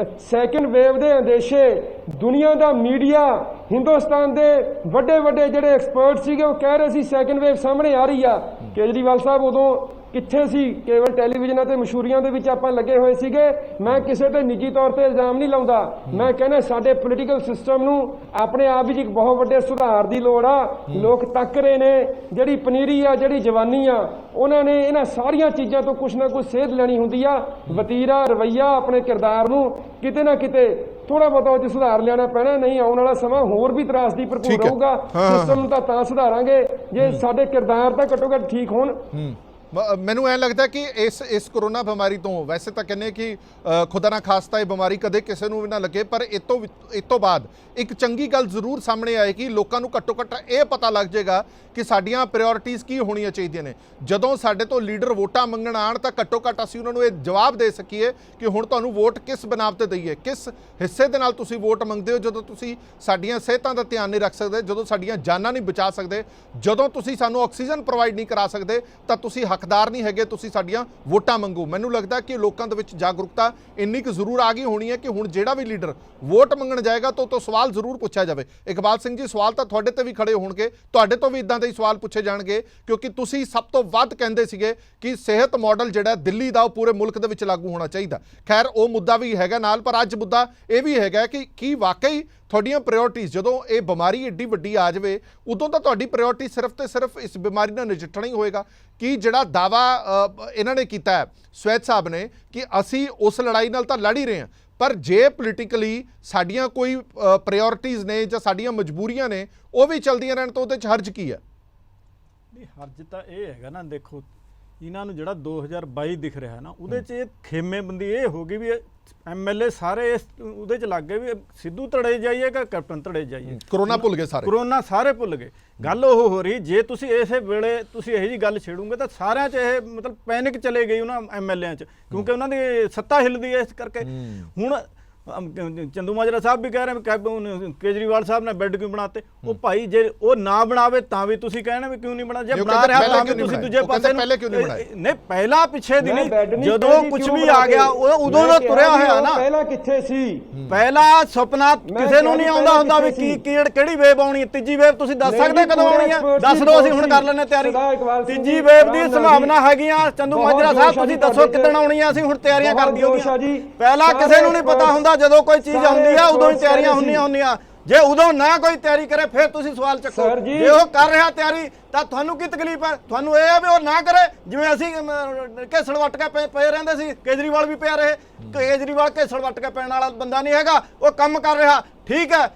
ਸੈਕੰਡ ਵੇਵ ਦੇ ਅੰਦੇਸ਼ੇ, ਦੁਨੀਆ ਦਾ ਮੀਡੀਆ, ਹਿੰਦੁਸਤਾਨ ਦੇ ਵੱਡੇ ਜਿਹੜੇ ਐਕਸਪਰਟ ਸੀਗੇ ਉਹ ਕਹਿ ਰਹੇ ਸੀ ਸੈਕੰਡ ਵੇਵ ਸਾਹਮਣੇ ਆ ਰਹੀ ਆ। ਕੇਜਰੀਵਾਲ ਸਾਹਿਬ ਉਦੋਂ ਕਿੱਥੇ ਸੀ? ਕੇਵਲ ਟੈਲੀਵਿਜ਼ਨਾਂ ਤੇ ਮਸ਼ਹੂਰੀਆਂ ਦੇ ਵਿੱਚ ਆਪਾਂ ਲੱਗੇ ਹੋਏ ਸੀਗੇ। ਮੈਂ ਕਿਸੇ ਤੇ ਨਿੱਜੀ ਤੌਰ ਤੇ ਇਲਜ਼ਾਮ ਨਹੀਂ ਲਾਉਂਦਾ, ਮੈਂ ਕਹਿੰਦਾ ਸਾਡੇ ਪੋਲੀਟੀਕਲ ਸਿਸਟਮ ਨੂੰ ਆਪਣੇ ਆਪ ਵਿੱਚ ਇੱਕ ਬਹੁਤ ਵੱਡੇ ਸੁਧਾਰ ਦੀ ਲੋੜ ਆ। ਲੋਕ ਤੱਕ ਰਹੇ ਨੇ, ਜਿਹੜੀ ਪਨੀਰੀ ਆ, ਜਿਹੜੀ ਜਵਾਨੀ ਆ, ਉਹਨਾਂ ਨੇ ਇਹਨਾਂ ਸਾਰੀਆਂ ਚੀਜ਼ਾਂ ਤੋਂ ਕੁਛ ਨਾ ਕੁਛ ਸੇਧ ਲੈਣੀ ਹੁੰਦੀ ਆ। ਵਤੀਰਾ, ਰਵੱਈਆ, ਆਪਣੇ ਕਿਰਦਾਰ ਨੂੰ ਕਿਤੇ ਨਾ ਕਿਤੇ ਥੋੜਾ ਬਹੁਤਾ ਉਹ 'ਚ ਸੁਧਾਰ ਲਿਆਉਣਾ ਪੈਣਾ, ਨਹੀਂ ਆਉਣ ਵਾਲਾ ਸਮਾਂ ਹੋਰ ਵੀ ਤਰਾਸਦੀ ਭਰਪੂਰ ਰਹੂਗਾ। ਸਿਸਟਮ ਨੂੰ ਤਾਂ ਸੁਧਾਰਾਂਗੇ ਜੇ ਸਾਡੇ ਕਿਰਦਾਰ ਤਾਂ ਘੱਟੋ ਘੱਟ ਠੀਕ ਹੋਣ। ਮੈਨੂੰ ਐਂ ਲੱਗਦਾ ਕਿ ਇਸ ਕਰੋਨਾ ਬਿਮਾਰੀ ਤੋਂ, ਵੈਸੇ ਤਾਂ ਕਹਿੰਦੇ ਕਿ ਖੁਦਾ ਨਾ ਖਾਸਤਾ ਇਹ ਬਿਮਾਰੀ ਕਦੇ ਕਿਸੇ ਨੂੰ ਵੀ ਨਾ ਲੱਗੇ, ਪਰ ਇਸ ਤੋਂ ਬਾਅਦ ਇੱਕ ਚੰਗੀ ਗੱਲ ਜ਼ਰੂਰ ਸਾਹਮਣੇ ਆਏਗੀ। ਲੋਕਾਂ ਨੂੰ ਘੱਟੋ ਘੱਟ ਇਹ ਪਤਾ ਲੱਗ ਜਾਏਗਾ ਕਿ ਸਾਡੀਆਂ ਪ੍ਰਾਇੋਰਟੀਜ਼ ਕੀ ਹੋਣੀਆਂ ਚਾਹੀਦੀਆਂ ਨੇ। ਜਦੋਂ ਸਾਡੇ ਤੋਂ ਲੀਡਰ ਵੋਟਾਂ ਮੰਗਣ ਆਉਣ ਤਾਂ ਘੱਟੋ ਘੱਟ ਅਸੀਂ ਉਹਨਾਂ ਨੂੰ ਇਹ ਜਵਾਬ ਦੇ ਸਕੀਏ ਕਿ ਹੁਣ ਤੁਹਾਨੂੰ ਵੋਟ ਕਿਸ ਬਨਾਵ ਤੇ ਦਈਏ, ਕਿਸ ਹਿੱਸੇ ਦੇ ਨਾਲ ਤੁਸੀਂ ਵੋਟ ਮੰਗਦੇ ਹੋ। ਜਦੋਂ ਤੁਸੀਂ ਸਾਡੀਆਂ ਸਿਹਤਾਂ ਦਾ ਧਿਆਨ ਨਹੀਂ ਰੱਖ ਸਕਦੇ, ਜਦੋਂ ਸਾਡੀਆਂ ਜਾਨਾਂ ਨਹੀਂ ਬਚਾ ਸਕਦੇ, ਜਦੋਂ ਤੁਸੀਂ ਸਾਨੂੰ ਆਕਸੀਜਨ ਪ੍ਰੋਵਾਈਡ ਨਹੀਂ ਕਰਾ ਸਕਦੇ, ਤਾਂ ਤੁਸੀਂ ਹੱਕਦਾਰ ਨਹੀਂ ਹੈਗੇ, ਤੁਸੀਂ ਸਾਡੀਆਂ ਵੋਟਾਂ ਮੰਗੋ। ਮੈਨੂੰ ਲੱਗਦਾ ਕਿ ਲੋਕਾਂ ਦੇ ਵਿੱਚ ਜਾਗਰੂਕਤਾ ਇੰਨੀ ਕੁ ਜ਼ਰੂਰ ਆ ਗਈ ਹੋਣੀ ਹੈ ਕਿ ਹੁਣ ਜਿਹੜਾ ਵੀ ਲੀਡਰ ਵੋਟ ਮੰਗਣ ਜਾਏਗਾ ਤਾਂ ਸਵਾਲ ਜ਼ਰੂਰ ਪੁੱਛਿਆ ਜਾਵੇ। ਇਕਬਾਲ ਸਿੰਘ ਜੀ, ਸਵਾਲ ਤਾਂ ਤੁਹਾਡੇ ਤੇ ਵੀ ਖੜੇ ਹੋਣਗੇ, ਤੁਹਾਡੇ ਤੋਂ ਵੀ ਇਦਾਂ ਦੇ ਹੀ ਸਵਾਲ ਪੁੱਛੇ ਜਾਣਗੇ, ਕਿਉਂਕਿ ਤੁਸੀਂ ਸਭ ਤੋਂ ਵੱਧ ਕਹਿੰਦੇ ਸੀਗੇ ਕਿ ਸਿਹਤ ਮਾਡਲ ਜਿਹੜਾ ਦਿੱਲੀ ਦਾ ਉਹ ਪੂਰੇ ਮੁਲਕ ਦੇ ਵਿੱਚ ਲਾਗੂ ਹੋਣਾ ਚਾਹੀਦਾ। ਖੈਰ ਉਹ ਮੁੱਦਾ ਵੀ ਹੈਗਾ ਨਾਲ, ਪਰ ਅੱਜ ਮੁੱਦਾ ਇਹ ਵੀ ਹੈਗਾ ਕਿ ਕੀ ਵਾਕਈ ਤੁਹਾਡੀਆਂ ਪ੍ਰਾਇੋਰਟੀਜ਼, ਜਦੋਂ ਇਹ ਬਿਮਾਰੀ ਏਡੀ ਵੱਡੀ ਆ ਜਾਵੇ ਉਦੋਂ ਤਾਂ ਤੁਹਾਡੀ ਪ੍ਰਾਇੋਰਟੀ ਸਿਰਫ ਤੇ ਸਿਰਫ ਇਸ ਬਿਮਾਰੀ ਨਾਲ ਨਜਿੱਠਣਾ ਹੀ ਹੋਏਗਾ। ਕਿ ਜਿਹੜਾ ਦਾਵਾ ਇਹਨਾਂ ਨੇ ਕੀਤਾ ਹੈ ਸਵੈਦ ਸਾਹਿਬ ਨੇ ਕਿ ਅਸੀਂ ਉਸ ਲੜਾਈ ਨਾਲ ਤਾਂ ਲੜ ਹੀ ਰਹੇ ਹਾਂ, ਪਰ ਜੇ ਪੋਲੀਟੀਕਲੀ ਸਾਡੀਆਂ ਕੋਈ ਪ੍ਰਾਇੋਰਟੀਜ਼ ਨੇ ਜਾਂ ਸਾਡੀਆਂ ਮਜਬੂਰੀਆਂ ਨੇ ਉਹ ਵੀ ਚੱਲਦੀਆਂ ਰਹਿਣ ਤਾਂ ਉਹਦੇ 'ਚ ਹਰਜ ਕੀ ਹੈ? ਨਹੀਂ, ਹਰਜ ਤਾਂ ਇਹ ਹੈਗਾ ਨਾ, ਦੇਖੋ ਇਹਨਾਂ ਨੂੰ ਜਿਹੜਾ 2022 ਦਿਖ ਰਿਹਾ ਨਾ ਉਹਦੇ 'ਚ ਇਹ ਖੇਮੇਬੰਦੀ ਇਹ ਹੋ ਗਈ ਵੀ ਐਮਐਲਏ ਸਾਰੇ ਉਹਦੇ 'ਚ ਲੱਗ ਗਏ ਵੀ ਸਿੱਧੂ ਧੜੇ ਜਾਈਏ ਕਿ ਕੈਪਟਨ ਧੜੇ ਜਾਈਏ। ਕਰੋਨਾ ਭੁੱਲ ਗਏ ਸਾਰੇ, ਕਰੋਨਾ ਸਾਰੇ ਭੁੱਲ ਗਏ। ਗੱਲ ਉਹ ਹੋ ਰਹੀ, ਜੇ ਤੁਸੀਂ ਇਸੇ ਵੇਲੇ ਤੁਸੀਂ ਇਹੋ ਜਿਹੀ ਗੱਲ ਛੇੜੋਗੇ ਤਾਂ ਸਾਰਿਆਂ 'ਚ ਇਹ ਮਤਲਬ ਪੈਨਿਕ ਚਲੇ ਗਈ ਉਹਨਾਂ ਐਮਐਲਏਆਂ 'ਚ, ਕਿਉਂਕਿ ਉਹਨਾਂ ਦੀ ਸੱਤਾ ਹਿੱਲਦੀ ਹੈ ਇਸ ਕਰਕੇ। ਚੰਦੂ ਮਾਜਰਾ ਸਾਹਿਬ ਵੀ ਕਹਿ ਰਹੇ ਕੇਜਰੀਵਾਲ ਸਾਹਿਬ ਨੇ ਬੈੱਡ ਕਿਉਂ ਬਣਾਤੇ। ਉਹ ਭਾਈ ਜੇ ਉਹ ਨਾ ਬਣਾਵੇ ਤਾਂ ਵੀ ਤੁਸੀਂ ਕਹਿਣਾ ਵੀ ਕਿਉਂ ਨਹੀਂ ਬਣਾ, ਜੇ ਬਣਾ ਰਿਹਾ ਤਾਂ ਵੀ ਤੁਸੀਂ ਦੂਜੇ ਪਾਸੇ ਪਹਿਲੇ ਕਿਉਂ ਨਹੀਂ ਬਣਾਏ? ਨਹੀਂ ਪਹਿਲਾਂ ਪਿੱਛੇ ਦੀ ਨਹੀਂ, ਜਦੋਂ ਕੁਝ ਵੀ ਆ ਗਿਆ ਉਦੋਂ ਦਾ ਤੁਰਿਆ ਹੋਇਆ ਨਾ। ਪਹਿਲਾਂ ਕਿੱਥੇ ਸੀ? ਪਹਿਲਾ ਸੁਪਨਾ ਕਿਸੇ ਨੂੰ ਨਹੀਂ ਆਉਂਦਾ ਹੁੰਦਾ ਵੀ ਕੀ ਕਿਹੜੀ ਵੇਵ ਆਉਣੀ ਹੈ, ਤੀਜੀ ਵੇਵ ਤੁਸੀਂ ਦੱਸ ਸਕਦੇ ਕਦੋਂ ਆਉਣੀ ਹੈ? ਦੱਸ ਦਿਓ, ਅਸੀਂ ਹੁਣ ਕਰ ਲੈਣੇ ਤਿਆਰੀ। ਤੀਜੀ ਵੇਵ ਦੀ ਸੰਭਾਵਨਾ ਹੈਗੀਆਂ ਚੰਦੂ ਮਾਜਰਾ ਸਾਹਿਬ, ਤੁਸੀਂ ਦੱਸੋ ਕਿੱਦਣ ਆਉਣੀ ਹੈ, ਅਸੀਂ ਹੁਣ ਤਿਆਰੀਆਂ ਕਰ ਦਈਏ। ਪਹਿਲਾਂ ਕਿਸੇ ਨੂੰ ਨਹੀਂ ਪਤਾ ਹੁੰਦਾ, ਜਦੋਂ ਕੋਈ ਚੀਜ਼ ਆਉਂਦੀ ਆ ਉਦੋਂ ਹੀ ਤਿਆਰੀਆਂ ਹੁੰਦੀਆਂ। ਜੇ ਉਦੋਂ ਨਾ ਕੋਈ ਤਿਆਰੀ ਕਰੇ ਫਿਰ ਤੁਸੀਂ ਸਵਾਲ ਚੱਕੋ। ਜੇ ਉਹ ਕਰ ਰਿਹਾ ਤਿਆਰੀ ਤਾਂ ਤੁਹਾਨੂੰ ਕੀ ਤਕਲੀਫ ਹੈ? ਤੁਹਾਨੂੰ ਇਹ ਹੈ ਵੀ ਉਹ ਨਾ ਕਰੇ, ਜਿਵੇਂ ਅਸੀਂ ਘੇਸੜ ਵੱਟ ਕੇ ਪਏ ਰਹਿੰਦੇ ਸੀ, ਕੇਜਰੀਵਾਲ ਵੀ ਪਿਆ ਰਹੇ। ਕੇਜਰੀਵਾਲ ਘੇਸੜ ਵੱਟ ਕੇ ਪੈਣ ਵਾਲਾ ਬੰਦਾ ਨਹੀਂ ਹੈਗਾ, ਉਹ ਕੰਮ ਕਰ ਰਿਹਾ, ਠੀਕ ਹੈ।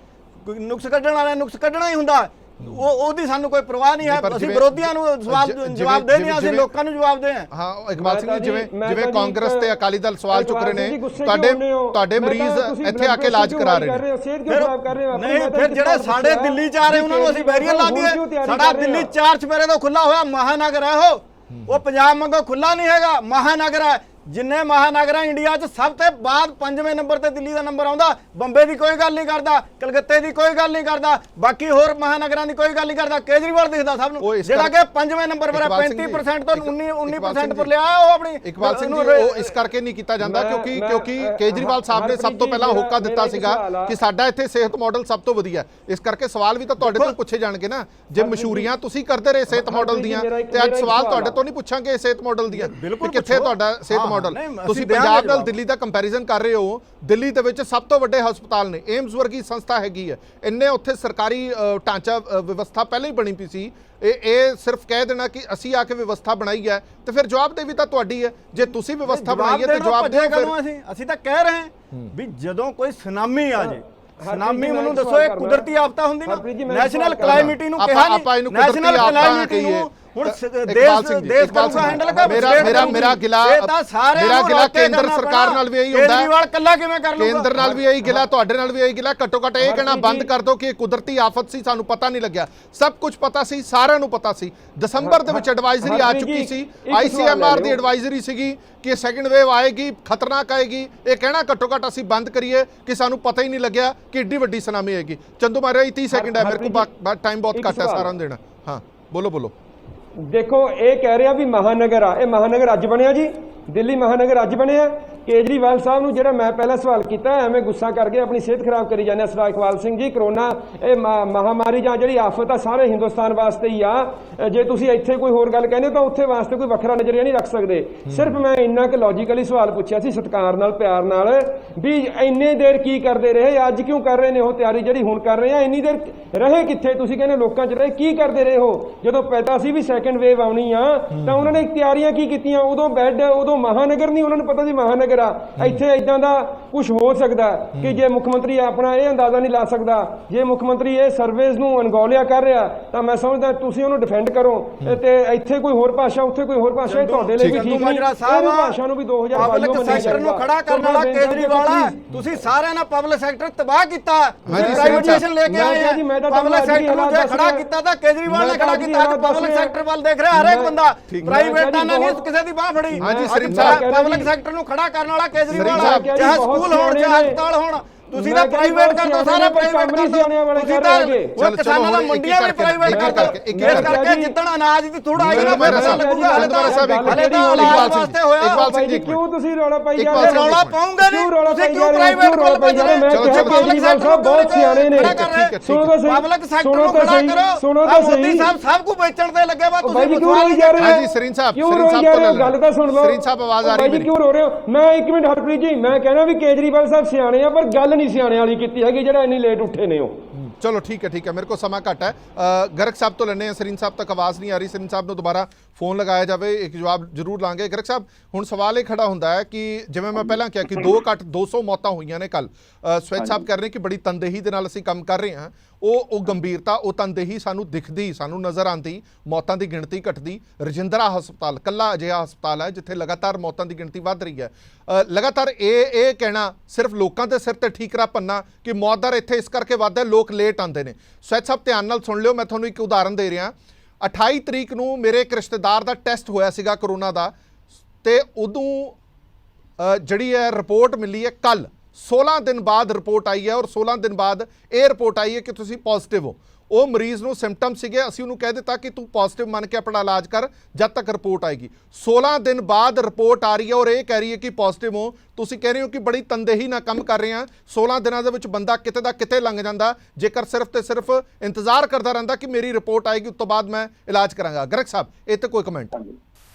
ਨੁਕਸ ਕੱਢਣ ਵਾਲਾ ਨੁਕਸ ਕੱਢਣਾ ਹੀ ਹੁੰਦਾ, ਉਹਦੀ ਸਾਨੂੰ ਕੋਈ ਪਰਵਾਹ ਨਹੀਂ ਹੈ। ਅਸੀਂ ਵਿਰੋਧੀਆਂ ਨੂੰ ਜਵਾਬ ਦੇ ਨਹੀਂ, ਅਸੀਂ ਲੋਕਾਂ ਨੂੰ ਜਵਾਬ ਦੇ ਹਾਂ। ਹਾਂ ਇਕਬਾਲ ਸਿੰਘ ਜੀ, ਜਿਵੇਂ ਕਾਂਗਰਸ ਤੇ ਅਕਾਲੀ ਦਲ ਸਵਾਲ ਚੁੱਕ ਰਹੇ ਨੇ, ਤੁਹਾਡੇ ਮਰੀਜ਼ ਇੱਥੇ ਆ ਕੇ ਇਲਾਜ ਕਰਾ ਰਹੇ ਨੇ। ਨਹੀਂ ਫਿਰ ਜਿਹੜੇ ਸਾਡੇ ਦਿੱਲੀ ਚ ਆ ਰਹੇ ਉਹਨਾਂ ਨੂੰ ਅਸੀਂ ਬੈਰੀਅਰ ਲਾ ਦਈਏ? ਸਾਡਾ ਦਿੱਲੀ 4 ਚੁਫੇਰੇ ਤੋਂ ਖੁੱਲਾ ਹੋਇਆ ਮਹਾਨਗਰ ਹੈ, ਉਹ ਪੰਜਾਬ ਵਾਂਗੂ ਖੁੱਲਾ ਨਹੀਂ ਹੈਗਾ, ਮਹਾਨਗਰ ਹੈ। ਜਿੰਨੇ ਮਹਾਨਗਰ ਇੰਡੀਆ 'ਚ ਸਭ ਤੋਂ ਬਾਅਦ 5ਵੇਂ ਨੰਬਰ ਤੇ ਦਿੱਲੀ ਦਾ ਨੰਬਰ ਆਉਂਦਾ। ਬੰਬੇ ਦੀ ਕੋਈ ਗੱਲ ਨਹੀਂ ਕਰਦਾ, ਕਲਕੱਤੇ ਦੀ ਕੋਈ ਗੱਲ ਨਹੀਂ ਕਰਦਾ, ਬਾਕੀ ਹੋਰ ਮਹਾਨਗਰਾਂ ਦੀ ਕੋਈ ਗੱਲ ਨਹੀਂ ਕਰਦਾ। ਕੇਜਰੀਵਾਲ ਦਿਖਦਾ ਸਭ ਨੂੰ, ਜਿਹੜਾ ਕਿ 5ਵੇਂ ਨੰਬਰ ਪਰ 35% ਤੋਂ 19% ਪਰ ਲਿਆ ਉਹ ਆਪਣੀ। ਇਕਬਾਲ ਸਿੰਘ ਜੀ, ਉਹ ਇਸ ਕਰਕੇ ਨਹੀਂ ਕੀਤਾ ਜਾਂਦਾ ਕਿਉਂਕਿ ਕੇਜਰੀਵਾਲ ਸਾਹਿਬ ਨੇ ਸਭ ਤੋਂ ਪਹਿਲਾਂ ਹੋਕਾ ਦਿੱਤਾ ਸੀਗਾ ਕਿ ਸਾਡਾ ਇੱਥੇ ਸਿਹਤ ਮਾਡਲ ਸਭ ਤੋਂ ਵਧੀਆ। ਇਸ ਕਰਕੇ ਸਵਾਲ ਵੀ ਤਾਂ ਤੁਹਾਡੇ ਤੋਂ ਪੁੱਛੇ ਜਾਣਗੇ ਨਾ। ਜੇ ਮਸ਼ਹੂਰੀਆਂ ਤੁਸੀਂ ਕਰਦੇ ਰਹੇ ਸਿਹਤ ਮਾਡਲ ਦੀਆਂ, ਤੇ ਅੱਜ ਸਵਾਲ ਤੁਹਾਡੇ ਤੋਂ ਨਹੀਂ ਪੁੱਛਾਂਗੇ ਸਿਹਤ ਮਾਡਲ ਦੀਆਂ ਕਿੱਥੇ ਤੁਹਾਡਾ ਸਿਹਤ। ਤੁਸੀਂ ਪੰਜਾਬ ਨਾਲ ਦਿੱਲੀ ਦਾ ਕੰਪੈਰੀਜ਼ਨ ਕਰ ਰਹੇ ਹੋ। ਦਿੱਲੀ ਦੇ ਵਿੱਚ ਸਭ ਤੋਂ ਵੱਡੇ ਹਸਪਤਾਲ ਨੇ, ਏਮਸ ਵਰਗੀ ਸੰਸਥਾ ਹੈਗੀ ਹੈ, ਇੰਨੇ ਉੱਥੇ ਸਰਕਾਰੀ ਢਾਂਚਾ ਵਿਵਸਥਾ ਪਹਿਲਾਂ ਹੀ ਬਣੀ ਪਈ ਸੀ। ਇਹ ਸਿਰਫ ਕਹਿ ਦੇਣਾ ਕਿ ਅਸੀਂ ਆ ਕੇ ਵਿਵਸਥਾ ਬਣਾਈ ਹੈ ਤੇ ਫਿਰ ਜਵਾਬਦੇਹੀ ਤਾਂ ਤੁਹਾਡੀ ਹੈ। ਜੇ ਤੁਸੀਂ ਵਿਵਸਥਾ ਬਣਾਈ ਹੈ ਤੇ ਜਵਾਬ ਦਿਓ। ਅਸੀਂ ਤਾਂ ਕਹਿ ਰਹੇ ਹਾਂ ਵੀ ਜਦੋਂ ਕੋਈ ਸੁਨਾਮੀ ਆ ਜੇ, ਸੁਨਾਮੀ ਮੈਨੂੰ ਦੱਸੋ ਇਹ ਕੁਦਰਤੀ ਆਫਤਾ ਹੁੰਦੀ ਨਾ? ਨੈਸ਼ਨਲ ਕਲਾਈਮੇਟੀ ਨੂੰ ਕਿਹਾ ਨਹੀਂ, ਨੈਸ਼ਨਲ ਕਲਾਈਮੇਟੀ ਨੂੰ ਹੁਣ ਦੇਸ਼ ਕਰੂਗਾ ਹੈਂਡਲ ਕਰ। ਮੇਰਾ ਗਿਲਾ ਕੇਂਦਰ ਸਰਕਾਰ ਨਾਲ ਵੀ ਇਹੀ ਹੁੰਦਾ ਹੈ। ਕੇਜਰੀਵਾਲ ਕੱਲਾ ਕਿਵੇਂ ਕਰ ਲੂਗਾ? ਕੇਂਦਰ ਨਾਲ ਵੀ ਇਹੀ ਗਿਲਾ, ਤੁਹਾਡੇ ਨਾਲ ਵੀ ਇਹੀ ਗਿਲਾ। ਘੱਟੋ ਘੱਟ ਇਹ ਕਹਿਣਾ ਬੰਦ ਕਰ ਦਿਓ ਕਿ ਇਹ ਕੁਦਰਤੀ ਆਫਤ ਸੀ, ਸਾਨੂੰ ਪਤਾ ਨਹੀਂ ਲੱਗਿਆ। ਸਭ ਕੁਝ ਪਤਾ ਸੀ, ਸਾਰਿਆਂ ਨੂੰ ਪਤਾ ਸੀ। ਦਸੰਬਰ ਦੇ ਵਿੱਚ ਐਡਵਾਈਜ਼ਰੀ ਆ ਚੁੱਕੀ ਸੀ, ICMR ਦੀ ਐਡਵਾਈਜ਼ਰੀ ਸੀਗੀ ਕਿ ਸੈਕੰਡ ਵੇਵ ਆਏਗੀ, ਖਤਰਨਾਕ ਆਏਗੀ। ਇਹ ਕਹਿਣਾ ਘੱਟੋ ਘੱਟ ਅਸੀਂ ਬੰਦ ਕਰੀਏ ਕਿ ਸਾਨੂੰ ਪਤਾ ਹੀ ਨਹੀਂ ਲੱਗਿਆ ਕਿ ਏਡੀ ਵੱਡੀ ਸੁਨਾਮੀ ਆਏਗੀ। ਚੰਦੂ ਮਾਜਰਾ 30 ਸੈਕਿੰਡ ਹੈ ਮੇਰੇ ਕੋਲ, ਟਾਈਮ ਬਹੁਤ ਘੱਟ ਹੈ ਸਾਰਿਆਂ ਨੂੰ ਦੇਣਾ। ਹਾਂ ਬੋਲੋ। ਦੇਖੋ ਇਹ ਕਹਿ ਰਿਹਾ ਵੀ ਮਹਾਨਗਰ ਆ, ਇਹ ਮਹਾਨਗਰ ਅੱਜ ਬਣਿਆ ਜੀ, ਦਿੱਲੀ ਮਹਾਨਗਰ ਅੱਜ ਬਣਿਆ। ਕੇਜਰੀਵਾਲ ਸਾਹਿਬ ਨੂੰ ਜਿਹੜਾ ਮੈਂ ਪਹਿਲਾਂ ਸਵਾਲ ਕੀਤਾ, ਐਵੇਂ ਗੁੱਸਾ ਕਰਕੇ ਆਪਣੀ ਸਿਹਤ ਖਰਾਬ ਕਰੀ ਜਾਂਦੇ ਸਰਦਾਰ ਇਕਬਾਲ ਸਿੰਘ ਜੀ। ਕਰੋਨਾ ਇਹ ਮਹਾਮਾਰੀ ਜਾਂ ਜਿਹੜੀ ਆਫਤ ਆ ਸਾਰੇ ਹਿੰਦੁਸਤਾਨ ਵਾਸਤੇ ਹੀ ਆ। ਜੇ ਤੁਸੀਂ ਇੱਥੇ ਕੋਈ ਹੋਰ ਗੱਲ ਕਹਿੰਦੇ ਤਾਂ ਉੱਥੇ ਵਾਸਤੇ ਕੋਈ ਵੱਖਰਾ ਨਜ਼ਰੀਆ ਨਹੀਂ ਰੱਖ ਸਕਦੇ। ਸਿਰਫ ਮੈਂ ਇੰਨਾ ਕਿ ਲੌਜੀਕਲੀ ਸਵਾਲ ਪੁੱਛਿਆ ਸੀ ਸਤਿਕਾਰ ਨਾਲ, ਪਿਆਰ ਨਾਲ, ਵੀ ਇੰਨੇ ਦੇਰ ਕੀ ਕਰਦੇ ਰਹੇ, ਅੱਜ ਕਿਉਂ ਕਰ ਰਹੇ ਨੇ ਉਹ ਤਿਆਰੀ ਜਿਹੜੀ ਹੁਣ ਕਰ ਰਹੇ ਆ? ਇੰਨੀ ਦੇਰ ਰਹੇ ਕਿੱਥੇ? ਤੁਸੀਂ ਕਹਿੰਦੇ ਲੋਕਾਂ 'ਚ ਰਹੇ, ਕੀ ਕਰਦੇ ਰਹੇ ਹੋ? ਜਦੋਂ ਪਤਾ ਸੀ ਵੀ ਸੈਕੰਡ ਵੇਵ ਆਉਣੀ ਆ ਤਾਂ ਉਹਨਾਂ ਨੇ ਤਿਆਰੀਆਂ ਕੀ ਕੀਤੀਆਂ? ਉਦੋਂ ਬੈੱਡ, ਉਦੋਂ ਮਹਾਨਗਰ ਨਹੀਂ, ਉਹਨਾਂ ਨੂੰ ਪਤਾ ਸੀ ਮਹਾਨਗਰ ਇੱਥੇ ਇਦਾਂ ਦਾ ਕੁਝ ਹੋ ਸਕਦਾ ਕਿ ਜੇ ਮੁੱਖ ਮੰਤਰੀ ਆਪਣਾ ਇਹ ਅੰਦਾਜ਼ਾ ਨਹੀਂ ਲਾ ਸਕਦਾ, ਜੇ ਮੁੱਖ ਮੰਤਰੀ ਇਹ ਸਰਵੇਜ਼ ਨੂੰ ਅਣਗੌਲਿਆ ਕਰ ਰਿਹਾ ਤਾਂ ਮੈਂ ਸਮਝਦਾ ਤੁਸੀਂ ਉਹਨੂੰ ਡਿਫੈਂਡ ਕਰੋ। ਤੇ ਇੱਥੇ ਕੋਈ ਹੋਰ ਭਾਸ਼ਾ, ਉੱਥੇ ਕੋਈ ਹੋਰ ਭਾਸ਼ਾ, ਇਹ ਤੁਹਾਡੇ ਲਈ ਵੀ ਠੀਕ ਨਹੀਂ। ਇਹ ਭਾਸ਼ਾ ਨੂੰ ਵੀ 2022 ਪਬਲਿਕ ਸੈਕਟਰ ਨੂੰ ਖੜਾ ਕਰਨ ਵਾਲਾ ਕੇਜਰੀਵਾਲ ਹੈ। ਤੁਸੀਂ ਸਾਰਿਆਂ ਨੇ ਪਬਲਿਕ ਸੈਕਟਰ ਤਬਾਹ ਕੀਤਾ, ਪ੍ਰਾਈਵੇਟਾਈਜੇਸ਼ਨ ਲੈ ਕੇ ਆਏ ਆ। ਪਬਲਿਕ ਸੈਕਟਰ ਨੂੰ ਜੇ ਖੜਾ ਕੀਤਾ ਤਾਂ ਕੇਜਰੀਵਾਲ ਨੇ ਖੜਾ ਕੀਤਾ। ਅੱਜ ਪਬਲਿਕ ਸੈਕਟਰ ਵੱਲ ਦੇਖ ਰਿਹਾ ਹਰੇਕ ਬੰਦਾ, ਪ੍ਰਾਈਵੇਟਾਂ ਨੇ ਨਹੀਂ ਕਿਸੇ ਦੀ ਬਾਹ ਫੜੀ। ਪਬਲਿਕ ਸੈਕਟਰ ਨੂੰ ਖੜਾ ਕਰਨ ਵਾਲਾ ਕੇਜਰੀਵਾਲ, ਚਾਹੇ ਸਕੂਲ ਹੋਣ ਚਾਹੇ ਹਸਪਤਾਲ ਹੋਣ। ਤੁਸੀਂ ਤਾਂ ਪ੍ਰਾਈਵੇਟ ਕਰ ਦੋ, ਸਾਰੇ ਪ੍ਰਾਈਵੇਟ ਕਰ ਦੋ। ਤੁਸੀਂ ਤਾਂ ਉਹ ਕਿਸਾਨਾਂ ਦਾ ਮੰਡੀਆਂ ਵੀ ਪ੍ਰਾਈਵੇਟ ਕਰ ਦੋ। ਇਸ ਕਰਕੇ ਜਿੱਦਣ ਅਨਾਜ ਦੀ ਥੋੜਾ ਆਈ ਨਾ ਫਿਰ ਲੱਗੂਗਾ। ਹਲੇ ਤਾਂ ਇਲਾਜ ਵਾਸਤੇ ਹੋਇਆ। ਕਿਉਂ ਤੁਸੀਂ ਰੌਲਾ ਪਾਈ ਜਾ ਰਹੇ? ਰੌਲਾ ਪਾਉਂਗੇ ਨਹੀਂ, ਤੁਸੀਂ ਕਿਉਂ ਪ੍ਰਾਈਵੇਟ ਕੋਲ ਭੇਜ ਰਹੇ? ਪਬਲਿਕ ਸੈਕਟਰ ਬਹੁਤ ਸਿਆਣੇ ਨੇ। ਸੁਣੋ ਤਾਂ ਸਹੀ, ਪਬਲਿਕ ਸੈਕਟਰ ਨੂੰ ਖੜਾ ਕਰੋ। ਸੁਣੋ ਤਾਂ ਸਹੀ, ਮੋਦੀ ਸਾਹਿਬ ਸਭ ਕੁਝ ਵੇਚਣ ਤੇ ਲੱਗੇ ਵਾ। ਤੁਸੀਂ ਕਿਉਂ ਰੋਈ ਜਾ ਰਹੇ ਹੋ? ਹਾਂਜੀ ਸਰੀਨ ਸਾਹਿਬ ਤੋਂ ਗੱਲ ਤਾਂ ਸੁਣ ਲਓ। ਸਰੀਨ ਸਾਹਿਬ ਆਵਾਜ਼ ਆ ਰਹੀ ਮੇਰੀ। ਕਿਉਂ ਰੋ ਰਹੇ ਹੋ? ਮੈਂ 1 ਮਿੰਟ ਹਰਪ੍ਰੀਤ ਜੀ, ਮੈਂ ਕਹਿਣਾ ਵੀ ਕੇਜਰੀਵਾਲ ਸਾਹਿਬ ਸਿਆਣੇ ਆ, ਪਰ ਗੱਲ ਨਹੀਂ ਸਿਆਣੇ ਵਾਲੀ ਕੀਤੀ ਹੈਗੀ ਜਿਹੜਾ ਇੰਨੀ ਲੇਟ ਉੱਠੇ ਨੇ ਉਹ। ਚਲੋ ਠੀਕ ਹੈ, ਮੇਰੇ ਕੋਲ ਸਮਾਂ ਘੱਟ ਹੈ। ਗਰਗ ਸਾਹਿਬ ਤੋਂ ਲੈਣੇ ਆ। ਸਰੀਨ ਸਾਹਿਬ ਤੱਕ ਆਵਾਜ਼ ਨਹੀਂ ਆ ਰਹੀ। ਸਰੀਨ ਸਾਹਿਬ ਨੂੰ ਦੁਬਾਰਾ ਫੋਨ ਲਗਾਇਆ ਜਾਵੇ, ਇੱਕ ਜਵਾਬ ਜ਼ਰੂਰ ਲਾਂਗੇ। ਗਰਗ ਸਾਹਿਬ, ਹੁਣ ਸਵਾਲ ਇਹ ਖੜਾ ਹੁੰਦਾ ਹੈ ਕਿ ਜਿਵੇਂ ਮੈਂ ਪਹਿਲਾਂ ਕਿਹਾ ਕਿ 200 ਮੌਤਾਂ ਹੋਈਆਂ ਨੇ ਕੱਲ। ਸਵੈਚ ਸਾਹਿਬ ਕਹਿ ਰਹੇ ਕਿ ਬੜੀ ਤਨਦੇਹੀ ਦੇ ਨਾਲ ਅਸੀਂ ਕੰਮ ਕਰ ਰਹੇ ਹਾਂ। ਉਹ ਗੰਭੀਰਤਾ, ਉਹ ਤਨਦੇਹੀ ਸਾਨੂੰ ਦਿਖਦੀ, ਸਾਨੂੰ ਨਜ਼ਰ ਆਉਂਦੀ। ਮੌਤਾਂ ਦੀ ਗਿਣਤੀ ਘਟਦੀ। ਰਜਿੰਦਰਾ ਹਸਪਤਾਲ ਕੱਲਾ ਅਜਿਹਾ ਹਸਪਤਾਲ ਹੈ ਜਿੱਥੇ ਲਗਾਤਾਰ ਮੌਤਾਂ ਦੀ ਗਿਣਤੀ ਵੱਧ ਰਹੀ ਹੈ। ਲਗਾਤਾਰ ਇਹ ਕਹਿਣਾ ਸਿਰਫ ਲੋਕਾਂ ਦੇ ਸਿਰ ਤੇ ਠੀਕਰਾ ਪੰਨਾ ਕਿ ਮੌਤ ਦਰ ਇੱਥੇ ਇਸ ਕਰਕੇ ਵੱਧਦਾ, ਲੋਕ ਲੇਟ ਆਉਂਦੇ ਨੇ। ਸਵੈਚ ਸਾਹਿਬ ਧਿਆਨ ਨਾਲ ਸੁਣ ਲਿਓ, ਮੈਂ ਤੁਹਾਨੂੰ ਇੱਕ ਉਦਾਹਰਨ ਦੇ ਰਿਹਾ। 28 ਤਰੀਕ ਨੂੰ ਮੇਰੇ ਇੱਕ ਰਿਸ਼ਤੇਦਾਰ ਦਾ ਟੈਸਟ ਹੋਇਆ ਸੀਗਾ ਕਰੋਨਾ ਦਾ, ਤੇ ਉਦੋਂ ਜਿਹੜੀ ਹੈ ਰਿਪੋਰਟ ਮਿਲੀ ਹੈ ਕੱਲ 16 ਦਿਨ ਬਾਅਦ ਰਿਪੋर्ट आई है और 16 दिन बाद ਇਹ ਰਿਪੋर्ट आई है कि ਤੁਸੀਂ ਪੋਜ਼ਿਟਿਵ ਹੋ। ਉਹ ਮਰੀਜ਼ ਨੂੰ ਸਿੰਪਟਮ ਸੀਗੇ, ਅਸੀਂ ਉਹਨੂੰ ਕਹਿ ਦਿੱਤਾ ਕਿ ਤੂੰ ਪੋਜ਼ਿਟਿਵ ਮੰਨ ਕੇ ਆਪਣਾ ਇਲਾਜ ਕਰ ਜਦ ਤੱਕ ਰਿਪੋर्ट ਆਏਗੀ। 16 ਦਿਨ ਬਾਅਦ ਰਿਪੋर्ट ਆ ਰਹੀ ਹੈ ਔਰ ਇਹ ਕਹਿ ਰਹੀ ਹੈ ਕਿ ਪੋਜ਼ਿਟਿਵ ਹੋ। ਤੁਸੀਂ ਕਹਿ ਰਹੇ ਹੋ ਕਿ ਬੜੀ ਤਨਦੇਹੀ ਨਾਲ ਕੰਮ ਕਰ ਰਹੇ ਹਾਂ। 16 ਦਿਨਾਂ ਦੇ ਵਿੱਚ ਬੰਦਾ ਕਿਤੇ ਦਾ ਕਿਤੇ ਲੰਘ ਜਾਂਦਾ ਜੇਕਰ ਸਿਰਫ ਤੇ ਸਿਰਫ ਇੰਤਜ਼ਾਰ ਕਰਦਾ ਰਹਿੰਦਾ ਕਿ ਮੇਰੀ ਰਿਪੋर्ट ਆਏਗੀ ਉਸ ਤੋਂ ਬਾਅਦ ਮੈਂ ਇਲਾਜ ਕਰਾਂਗਾ। ਗਰਗ ਸਾਹਿਬ ਇਹ ਤੇ ਕੋਈ ਕਮੈਂਟ?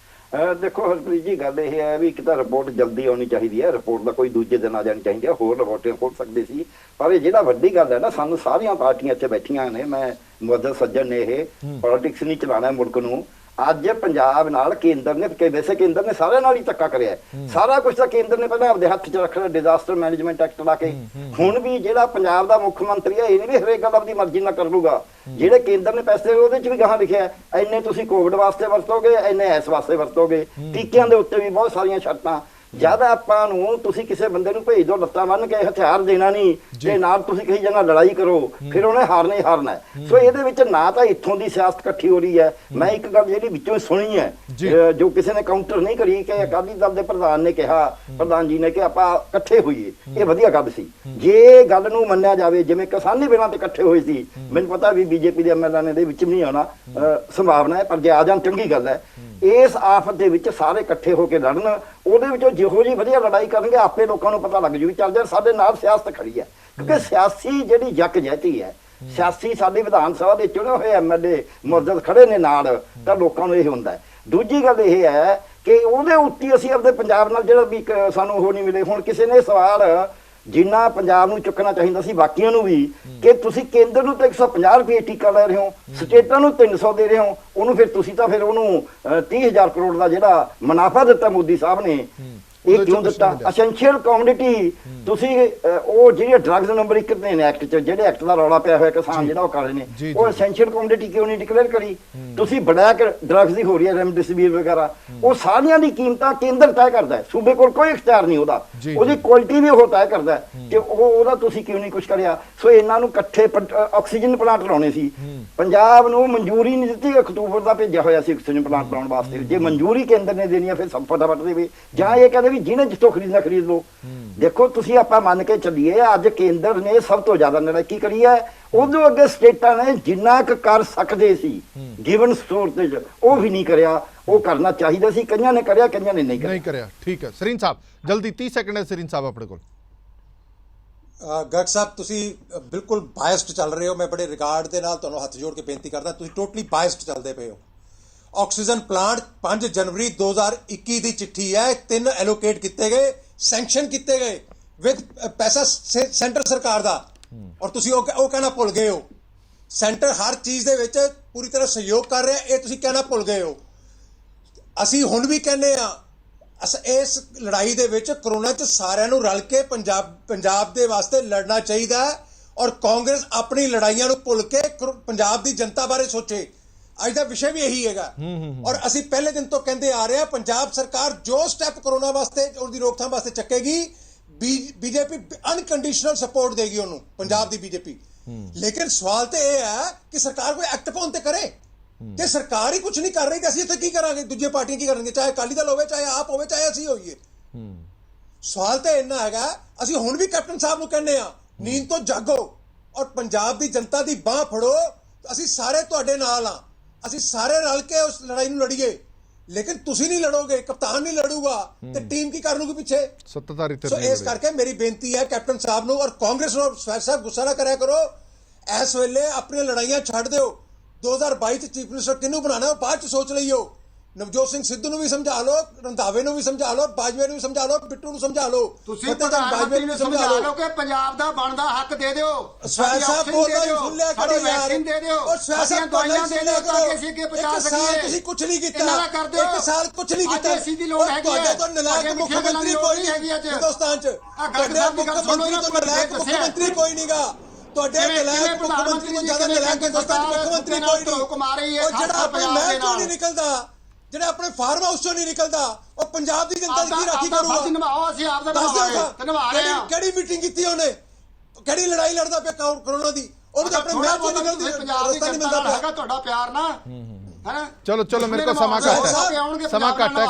ਦੇਖੋ ਹਰਪ੍ਰੀਤ ਜੀ, ਗੱਲ ਇਹ ਹੈ ਵੀ ਇੱਕ ਤਾਂ ਰਿਪੋਰਟ ਜਲਦੀ ਆਉਣੀ ਚਾਹੀਦੀ ਹੈ, ਰਿਪੋਰਟ ਦਾ ਕੋਈ ਦੂਜੇ ਦਿਨ ਆ ਜਾਣੀ ਚਾਹੀਦੀ ਹੈ, ਹੋਰ ਰਿਪੋਰਟਾਂ ਹੋ ਸਕਦੀ ਸੀ। ਪਰ ਇਹ ਜਿਹੜਾ ਵੱਡੀ ਗੱਲ ਹੈ ਨਾ, ਸਾਨੂੰ ਸਾਰੀਆਂ ਪਾਰਟੀਆਂ ਇੱਥੇ ਬੈਠੀਆਂ ਨੇ, ਮੈਂ ਮੁਅੱਜ਼ਜ਼ ਸੱਜਣ ਨੇ, ਇਹ ਪੋਲਿਟਿਕਸ ਨਹੀਂ ਚਲਾਉਣਾ ਮੁਲਕ ਨੂੰ। ਅੱਜ ਪੰਜਾਬ ਨਾਲ ਕੇਂਦਰ ਨੇ, ਵੈਸੇ ਕੇਂਦਰ ਨੇ ਸਾਰਿਆਂ ਨਾਲ ਹੀ ਧੱਕਾ ਕਰਿਆ, ਸਾਰਾ ਕੁਝ ਤਾਂ ਕੇਂਦਰ ਨੇ ਪਹਿਲਾਂ ਆਪਦੇ ਹੱਥ 'ਚ ਰੱਖਣਾ, ਡਿਜ਼ਾਸਟਰ ਮੈਨੇਜਮੈਂਟ ਐਕਟ ਲਾ ਕੇ। ਹੁਣ ਵੀ ਜਿਹੜਾ ਪੰਜਾਬ ਦਾ ਮੁੱਖ ਮੰਤਰੀ ਹੈ, ਇਹ ਨਹੀਂ ਵੀ ਹਰੇਕ ਗੱਲ ਆਪਣੀ ਮਰਜ਼ੀ ਨਾਲ ਕਰ ਲੂਗਾ। ਜਿਹੜੇ ਕੇਂਦਰ ਨੇ ਪੈਸੇ ਉਹਦੇ 'ਚ ਵੀ ਗਾਹਾਂ ਲਿਖਿਆ ਇੰਨੇ ਤੁਸੀਂ ਕੋਵਿਡ ਵਾਸਤੇ ਵਰਤੋਗੇ, ਇੰਨੇ ਇਸ ਵਾਸਤੇ ਵਰਤੋਗੇ। ਟੀਕਿਆਂ ਦੇ ਉੱਤੇ ਵੀ ਬਹੁਤ ਸਾਰੀਆਂ ਸ਼ਰਤਾਂ। ਜਦ ਆਪਾਂ ਨੂੰ ਤੁਸੀਂ ਕਿਸੇ ਬੰਦੇ ਨੂੰ ਭੇਜ ਦੋ ਲੱਤਾਂ ਬੰਨ੍ਹ ਕੇ, ਹਥਿਆਰ ਦੇਣਾ ਨਹੀਂ ਤੇ ਨਾਲ ਤੁਸੀਂ ਕਹੀ ਜਗ੍ਹਾ ਲੜਾਈ ਕਰੋ, ਫਿਰ ਉਹਨੇ ਹਾਰਨਾ ਹੀ ਹਾਰਨਾ ਹੈ। ਸੋ ਇਹਦੇ ਵਿੱਚ ਨਾ ਤਾਂ ਇੱਥੋਂ ਦੀ ਸਿਆਸਤ ਇਕੱਠੀ ਹੋ ਰਹੀ ਹੈ। ਮੈਂ ਇੱਕ ਗੱਲ ਜਿਹੜੀ ਵਿੱਚੋਂ ਸੁਣੀ ਹੈ, ਜੋ ਕਿਸੇ ਨੇ ਕਾਊਂਟਰ ਨਹੀਂ ਕਰੀ, ਕਿ ਅਕਾਲੀ ਦਲ ਦੇ ਪ੍ਰਧਾਨ ਨੇ ਕਿਹਾ, ਪ੍ਰਧਾਨ ਜੀ ਨੇ ਕਿ ਆਪਾਂ ਇਕੱਠੇ ਹੋਈਏ। ਇਹ ਵਧੀਆ ਗੱਲ ਸੀ। ਜੇ ਗੱਲ ਨੂੰ ਮੰਨਿਆ ਜਾਵੇ, ਜਿਵੇਂ ਕਿਸਾਨੀ ਬਿਨਾਂ ਤੇ ਇਕੱਠੇ ਹੋਏ ਸੀ, ਮੈਨੂੰ ਪਤਾ ਵੀ ਬੀਜੇਪੀ ਦੇ ਐਮਐਲਏ ਦੇ ਵਿੱਚ ਵੀ ਨਹੀਂ ਆਉਣਾ ਸੰਭਾਵਨਾ ਹੈ, ਪਰ ਜੇ ਆ ਜਾਣ ਚੰਗੀ ਗੱਲ ਹੈ। ਇਸ ਆਫਤ ਦੇ ਵਿੱਚ ਸਾਰੇ ਇਕੱਠੇ ਹੋ ਕੇ ਲੜਨ, ਉਹਦੇ ਵਿੱਚੋਂ ਜਿਹੋ ਜਿਹੀ ਵਧੀਆ ਲੜਾਈ ਕਰਨਗੇ, ਆਪੇ ਲੋਕਾਂ ਨੂੰ ਪਤਾ ਲੱਗ ਜੂ ਵੀ ਚੱਲ ਯਾਰ ਸਾਡੇ ਨਾਲ ਸਿਆਸਤ ਖੜੀ ਹੈ। ਕਿਉਂਕਿ ਸਿਆਸੀ ਜਿਹੜੀ ਯਕਜਹਿਤੀ ਹੈ, ਸਿਆਸੀ ਸਾਡੀ ਵਿਧਾਨ ਸਭਾ ਦੇ ਚੁਣੇ ਹੋਏ ਐਮਐਲਏ ਮੁਅੱਜ਼ਜ਼ ਖੜੇ ਨੇ ਨਾਲ, ਤਾਂ ਲੋਕਾਂ ਨੂੰ ਇਹ ਹੁੰਦਾ ਹੈ। ਦੂਜੀ ਗੱਲ ਇਹ ਹੈ ਕਿ ਉਹਦੇ ਉੱਤੇ ਅਸੀਂ ਆਪਣੇ ਪੰਜਾਬ ਨਾਲ ਜਿਹੜਾ ਵੀ ਸਾਨੂੰ ਉਹ ਨਹੀਂ ਮਿਲੇ। ਹੁਣ ਕਿਸੇ ਨੇ ਸਵਾਲ ਜਿੰਨਾ ਪੰਜਾਬ ਨੂੰ ਚੁੱਕਣਾ ਚਾਹੀਦਾ ਸੀ ਬਾਕੀਆਂ ਨੂੰ ਵੀ, ਕਿ ਤੁਸੀਂ ਕੇਂਦਰ ਨੂੰ ਤਾਂ 150 ਰੁਪਏ ਟੀਕਾ ਲੈ ਰਹੇ ਹੋ, ਸਟੇਟਾਂ ਨੂੰ 300 ਦੇ ਰਹੇ ਹੋ, ਉਹਨੂੰ ਫਿਰ ਤੁਸੀਂ ਤਾਂ ਫਿਰ ਉਹਨੂੰ 30,000 ਕਰੋੜ ਦਾ ਜਿਹੜਾ ਮੁਨਾਫਾ ਦਿੱਤਾ ਮੋਦੀ ਸਾਹਿਬ ਨੇ, ਇਹ ਕਿਉਂ ਦਿੱਤਾ? ਅਸੈਂਸ਼ੀਅਲ ਕਮੋਡਿਟੀ ਤੁਸੀਂ ਉਹ ਜਿਹੜੇ ਡਰੱਗਸ ਨੰਬਰ 1 ਨੇ ਐਕਟ 'ਚ, ਜਿਹੜੇ ਐਕਟ ਦਾ ਰੌਲਾ ਪਿਆ ਹੋਇਆ ਕਿਸਾਨ ਜਿਹੜਾ ਉਹ ਕਰ ਰਹੇ ਨੇ, ਉਹ ਅਸੈਂਸ਼ੀਅਲ ਕਮੋਡਿਟੀ ਕਿਉਂ ਨਹੀਂ ਡਿਕਲੇਅਰ ਕਰੀ? ਤੁਸੀਂ ਬਲੈਕ ਡਰੱਗਸ ਦੀ ਹੋ ਰਹੀ ਹੈ, ਰੈਮਡੈਸਿਵਿਰ ਵਗੈਰਾ, ਉਹ ਸਾਰੀਆਂ ਦੀ ਕੀਮਤਾਂ ਕੇਂਦਰ ਤੈਅ ਕਰਦਾ ਹੈ, ਸੂਬੇ ਕੋਲ ਕੋਈ ਇਖਤਿਆਰ ਨਹੀਂ ਉਹਦਾ। ਉਹਦੀ ਕੁਆਲਿਟੀ ਵੀ ਉਹ ਤੈਅ ਕਰਦਾ ਹੈ ਕਿ ਉਹਦਾ ਤੁਸੀਂ ਕਿਉਂ ਨਹੀਂ ਕੁਝ ਕਰਿਆ? ਸੋ ਇਹਨਾਂ ਨੂੰ ਇਕੱਠੇ ਆਕਸੀਜਨ ਪਲਾਂਟ ਲਾਉਣੇ ਸੀ। ਪੰਜਾਬ ਨੂੰ ਮਨਜ਼ੂਰੀ ਨਹੀਂ ਦਿੱਤੀ, ਅਕਤੂਬਰ ਦਾ ਭੇਜਿਆ ਹੋਇਆ ਸੀ ਆਕਸੀਜਨ ਪਲਾਂਟ ਲਾਉਣ ਵਾਸਤੇ। ਜੇ ਮਨਜ਼ੂਰੀ ਕੇਂਦਰ ਨੇ ਦੇਣੀ ਆ, ਫਿਰ ਸਭ ਫਟਾਫਟ ਦੇਵੇ, ਜਾਂ ਇਹ ਕਹਿੰਦੇ ਵੀ ਜਿਹਨੇ ਜਿੱਥੋਂ ਖਰੀਦਣਾ ਖਰੀਦ ਲਓ। ਦੇਖੋ ਤੁਸੀਂ ਆਪਾਂ ਮੰਨ ਕੇ ਚੱਲੀਏ, ਅੱਜ ਕੇਂਦਰ ਨੇ ਸਭ ਤੋਂ ਜ਼ਿਆਦਾ ਨਲਾਇਕੀ ਕਰੀ ਹੈ, ਉਦੋਂ ਅੱਗੇ ਸਟੇਟਾਂ ਨੇ ਜਿੰਨਾ ਕੁ ਕਰ ਸਕਦੇ ਸੀ ਗਿਵਨ ਸੋਰਸੇਜ, ਉਹ ਵੀ ਨਹੀਂ ਕਰਿਆ। ਉਹ ਕਰਨਾ ਚਾਹੀਦਾ ਸੀ, ਕਈਆਂ ਨੇ ਕਰਿਆ, ਕਈਆਂ ਨੇ ਨਹੀਂ ਕਰਿਆ। ਠੀਕ ਹੈ ਸਰੀਨ ਸਾਹਿਬ, ਜਲਦੀ 30 ਸੈਕਿੰਡ ਹੈ ਸਰੀਨ ਸਾਹਿਬ ਆਪਣੇ ਕੋਲ। ਗਰਗ ਸਾਹਿਬ, ਤੁਸੀਂ ਬਿਲਕੁਲ ਬਾਇਸਡ ਚੱਲ ਰਹੇ ਹੋ। ਮੈਂ ਬੜੇ ਰਿਕਾਰਡ ਦੇ ਨਾਲ ਤੁਹਾਨੂੰ ਹੱਥ ਜੋੜ ਕੇ ਬੇਨਤੀ ਕਰਦਾ, ਤੁਸੀਂ ਟੋਟਲੀ ਬਾਇਸਡ ਚੱਲਦੇ ਪਏ ਹੋ। ਆਕਸੀਜਨ ਪਲਾਂਟ 5 ਜਨਵਰੀ 2021 ਦੀ ਚਿੱਠੀ ਹੈ, 3 ਐਲੋਕੇਟ ਕੀਤੇ ਗਏ, ਸੈਂਕਸ਼ਨ ਕੀਤੇ ਗਏ ਵਿਦ ਪੈਸਾ ਸੈਂਟਰ ਸਰਕਾਰ ਦਾ, ਔਰ ਤੁਸੀਂ ਉਹ ਕਹਿਣਾ ਭੁੱਲ ਗਏ ਹੋ। ਸੈਂਟਰ ਹਰ ਚੀਜ਼ ਦੇ ਵਿੱਚ ਪੂਰੀ ਤਰ੍ਹਾਂ ਸਹਿਯੋਗ ਕਰ ਰਿਹਾ, ਇਹ ਤੁਸੀਂ ਕਹਿਣਾ ਭੁੱਲ ਗਏ ਹੋ। ਅਸੀਂ ਹੁਣ ਵੀ ਕਹਿੰਦੇ ਆ, ਇਸ ਲੜਾਈ ਦੇ ਵਿੱਚ ਕਰੋਨਾ 'ਚ ਸਾਰਿਆਂ ਨੂੰ ਰਲ ਕੇ ਪੰਜਾਬ ਦੇ ਵਾਸਤੇ ਲੜਨਾ ਚਾਹੀਦਾ ਹੈ, ਔਰ ਕਾਂਗਰਸ ਆਪਣੀ ਲੜਾਈਆਂ ਨੂੰ ਭੁੱਲ ਕੇ ਪੰਜਾਬ ਦੀ ਜਨਤਾ ਬਾਰੇ ਸੋਚੇ। ਅੱਜ ਦਾ ਵਿਸ਼ੇ ਵੀ ਇਹੀ ਹੈਗਾ, ਔਰ ਅਸੀਂ ਪਹਿਲੇ ਦਿਨ ਤੋਂ ਕਹਿੰਦੇ ਆ ਰਹੇ ਹਾਂ, ਪੰਜਾਬ ਸਰਕਾਰ ਜੋ ਸਟੈਪ ਕਰੋਨਾ ਵਾਸਤੇ ਉਹਦੀ ਰੋਕਥਾਮ ਵਾਸਤੇ ਚੱਕੇਗੀ, ਬੀਜੇਪੀ ਅਨਕੰਡੀਸ਼ਨਲ ਸਪੋਰਟ ਦੇਗੀ ਉਹਨੂੰ, ਪੰਜਾਬ ਦੀ ਬੀਜੇਪੀ। ਲੇਕਿਨ ਸਵਾਲ ਤੇ ਇਹ ਹੈ ਕਿ ਸਰਕਾਰ ਕੋਈ ਐਕਟ ਪਾਉਣ ਤੇ ਕਰੇ। ਜੇ ਸਰਕਾਰ ਹੀ ਕੁਝ ਨਹੀਂ ਕਰ ਰਹੀ ਤਾਂ ਅਸੀਂ ਇੱਥੇ ਕੀ ਕਰਾਂਗੇ? ਦੂਜੀਆਂ ਪਾਰਟੀਆਂ ਕੀ ਕਰਨਗੇ? ਚਾਹੇ ਅਕਾਲੀ ਦਲ ਹੋਵੇ, ਚਾਹੇ ਆਪ ਹੋਵੇ, ਚਾਹੇ ਅਸੀਂ ਹੋਈਏ। ਸਵਾਲ ਤਾਂ ਇੰਨਾ ਹੈਗਾ, ਅਸੀਂ ਹੁਣ ਵੀ ਕੈਪਟਨ ਸਾਹਿਬ ਨੂੰ ਕਹਿੰਦੇ ਆ, ਨੀਂਦ ਤੋਂ ਜਾਗੋ ਔਰ ਪੰਜਾਬ ਦੀ ਜਨਤਾ ਦੀ ਬਾਹ ਫੜੋ। ਅਸੀਂ ਸਾਰੇ ਤੁਹਾਡੇ ਨਾਲ ਆ, ਅਸੀਂ ਸਾਰੇ ਰਲ ਕੇ ਉਸ ਲੜਾਈ ਨੂੰ ਲੜੀਏ। ਲੇਕਿਨ ਤੁਸੀਂ ਨਹੀਂ ਲੜੋਗੇ, ਕਪਤਾਨ ਨਹੀਂ ਲੜੂਗਾ, ਤੇ ਟੀਮ ਕੀ ਕਰ ਲੂਗੀ ਪਿੱਛੇ? ਸੋ ਇਸ ਕਰਕੇ ਮੇਰੀ ਬੇਨਤੀ ਹੈ ਕੈਪਟਨ ਸਾਹਿਬ ਨੂੰ ਔਰ ਕਾਂਗਰਸ ਨੂੰ, ਸਾਹਿਬ ਗੁੱਸਾ ਨਾ ਕਰਿਆ ਕਰੋ। ਇਸ ਵੇਲੇ ਆਪਣੀਆਂ ਲੜਾਈਆਂ ਛੱਡ ਦਿਓ। 2022 ਚ ਚੀਫ ਮਿਨਿਸਟਰ ਕਿਹਨੂੰ ਬਣਾਣਾ ਉਹ ਬਾਅਦ ਚ ਸੋਚ ਲਈਓ। ਨਵਜੋਤ ਸਿੰਘ ਸਿੱਧੂ ਨੂੰ ਵੀ ਸਮਝਾ ਲਓ, ਰੰਧਾਵੇ ਨੂੰ ਵੀ ਸਮਝਾ ਲਓ, ਬਾਜਵੇ ਨੂੰ ਵੀ ਸਮਝਾ ਲਓ, ਬਿੱਟੂ ਨੂੰ ਸਮਝਾ ਲਓ, ਤੁਸੀਂ ਬਾਜਵੇ ਨੂੰ ਸਮਝਾ ਲਓ ਕਿ ਪੰਜਾਬ ਦਾ ਬਣਦਾ ਹੱਕ ਦੇ ਦਿਓ। ਸਵੈਚ ਸਾਹਿਬ ਬੋਲਦਾ ਹੀ ਸੁਣ ਲਿਆ ਕਰੋ ਯਾਰ, ਦੇ ਦਿਓ, ਉਹ ਸਵੈਚ ਸਾਹਿਬ ਦਵਾਈਆਂ ਦੇ ਦਿਓ ਤਾਂ ਕਿ ਅਸੀਂ ਅੱਗੇ ਪਹੁੰਚਾ ਸਕੀਏ। ਤੁਸੀਂ ਕੁਝ ਨਹੀਂ ਕੀਤਾ, ਇਹਨਾਂ ਦਾ ਕਰ ਦਿਓ। ਇੱਕ ਸਾਲ ਕੁਝ ਨਹੀਂ ਕੀਤਾ। ਅਸੀਂ ਦੀ ਲੋੜ ਹੈਗੀ ਹੈ, ਤੁਹਾਡੇ ਤੋਂ ਨਲਾਇਕ ਮੁੱਖ ਮੰਤਰੀ ਕੋਈ ਨਹੀਂ ਹੈਗੀ ਅੱਜ ਹਿੰਦੁਸਤਾਨ ਚ। ਤੁਹਾਡੇ ਮੁੱਖ ਮੰਤਰੀ ਤੋਂ ਨਲਾਇਕ ਮੁੱਖ ਮੰਤਰੀ ਕੋਈ ਨਹੀਂਗਾ। ਤੁਹਾਡੇ ਨਲਾਇਕ ਮੁੱਖ ਮੰਤਰੀ ਤੋਂ ਜ਼ਿਆਦਾ ਨਲਾਇਕ ਹਿੰਦੁਸਤਾਨ ਚ ਮੁੱਖ ਮੰਤਰੀ ਕੋਈ ਨਹੀਂ। ਉਹ ਜਿਹੜਾ ਆਪਣੇ ਮਹਿਲ ਚੋਂ ਨਹੀਂ ਨਿਕਲਦਾ, ਜਿਹੜਾ ਆਪਣੇ ਫਾਰਮ ਹਾਊਸ ਚੋਂ ਨਹੀਂ ਨਿਕਲਦਾ, ਉਹ ਪੰਜਾਬ ਦੀ ਜਨਤਾ ਦੀ ਰਾਖੀ ਕਰੂਗਾ। ਅਸੀਂ ਆਪ ਦਾ ਨਿਭਾ ਰਹੇ ਹਾਂ। ਕਿਹੜੀ ਮੀਟਿੰਗ ਕੀਤੀ ਉਹਨੇ? ਕਿਹੜੀ ਲੜਾਈ ਲੜਦਾ ਪਿਆ ਕਰੋਨਾ ਦੀ? ਉਹਨੂੰ ਆਪਣੇ ਮਹਿਲ ਚੋਂ ਨਿਕਲਦੀ ਪੰਜਾਬ ਦੀ ਜਨਤਾ ਨਾਲ ਹੈਗਾ ਤੁਹਾਡਾ ਪਿਆਰ ਨਾ। ਹੈਨਾ ਚਲੋ ਚਲੋ ਮੇਰੇ ਕੋਲ ਸਮਾਂ ਘੱਟ ਹੈ, ਸਮਾਂ ਘੱਟ ਹੈ।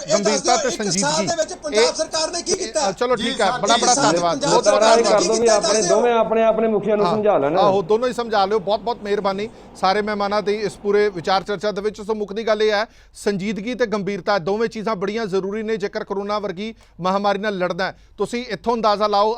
ਗੰਭੀਰਤਾ ਤੇ ਸੰਜੀਦਗੀ ਦੇ ਵਿੱਚ ਪੰਜਾਬ ਸਰਕਾਰ ਨੇ ਕੀ ਕੀਤਾ? ਚਲੋ ਠੀਕ ਹੈ, ਬੜਾ ਬੜਾ ਧੰਨਵਾਦ, ਬਹੁਤ ਤਾਂ ਬਹੁਤ ਇਹ ਕਰ ਦੋ ਵੀ ਆਪਣੇ ਦੋਵੇਂ ਆਪਣੇ ਮੁਖੀਆਂ ਨੂੰ ਸਮਝਾ ਲੈਣ। ਆਹੋ ਦੋਨੋਂ ਹੀ ਸਮਝਾ ਲਿਓ। ਬਹੁਤ ਬਹੁਤ ਮਿਹਰਬਾਨੀ ਸਾਰੇ ਮਹਿਮਾਨਾਂ ਦੀ ਇਸ ਪੂਰੇ ਵਿਚਾਰ ਚਰਚਾ ਦੇ ਵਿੱਚ। ਸੋ ਮੁੱਕਦੀ ਗੱਲ ਇਹ ਹੈ, ਸੰਜੀਦਗੀ ਤੇ ਗੰਭੀਰਤਾ ਦੋਵੇਂ ਚੀਜ਼ਾਂ ਬੜੀਆਂ ਜ਼ਰੂਰੀ ਨੇ ਜੇਕਰ ਕਰੋਨਾ ਵਰਗੀ ਮਹਾਮਾਰੀ ਨਾਲ ਲੜਨਾ ਹੈ। ਤੁਸੀਂ ਇੱਥੋਂ ਅੰਦਾਜ਼ਾ ਲਾਓ,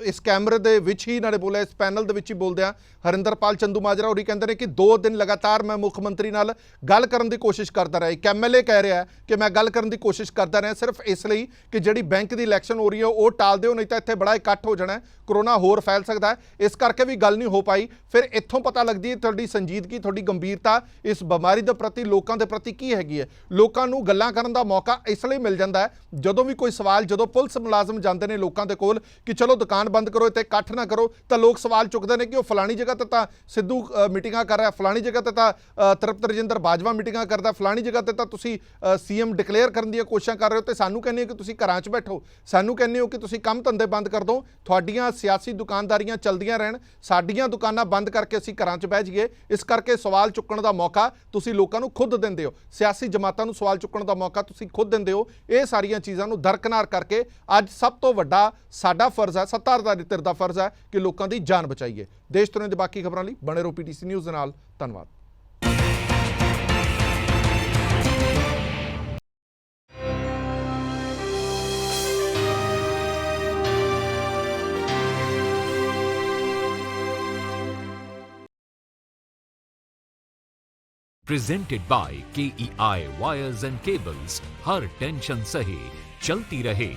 ਇਸ ਕੈਮਰੇ ਦੇ ਵਿੱਚ ਹੀ ਨਾਲੇ ਬੋਲਿਆ, ਇਸ ਪੈਨਲ ਦੇ ਵਿੱਚ ਹੀ ਬੋਲਦੇ ਆ ਹਰਿੰਦਰਪਾਲ ਚੰਦੂ ਮਾਜਰਾ ਹੋਰੀ ਕਹਿੰਦੇ ਨੇ ਕਿ 2 ਦਿਨ ਲਗਾਤਾਰ ਮੈਂ ਮੁੱਖ ਮੰਤਰੀ ਨਾਲ ਗੱਲ ਕਰਨ ਦੀ ਕੋਸ਼ਿਸ਼ ਕਰਦਾ ਰਿਹਾ। ਇੱਕ ਐਮਐਲਏ ਕਹਿ ਰਿਹਾ ਕਿ ਮੈਂ ਗੱਲ ਕਰਨ ਦੀ ਕੋਸ਼ਿਸ਼ ਕਰਦਾ ਰਿਹਾ ਸਿਰਫ ਇਸ ਲਈ ਕਿ ਜਿਹੜੀ ਬੈਂਕ ਦੀ ਇਲੈਕਸ਼ਨ ਹੋ ਰਹੀ ਹੈ ਉਹ ਟਾਲ ਦਿਓ, ਨਹੀਂ ਤਾਂ ਇੱਥੇ ਬੜਾ ਇਕੱਠ ਹੋ ਜਾਣਾ, ਕਰੋਨਾ ਹੋਰ ਫੈਲ ਸਕਦਾ ਹੈ। ਇਸ ਕਰਕੇ ਵੀ ਗੱਲ ਨਹੀਂ ਹੋ ਪਾਈ। ਫਿਰ ਇੱਥੋਂ ਪਤਾ ਲੱਗਦੀ ਹੈ ਤੁਹਾਡੀ ਸੰਜੀਦਗੀ, ਤੁਹਾਡੀ ਗੰਭੀਰਤਾ ਇਸ ਬਿਮਾਰੀ ਦੇ ਪ੍ਰਤੀ, ਲੋਕਾਂ ਦੇ ਪ੍ਰਤੀ ਕੀ ਹੈਗੀ ਹੈ। ਲੋਕਾਂ ਨੂੰ ਗੱਲਾਂ ਕਰਨ ਦਾ ਮੌਕਾ ਇਸ ਲਈ ਮਿਲ ਜਾਂਦਾ ਹੈ ਜਦੋਂ ਵੀ ਕੋਈ ਸਵਾਲ, ਜਦੋਂ ਪੁਲਿਸ ਮੁਲਾਜ਼ਮ ਜਾਂਦੇ ਨੇ ਲੋਕਾਂ ਦੇ ਕੋਲ ਕਿ ਚਲੋ ਦੁਕਾਨ ਬੰਦ ਕਰੋ, ਇੱਥੇ ਇਕੱਠ ਨਾ ਕਰੋ, ਤਾਂ ਲੋਕ ਸਵਾਲ ਚੁੱਕਦੇ ਨੇ ਕਿ ਉਹ ਫਲਾਣੀ ਜਗ੍ਹਾ ਤੇ ਤਾਂ ਸਿੱਧੂ ਮੀਟਿੰਗਾਂ ਕਰ ਰਿਹਾ, ਫਲਾਣੀ ਜਗ੍ਹਾ ਤੇ ਤਾਂ ਤ੍ਰਿਪਤ ਰਜਿੰਦਰ ਬਾਜਵਾ ਮੀਟਿੰਗਾਂ ਕਰਦਾ, ਫਲਾਣੀ ਜਗ੍ਹਾ ਤੇ ਤਾਂ ਤੁਸੀਂ ਸੀਐਮ ਡਿਕਲੇਅਰ ਕਰਨ ਦੀਆਂ ਕੋਸ਼ਿਸ਼ਾਂ ਕਰ ਰਹੇ ਹੋ, ਤੇ ਸਾਨੂੰ ਕਹਿੰਦੇ ਹੋ ਕਿ ਤੁਸੀਂ ਘਰਾਂ 'ਚ ਬੈਠੋ, ਸਾਨੂੰ ਕਹਿੰਦੇ ਹੋ ਕਿ ਤੁਸੀਂ ਕੰਮ ਧੰਦੇ ਬੰਦ ਕਰ ਦਿਓ, ਤੁਹਾਡੀਆਂ ਸਿਆਸੀ ਦੁਕਾਨਦਾਰੀਆਂ ਚੱਲਦੀਆਂ ਰਹਿਣ, ਸਾਡੀਆਂ ਦੁਕਾਨਾਂ ਬੰਦ ਕਰਕੇ ਅਸੀਂ ਘਰਾਂ 'ਚ ਬਹਿ ਜਾਈਏ। ਇਸ ਕਰਕੇ ਸਵਾਲ ਚੁੱਕਣ ਦਾ ਮੌਕਾ ਤੁਸੀਂ ਲੋਕਾਂ ਨੂੰ ਖੁਦ ਦਿੰਦੇ ਹੋ, ਸਿਆਸੀ ਜਮਾਤਾਂ ਨੂੰ ਸਵਾਲ ਚੁੱਕਣ ਦਾ ਮੌਕਾ ਤੁਸੀਂ ਖੁਦ ਦਿੰਦੇ ਹੋ। ਇਹ ਸਾਰੀਆਂ ਚੀਜ਼ਾਂ ਨੂੰ ਦਰਕਨਾਰ ਕਰਕੇ ਅੱਜ ਸਭ ਤੋਂ ਵੱਡਾ ਸਾਡਾ ਫਰਜ਼ ਹੈ, ਸੱਤਾਧਾਰੀ ਧਿਰ ਦਾ ਫਰਜ਼ ਹੈ ਕਿ ਲੋਕਾਂ ਦੀ ਜਾਨ ਬਚਾਈਏ। ਦੇਸ਼ ਦੁਨੀਆ ਦੇ ਬਾਕੀ ਖਬਰਾਂ ਲਈ ਬਣੇ ਰਹੋ ਪੀਟੀਸੀ ਨਿਊਜ਼ ਦੇ ਨਾਲ। ਧੰਨਵਾਦ। Presented by KEI Wires and Cables, her tension सहे चलती रहे।